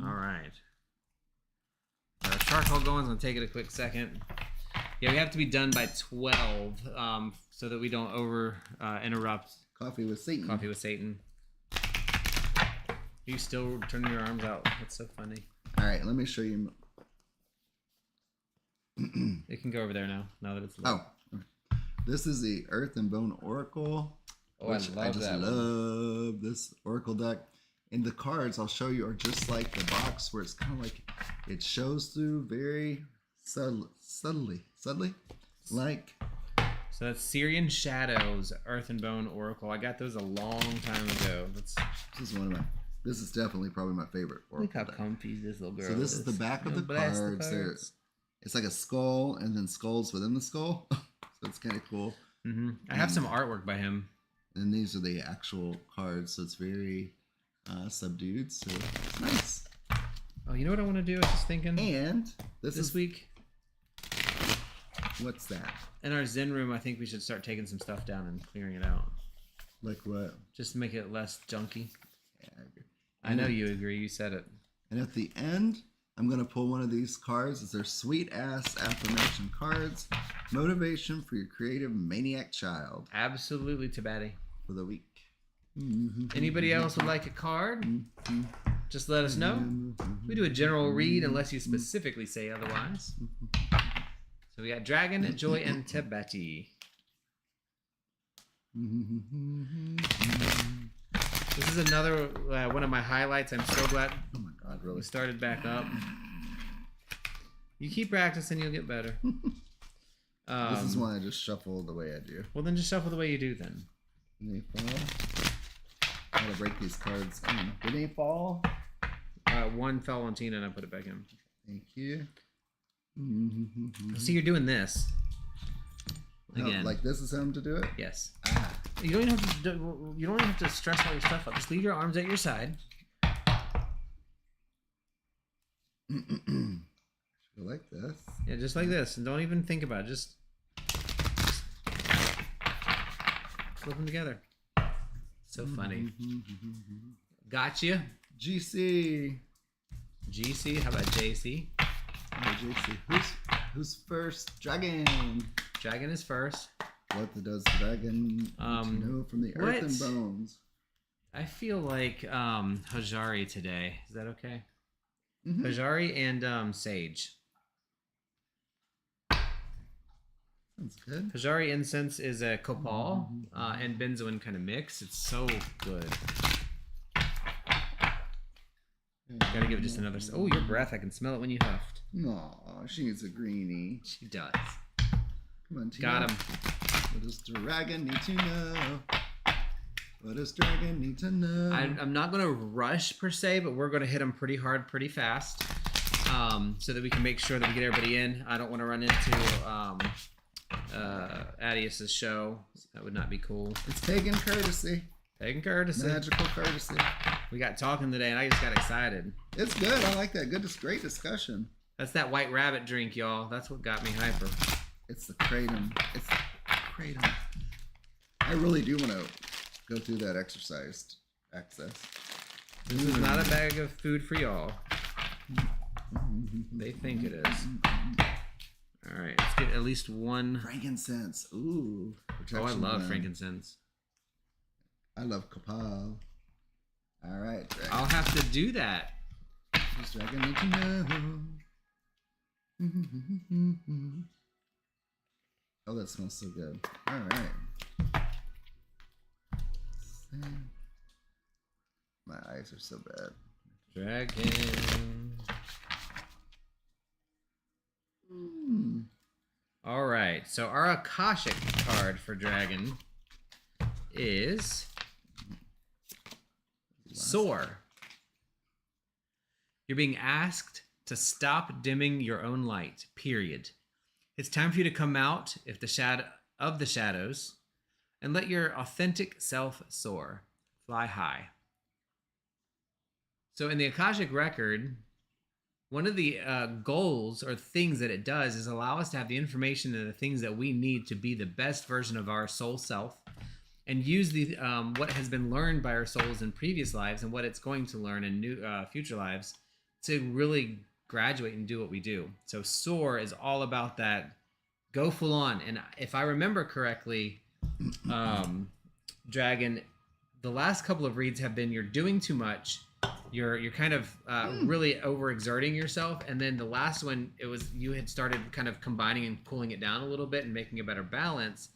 Speaker 1: All right. Our charcoal going. It's gonna take it a quick second. Yeah, we have to be done by 12, so that we don't interrupt.
Speaker 2: Coffee with Satan.
Speaker 1: Coffee with Satan. Are you still turning your arms out? That's so funny.
Speaker 2: All right, let me show you.
Speaker 1: It can go over there now that it's lit.
Speaker 2: Oh, this is the Earth and Bone Oracle.
Speaker 1: Oh, I just
Speaker 2: love this Oracle deck. And the cards I'll show you are just like the box, where it's kind of like it shows through very subtly, like.
Speaker 1: So that's Syrian Shadows, Earth and Bone Oracle. I got those a long time ago.
Speaker 2: This is definitely probably my favorite Oracle.
Speaker 1: Look how comfy this little girl is.
Speaker 2: So this is the back of the cards. It's like a skull and then skulls within the skull. So it's kind of cool.
Speaker 1: I have some artwork by him.
Speaker 2: And these are the actual cards, so it's very subdued. So it's nice.
Speaker 1: Oh, you know what I want to do? I was just thinking.
Speaker 2: And
Speaker 1: this week.
Speaker 2: What's that?
Speaker 1: In our Zen room, I think we should start taking some stuff down and clearing it out.
Speaker 2: Like what?
Speaker 1: Just to make it less junky.
Speaker 2: Yeah, I agree.
Speaker 1: I know you agree. You said it.
Speaker 2: And at the end, I'm going to pull one of these cards. It's their sweet-ass affirmation cards. Motivation for your creative maniac child.
Speaker 1: Absolutely, Tabati.
Speaker 2: For the week.
Speaker 1: Anybody else would like a card? Just let us know. We do a general read unless you specifically say otherwise. So we got Dragon, Joy, and Tabati. This is another one of my highlights. I'm so glad.
Speaker 2: Oh my God, really?
Speaker 1: We started back up. You keep practicing, you'll get better.
Speaker 2: This is why I just shuffle the way I do.
Speaker 1: Well, then just shuffle the way you do then.
Speaker 2: Did they fall? I gotta break these cards in. Did they fall?
Speaker 1: One fell on Tina and I put it back in.
Speaker 2: Thank you.
Speaker 1: See, you're doing this. Again.
Speaker 2: Like this is how I'm to do it?
Speaker 1: Yes. You don't even have to stress all your stuff up. Just leave your arms at your side.
Speaker 2: Like this.
Speaker 1: Yeah, just like this. And don't even think about it. Just flip them together. So funny. Gotcha.
Speaker 2: GC.
Speaker 1: GC. How about JC?
Speaker 2: JC. Who's first? Dragon.
Speaker 1: Dragon is first.
Speaker 2: What does dragon know from the earth and bones?
Speaker 1: I feel like Hajari today. Is that okay? Hajari and Sage.
Speaker 2: That's good.
Speaker 1: Hajari incense is a copal and benzoin kind of mix. It's so good. Gotta give it just another. Oh, your breath! I can smell it when you huffed.
Speaker 2: Aw, she needs a greenie.
Speaker 1: She does.
Speaker 2: Come on, Tina.
Speaker 1: Got him.
Speaker 2: What does dragon need to know? What does dragon need to know?
Speaker 1: I'm not gonna rush per se, but we're gonna hit them pretty hard, pretty fast, so that we can make sure that we get everybody in. I don't want to run into Adius's show. That would not be cool.
Speaker 2: It's pagan courtesy.
Speaker 1: Pagan courtesy.
Speaker 2: Magical courtesy.
Speaker 1: We got talking today, and I just got excited.
Speaker 2: It's good. I like that. Great discussion.
Speaker 1: That's that white rabbit drink, y'all. That's what got me hyper.
Speaker 2: It's the kratom. It's the kratom. I really do want to go through that exercised access.
Speaker 1: This is not a bag of food for y'all. They think it is. All right, let's get at least one.
Speaker 2: Frankincense. Ooh.
Speaker 1: Oh, I love frankincense.
Speaker 2: I love copal. All right, dragon.
Speaker 1: I'll have to do that.
Speaker 2: Does dragon need to know? Oh, that smells so good. All right. My eyes are so bad.
Speaker 1: Dragon. All right. So our Akashic card for Dragon is Soar. You're being asked to stop dimming your own light. Period. It's time for you to come out of the shadows and let your authentic self soar. Fly high. So in the Akashic record, one of the goals or things that it does is allow us to have the information and the things that we need to be the best version of our soul self, and use the what has been learned by our souls in previous lives and what it's going to learn in new future lives to really graduate and do what we do. So Soar is all about that. Go full on. And if I remember correctly, Dragon, the last couple of reads have been you're doing too much. You're kind of really overexerting yourself, and then the last one, it was you had started kind of combining and cooling it down a little bit and making a better balance.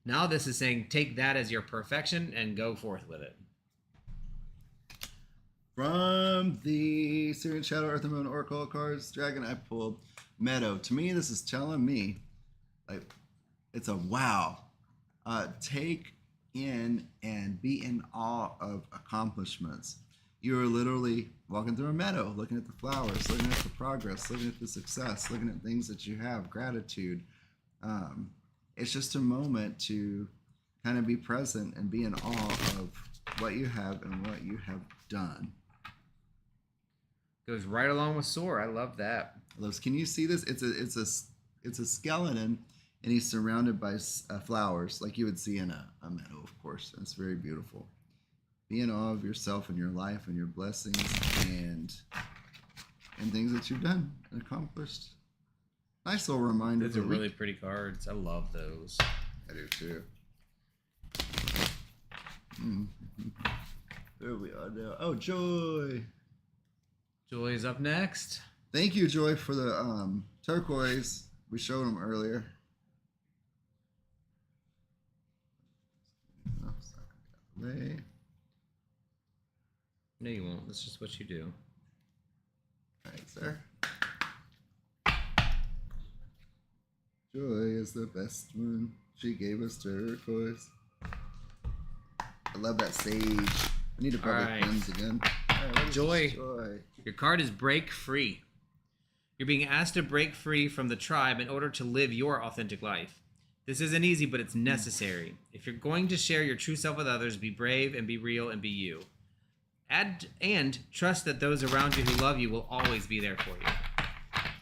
Speaker 1: Now this is saying take that as your perfection and go forth with it.
Speaker 2: From the Syrian Shadow Earth and Moon Oracle cards, Dragon, I pulled Meadow. To me, this is telling me, like, it's a wow. Take in and be in awe of accomplishments. You are literally walking through a meadow, looking at the flowers, looking at the progress, looking at the success, looking at things that you have, gratitude. it's just a moment to kind of be present and be in awe of what you have and what you have done.
Speaker 1: Goes right along with Soar. I love that.
Speaker 2: Can you see this? It's a skeleton, and he's surrounded by flowers, like you would see in a meadow, of course. It's very beautiful. Be in awe of yourself and your life and your blessings and things that you've done and accomplished. Nice little reminder.
Speaker 1: Those are really pretty cards. I love those.
Speaker 2: I do too. There we are now. Oh, Joy.
Speaker 1: Joy is up next.
Speaker 2: Thank you, Joy, for the turquoise. We showed them earlier.
Speaker 1: No, you won't. That's just what you do.
Speaker 2: All right, sir. Joy is the best one. She gave us turquoise. I love that sage. I need to probably cleanse again. Right,
Speaker 1: Joy. Your card is Break Free. You're being asked to break free from the tribe in order to live your authentic life. This isn't easy, but it's necessary. If you're going to share your true self with others, be brave and be real and be you. And trust that those around you who love you will always be there for you.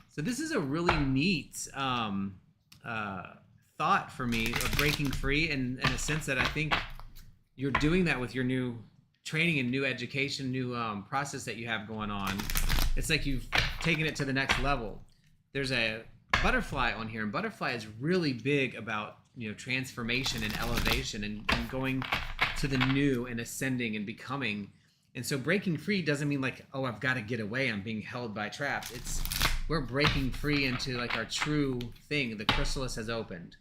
Speaker 1: So this is a really neat thought for me of breaking free, in a sense that I think you're doing that with your new training and new education, new process that you have going on. It's like you've taken it to the next level. There's a butterfly on here, and butterfly is really big about, transformation and elevation and going to the new and ascending and becoming. And so breaking free doesn't mean like, oh, I've got to get away, I'm being held by traps. We're breaking free into like our true thing. The chrysalis has opened.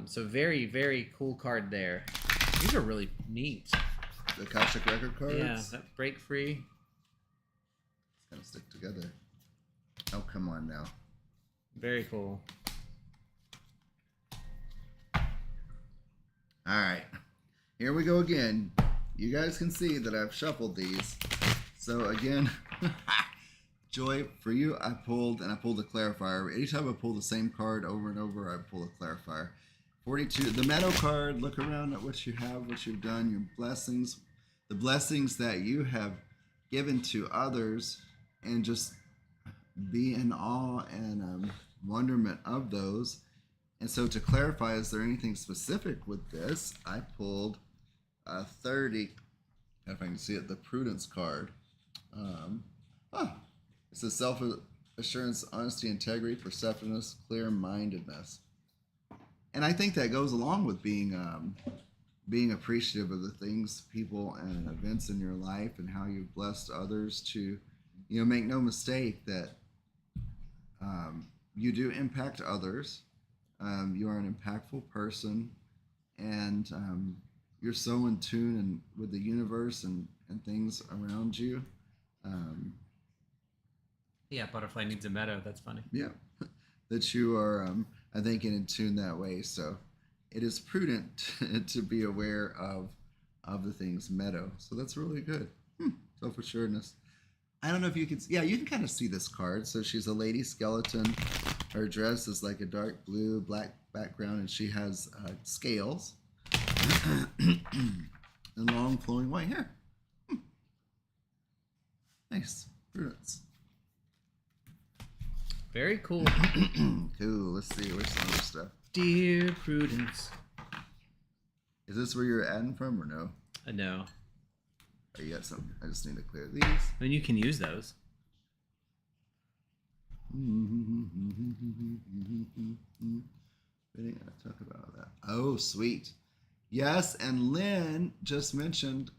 Speaker 1: So very, very cool card there. These are really neat.
Speaker 2: The Akashic record cards?
Speaker 1: Yeah, that break free.
Speaker 2: It's going to stick together. Oh, come on now.
Speaker 1: Very cool.
Speaker 2: All right. Here we go again. You guys can see that I've shuffled these. So again, Joy, for you, I pulled a clarifier. Anytime I pull the same card over and over, I pull a clarifier. 42, the meadow card, look around at what you have, what you've done, your blessings, the blessings that you have given to others, and just be in awe and wonderment of those. And so to clarify, is there anything specific with this? I pulled 30, if I can see it, the prudence card. It says self-assurance, honesty, integrity, perceptiveness, clear-mindedness. And I think that goes along with being appreciative of the things, people, and events in your life, and how you've blessed others to, make no mistake that you do impact others. You are an impactful person, and you're so in tune with the universe and things around you.
Speaker 1: Yeah, butterfly needs a meadow. That's funny.
Speaker 2: Yeah, that you are, I think, in tune that way. So it is prudent to be aware of the things meadow. So that's really good. Self-assuredness. I don't know if you can. Yeah, you can kind of see this card. So she's a lady skeleton. Her dress is like a dark blue, black background, and she has scales and long flowing white hair. Nice. Prudence.
Speaker 1: Very cool.
Speaker 2: Cool. Let's see. Where's some other stuff?
Speaker 1: Dear Prudence.
Speaker 2: Is this where you're adding from or no?
Speaker 1: No.
Speaker 2: Oh, you got some. I just need to clear these.
Speaker 1: I mean, you can use those.
Speaker 2: We didn't talk about that. Oh, sweet. Yes, and Lynn just mentioned.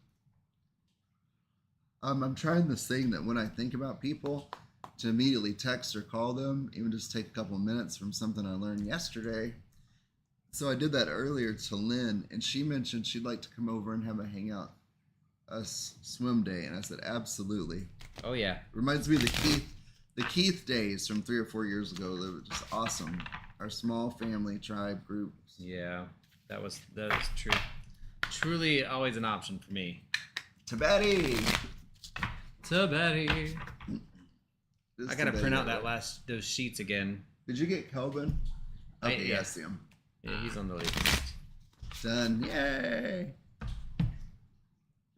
Speaker 2: I'm trying this thing that when I think about people, to immediately text or call them, even just take a couple of minutes from something I learned yesterday. So I did that earlier to Lynn, and she mentioned she'd like to come over and have a hangout, a swim day, and I said absolutely.
Speaker 1: Oh yeah.
Speaker 2: Reminds me of the Keith days from 3 or 4 years ago. They were just awesome. Our small family tribe group.
Speaker 1: Yeah, that was true. Truly, always an option for me.
Speaker 2: Tabati.
Speaker 1: I gotta print out those sheets again.
Speaker 2: Did you get Kelvin? Okay,
Speaker 1: Yeah.
Speaker 2: I see him.
Speaker 1: Yeah, he's on the list.
Speaker 2: Done. Yay!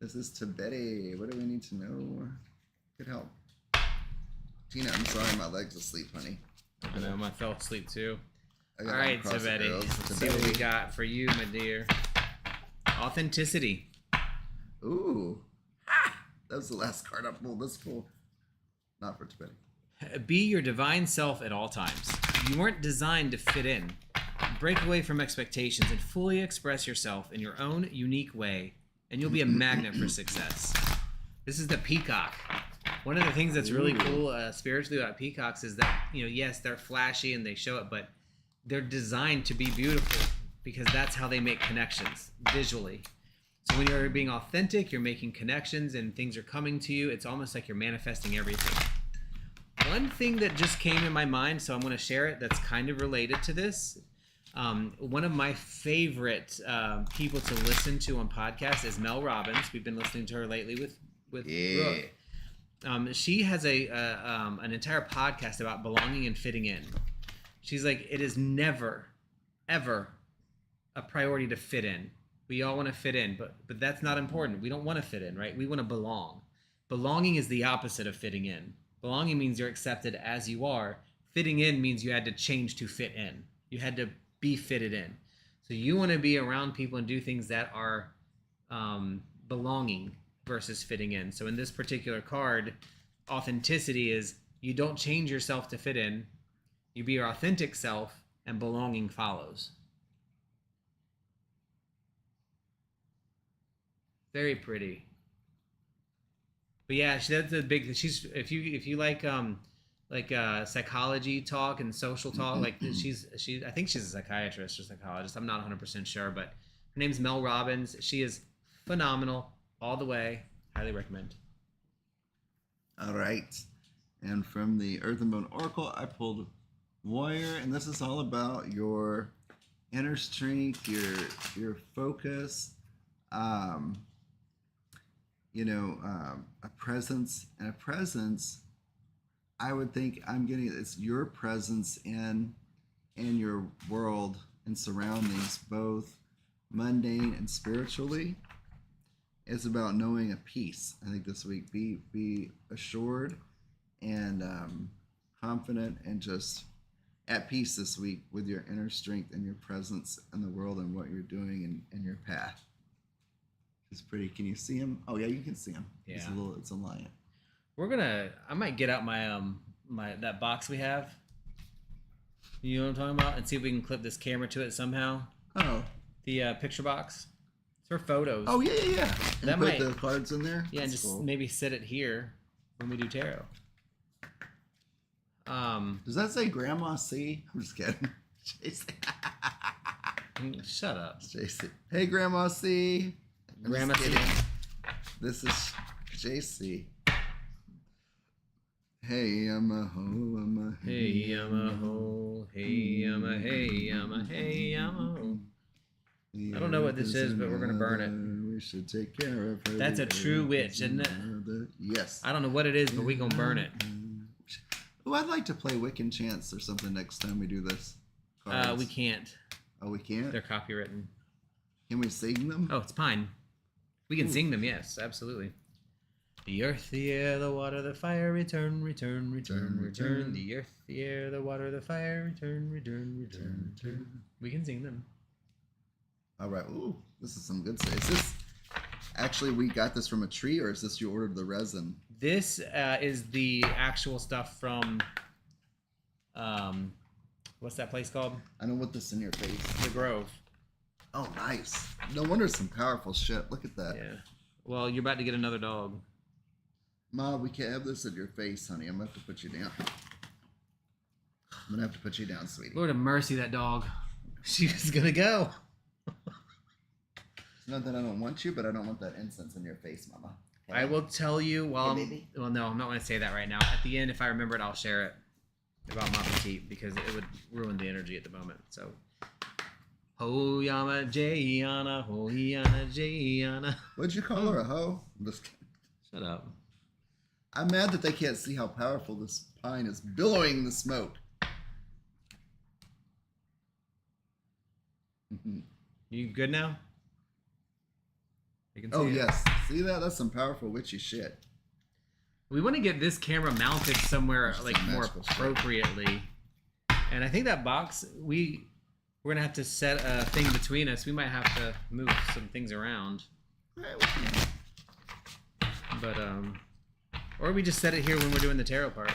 Speaker 2: This is to Betty. What do we need to know? Good help. Tina, I'm sorry, my legs asleep, honey.
Speaker 1: I know, I fell asleep too. All right, to Betty. Let's see what we got for you, my dear. Authenticity.
Speaker 2: Ooh. That was the last card I pulled. That's cool. Not for Tibeti.
Speaker 1: Be your divine self at all times. You weren't designed to fit in. Break away from expectations and fully express yourself in your own unique way, and you'll be a magnet for success. This is the peacock. One of the things that's really cool spiritually about peacocks is that, yes, they're flashy and they show it, but they're designed to be beautiful because that's how they make connections visually. So when you're being authentic, you're making connections and things are coming to you. It's almost like you're manifesting everything. One thing that just came in my mind, so I'm going to share it, that's kind of related to this. One of my favorite people to listen to on podcasts is Mel Robbins. We've been listening to her lately with Rook. She has an entire podcast about belonging and fitting in. She's like, it is never, ever a priority to fit in. We all want to fit in, but that's not important. We don't want to fit in, right? We want to belong. Belonging is the opposite of fitting in. Belonging means you're accepted as you are. Fitting in means you had to change to fit in. You had to be fitted in. So you want to be around people and do things that are belonging versus fitting in. So in this particular card, authenticity is you don't change yourself to fit in. You be your authentic self, and belonging follows. Very pretty. But yeah, that's a big. She's if you like psychology talk and social talk, like she's I think she's a psychiatrist or psychologist. I'm not 100% sure, but her name's Mel Robbins. She is phenomenal all the way. Highly recommend.
Speaker 2: All right, and from the Earth and Bone Oracle, I pulled Warrior, and this is all about your inner strength, your focus. A presence, and a presence, I would think I'm getting it's your presence in your world and surroundings, both mundane and spiritually. It's about knowing a peace. I think this week, be assured and confident and just at peace this week with your inner strength and your presence in the world and what you're doing and your path. It's pretty. Can you see him? Oh yeah, you can see him.
Speaker 1: Yeah.
Speaker 2: It's a lion.
Speaker 1: I might get out my that box we have. You know what I'm talking about? And see if we can clip this camera to it somehow.
Speaker 2: Oh.
Speaker 1: The picture box. It's for photos.
Speaker 2: Oh yeah. And
Speaker 1: that
Speaker 2: put the cards in there.
Speaker 1: Yeah,
Speaker 2: That's
Speaker 1: and just
Speaker 2: cool.
Speaker 1: maybe sit it here when we do tarot.
Speaker 2: Does that say Grandma C? I'm just kidding.
Speaker 1: Shut up.
Speaker 2: JC. Hey Grandma C.
Speaker 1: Grandma C.
Speaker 2: This is JC. Hey, I'm a ho, I'm a
Speaker 1: hey, I'm a ho, hey, I'm a hey, I'm a hey, I'm a ho. I don't know what this is, but we're gonna burn it.
Speaker 2: We should take care of her.
Speaker 1: That's a true witch, isn't it?
Speaker 2: Yes.
Speaker 1: I don't know what it is, but we gonna burn it.
Speaker 2: Oh, I'd like to play Wiccan Chants or something next time we do this.
Speaker 1: We can't.
Speaker 2: Oh, we can't?
Speaker 1: They're copywritten.
Speaker 2: Can we sing them?
Speaker 1: Oh, it's pine. We can sing them, yes, absolutely. The earth, the air, the water, the fire, return, return, return, return. The earth, the air, the water, the fire, return, return, return, return. We can sing them.
Speaker 2: All right. Ooh, this is some good stuff. Is this actually we got this from a tree, or is this you ordered the resin?
Speaker 1: This is the actual stuff from, what's that place called?
Speaker 2: I don't want this in your face.
Speaker 1: The Grove.
Speaker 2: Oh, nice. No wonder it's some powerful shit. Look at that.
Speaker 1: Yeah. Well, you're about to get another dog.
Speaker 2: Ma, we can't have this in your face, honey. I'm going to have to put you down. I'm going to have to put you down, sweetie.
Speaker 1: Lord have mercy, that dog. She was going to go.
Speaker 2: It's not that I don't want you, but I don't want that incense in your face, Mama. Okay?
Speaker 1: I will tell you while
Speaker 2: baby.
Speaker 1: Well, no, I'm not going to say that right now. At the end, if I remember it, I'll share it about Ma Petite because it would ruin the energy at the moment. So, ho yama jayana, ho yana jayana.
Speaker 2: What'd you call her, a hoe? I'm just kidding.
Speaker 1: Shut up.
Speaker 2: I'm mad that they can't see how powerful this pine is billowing the smoke.
Speaker 1: You good now?
Speaker 2: You can see yes. See that? That's some powerful witchy shit.
Speaker 1: We want to get this camera mounted somewhere like more appropriately. And I think that box, we're going to have to set a thing between us. We might have to move some things around. But, or we just set it here when we're doing the tarot part.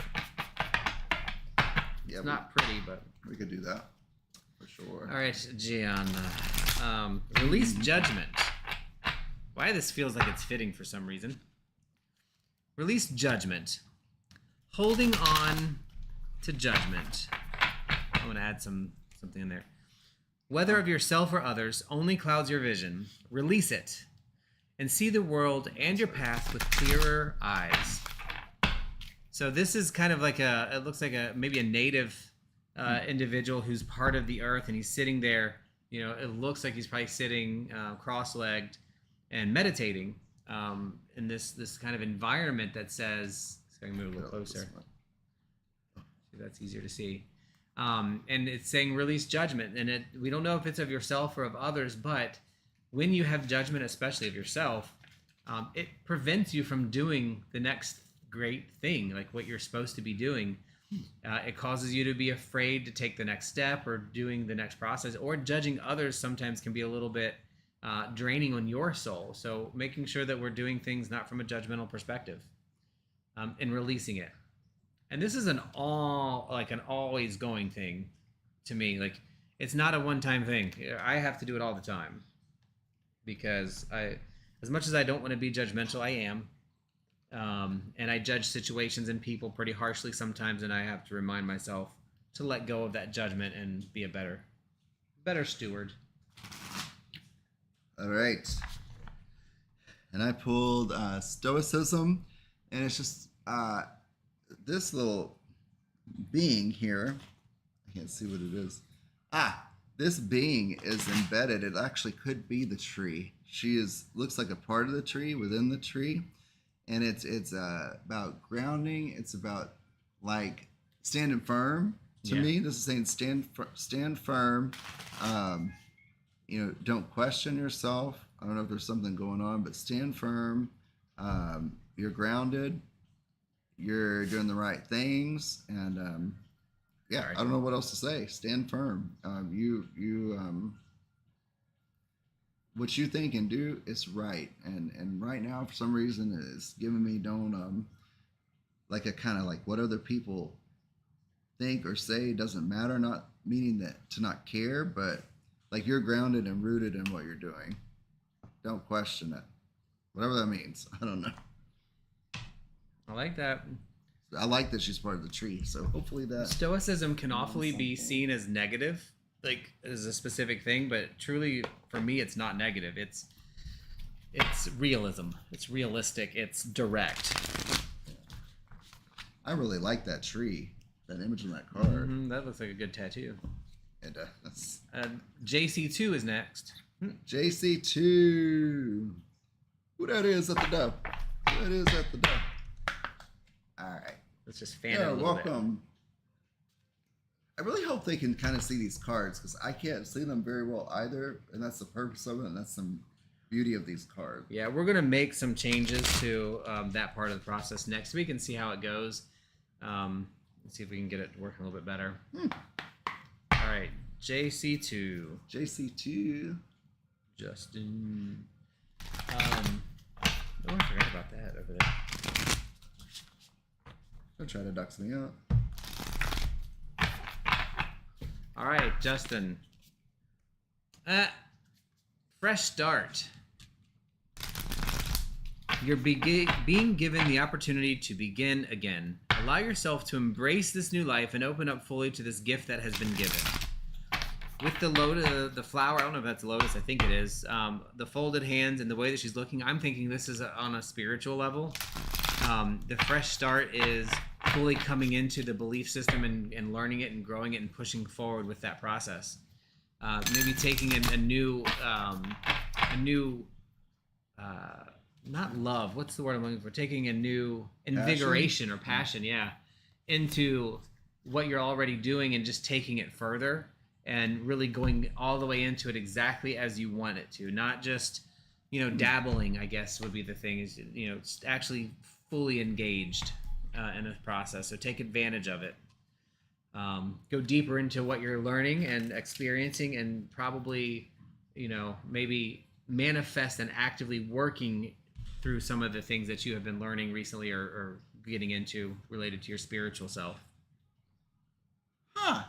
Speaker 1: Yeah, it's not pretty, but...
Speaker 2: We could do that, for sure.
Speaker 1: All right, Gianna. Release judgment. Why this feels like it's fitting for some reason. Release judgment. Holding on to judgment. I'm going to add something in there. Whether of yourself or others only clouds your vision. Release it. And see the world and your path with clearer eyes. So this is kind of like it looks like maybe a native individual who's part of the earth, and he's sitting there. You know, it looks like he's probably sitting cross-legged and meditating in this kind of environment that says, so I can move a little closer. See, that's easier to see. And it's saying release judgment, and we don't know if it's of yourself or of others, but when you have judgment, especially of yourself, it prevents you from doing the next great thing, like what you're supposed to be doing. It causes you to be afraid to take the next step or doing the next process, or judging others sometimes can be a little bit draining on your soul. So making sure that we're doing things not from a judgmental perspective, and releasing it. And this is an always going thing to me. Like, it's not a one-time thing. I have to do it all the time because as much as I don't want to be judgmental, I am. And I judge situations and people pretty harshly sometimes, and I have to remind myself to let go of that judgment and be a better steward.
Speaker 2: All right. And I pulled Stoicism, and it's just this little being here. I can't see what it is. This being is embedded. It actually could be the tree. She looks like a part of the tree within the tree. And it's about grounding. It's about like standing firm. To me, this is saying stand firm. Don't question yourself. I don't know if there's something going on, but stand firm. You're grounded. You're doing the right things, and I don't know what else to say. Stand firm. What you think and do is right, and right now for some reason it's giving me like a kind of like what other people think or say doesn't matter, not meaning that to not care, but like you're grounded and rooted in what you're doing. Don't question it, whatever that means. I don't know.
Speaker 1: I like that.
Speaker 2: I like that she's part of the tree, so hopefully that
Speaker 1: Stoicism can awfully be seen as negative, like as a specific thing, but truly for me it's not negative. It's realism. It's realistic. It's direct.
Speaker 2: I really like that tree, that image on that card.
Speaker 1: That looks like a good tattoo.
Speaker 2: It does.
Speaker 1: JC2 is next.
Speaker 2: JC2. Who that is at the door? Who that is at the door? All right.
Speaker 1: Let's just fan it a little
Speaker 2: welcome. Bit. I really hope they can kind of see these cards because I can't see them very well either, and that's the purpose of it, and that's some beauty of these cards.
Speaker 1: Yeah, we're going to make some changes to that part of the process next week and see how it goes. Let's see if we can get it working a little bit better. All right, JC2.
Speaker 2: JC2.
Speaker 1: Justin. I forgot about that over there.
Speaker 2: Don't try to ducks me out.
Speaker 1: All right, Justin. Fresh start. You're being given the opportunity to begin again. Allow yourself to embrace this new life and open up fully to this gift that has been given. With the lotus, the flower, I don't know if that's lotus, I think it is, the folded hands and the way that she's looking, I'm thinking this is on a spiritual level. The fresh start is fully coming into the belief system and learning it and growing it and pushing forward with that process. Maybe taking a new, not love, what's the word I'm looking for? Taking a new invigoration or passion, into what you're already doing and just taking it further and really going all the way into it exactly as you want it to, not just, dabbling, I guess would be the thing, is, actually fully engaged in a process. So take advantage of it. Go deeper into what you're learning and experiencing, and probably, maybe manifest and actively working through some of the things that you have been learning recently or getting into related to your spiritual self.
Speaker 2: Huh.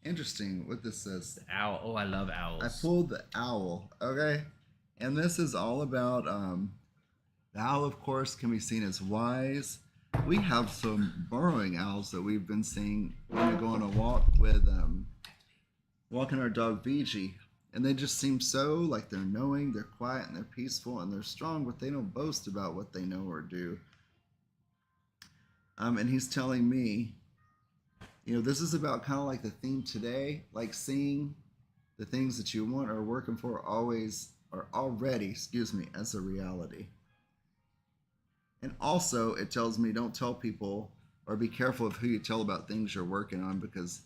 Speaker 2: Interesting what this says.
Speaker 1: The owl. Oh, I love owls.
Speaker 2: I pulled the owl. Okay. And this is all about, the owl, of course, can be seen as wise. We have some burrowing owls that we've been seeing when we go on a walk with, walking our dog Fiji. And they just seem so like they're knowing, they're quiet, and they're peaceful, and they're strong, but they don't boast about what they know or do. And he's telling me, this is about kind of like the theme today, like seeing the things that you want or working for already, as a reality. And also, it tells me don't tell people, or be careful of who you tell about things you're working on, because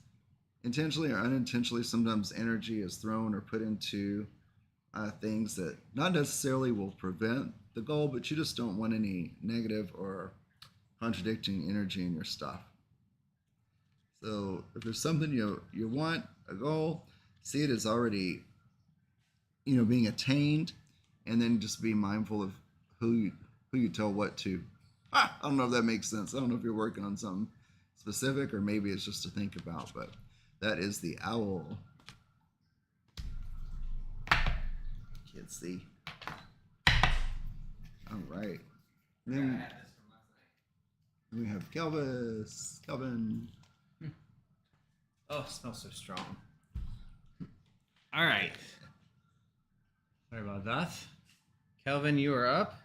Speaker 2: intentionally or unintentionally, sometimes energy is thrown or put into things that not necessarily will prevent the goal, but you just don't want any negative or contradicting energy in your stuff. So if there's something you want, a goal, see it as already, being attained, and then just be mindful of who you tell what to. I don't know if that makes sense. I don't know if you're working on something specific, or maybe it's just to think about, but that is the owl. Can't see. All right. Then we have Kelvin.
Speaker 1: Oh, it smells so strong. All right. Sorry about that. Kelvin, you are up.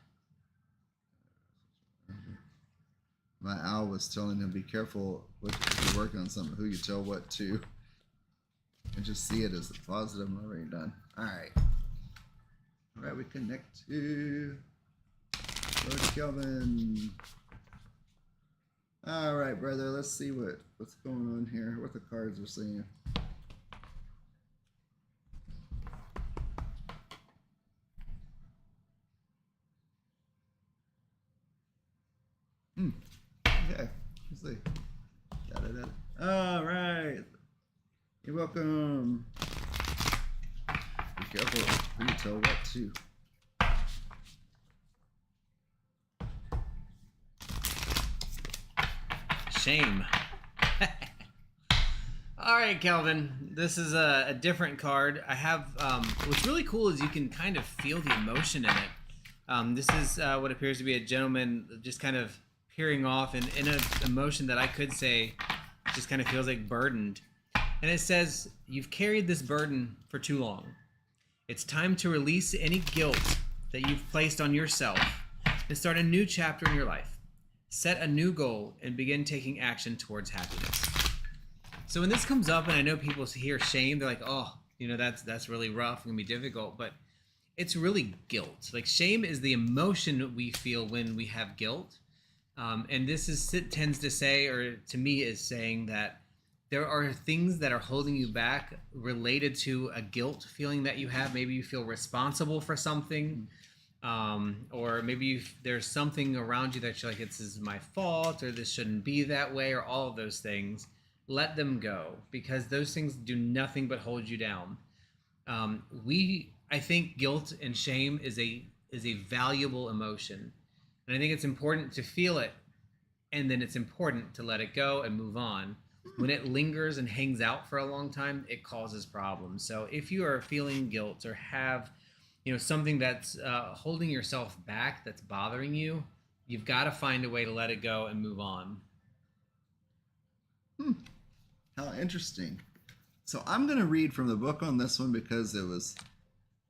Speaker 2: My owl was telling him, be careful if you're working on something, who you tell what to. And just see it as a positive. I'm already done. All right. All right, we connect to Lord Kelvin. All right, brother. Let's see what's going on here, what the cards are saying. Okay, let's see. All right. You're welcome. Be careful who you tell what to.
Speaker 1: Shame. All right, Kelvin. This is a different card. I have. What's really cool is you can kind of feel the emotion in it. This is what appears to be a gentleman just kind of peering off in an emotion that I could say just kind of feels like burdened. And it says, you've carried this burden for too long. It's time to release any guilt that you've placed on yourself and start a new chapter in your life. Set a new goal and begin taking action towards happiness. So when this comes up, and I know people hear shame, they're like, oh, that's really rough and gonna be difficult, but it's really guilt. Like, shame is the emotion we feel when we have guilt. And this tends to say, or to me is saying, that there are things that are holding you back related to a guilt feeling that you have. Maybe you feel responsible for something, or maybe there's something around you that you're like, this is my fault, or this shouldn't be that way, or all of those things. Let them go, because those things do nothing but hold you down. I think guilt and shame is a valuable emotion. And I think it's important to feel it, and then it's important to let it go and move on. When it lingers and hangs out for a long time, it causes problems. So if you are feeling guilt or have, something that's holding yourself back, that's bothering you, you've got to find a way to let it go and move on.
Speaker 2: How interesting. So I'm going to read from the book on this one, because it was,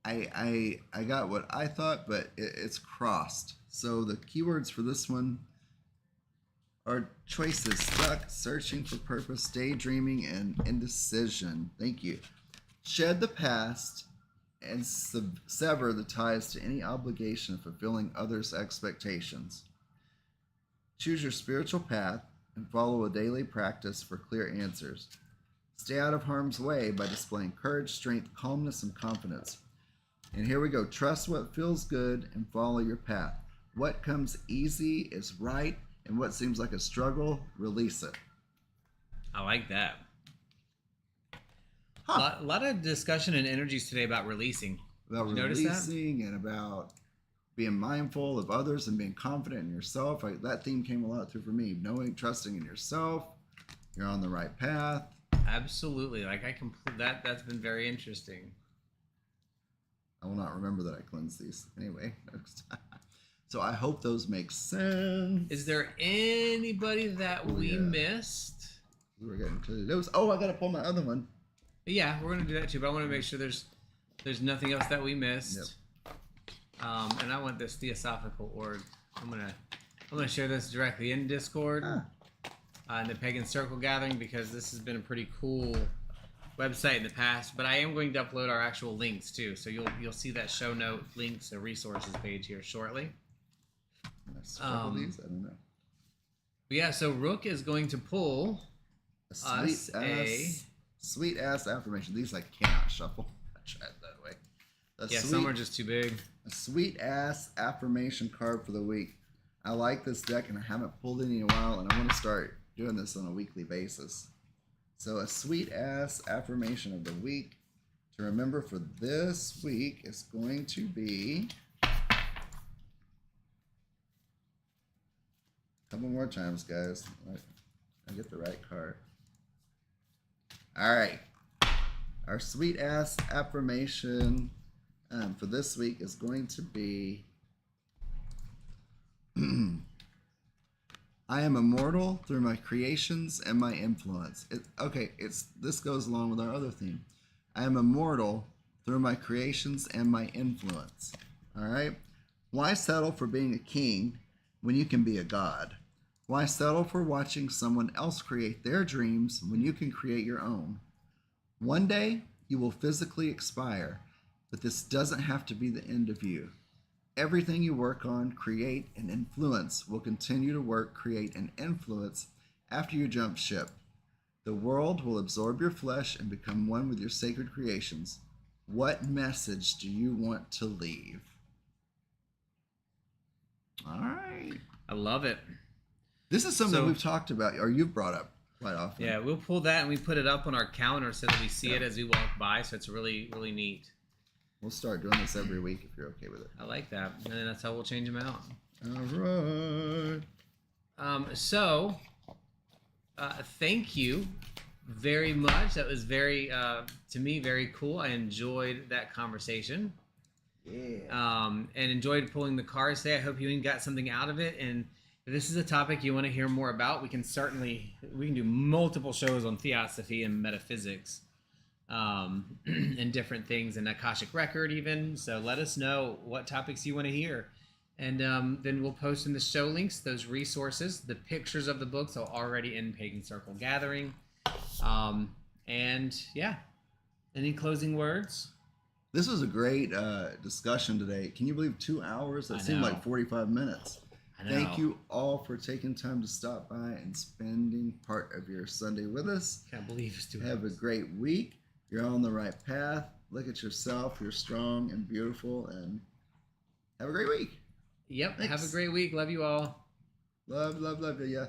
Speaker 2: I got what I thought, but it's crossed. So the keywords for this one are choices, stuck, searching for purpose, daydreaming, and indecision. Thank you. Shed the past and sever the ties to any obligation of fulfilling others' expectations. Choose your spiritual path and follow a daily practice for clear answers. Stay out of harm's way by displaying courage, strength, calmness, and confidence. And here we go. Trust what feels good and follow your path. What comes easy is right, and what seems like a struggle, release it.
Speaker 1: I like that. A lot of discussion and energies today about releasing.
Speaker 2: About releasing and about being mindful of others and being confident in yourself. That theme came a lot through for me. Knowing, trusting in yourself. You're on the right path.
Speaker 1: Absolutely. Like that's been very interesting.
Speaker 2: I will not remember that I cleansed these. Anyway, next time. So I hope those make sense.
Speaker 1: Is there anybody that we missed?
Speaker 2: We were getting close. Oh, I got to pull my other one.
Speaker 1: Yeah, we're going to do that too, but I want to make sure there's nothing else that we missed.
Speaker 2: Yep.
Speaker 1: And I want this Theosophical Org. I'm gonna share this directly in Discord, in the Pagan Circle Gathering, because this has been a pretty cool website in the past. But I am going to upload our actual links too, so you'll see that show note links, a resources page here shortly.
Speaker 2: These? I don't know.
Speaker 1: But yeah, so Rook is going to pull
Speaker 2: sweet ass affirmation. These I cannot shuffle. I tried that way.
Speaker 1: Some are just too big.
Speaker 2: A sweet ass affirmation card for the week. I like this deck and I haven't pulled any in a while, and I want to start doing this on a weekly basis. So a sweet ass affirmation of the week to remember for this week is going to be. Couple more times, guys. I get the right card. All right. Our sweet ass affirmation for this week is going to be I am immortal through my creations and my influence. This goes along with our other theme. I am immortal through my creations and my influence. All right? Why settle for being a king when you can be a god? Why settle for watching someone else create their dreams when you can create your own? One day, you will physically expire, but this doesn't have to be the end of you. Everything you work on, create, and influence will continue to work, create, and influence after you jump ship. The world will absorb your flesh and become one with your sacred creations. What message do you want to leave? All right.
Speaker 1: I love it.
Speaker 2: This is something we've talked about, or you've brought up quite often.
Speaker 1: Yeah, we'll pull that and we put it up on our calendar so that we see it as we walk by. So it's really, really neat.
Speaker 2: We'll start doing this every week if you're okay with it.
Speaker 1: I like that. And then that's how we'll change them out.
Speaker 2: All right.
Speaker 1: Thank you very much. That was very, to me, very cool. I enjoyed that conversation.
Speaker 2: Yeah.
Speaker 1: And enjoyed pulling the cards today. I hope you got something out of it. And if this is a topic you want to hear more about, we can do multiple shows on theosophy and metaphysics, and different things, and Akashic record even. So let us know what topics you want to hear. And then we'll post in the show links, those resources, the pictures of the books are already in Pagan Circle Gathering. And yeah, any closing words?
Speaker 2: This was a great discussion today. Can you believe 2 hours? That seemed like 45 minutes. Thank you all for taking time to stop by and spending part of your Sunday with us.
Speaker 1: Can't believe it's 2 hours.
Speaker 2: Have a great week. You're on the right path. Look at yourself. You're strong and beautiful. And have a great week.
Speaker 1: Yep. Thanks. Have a great week. Love you all.
Speaker 2: Love you. Yeah.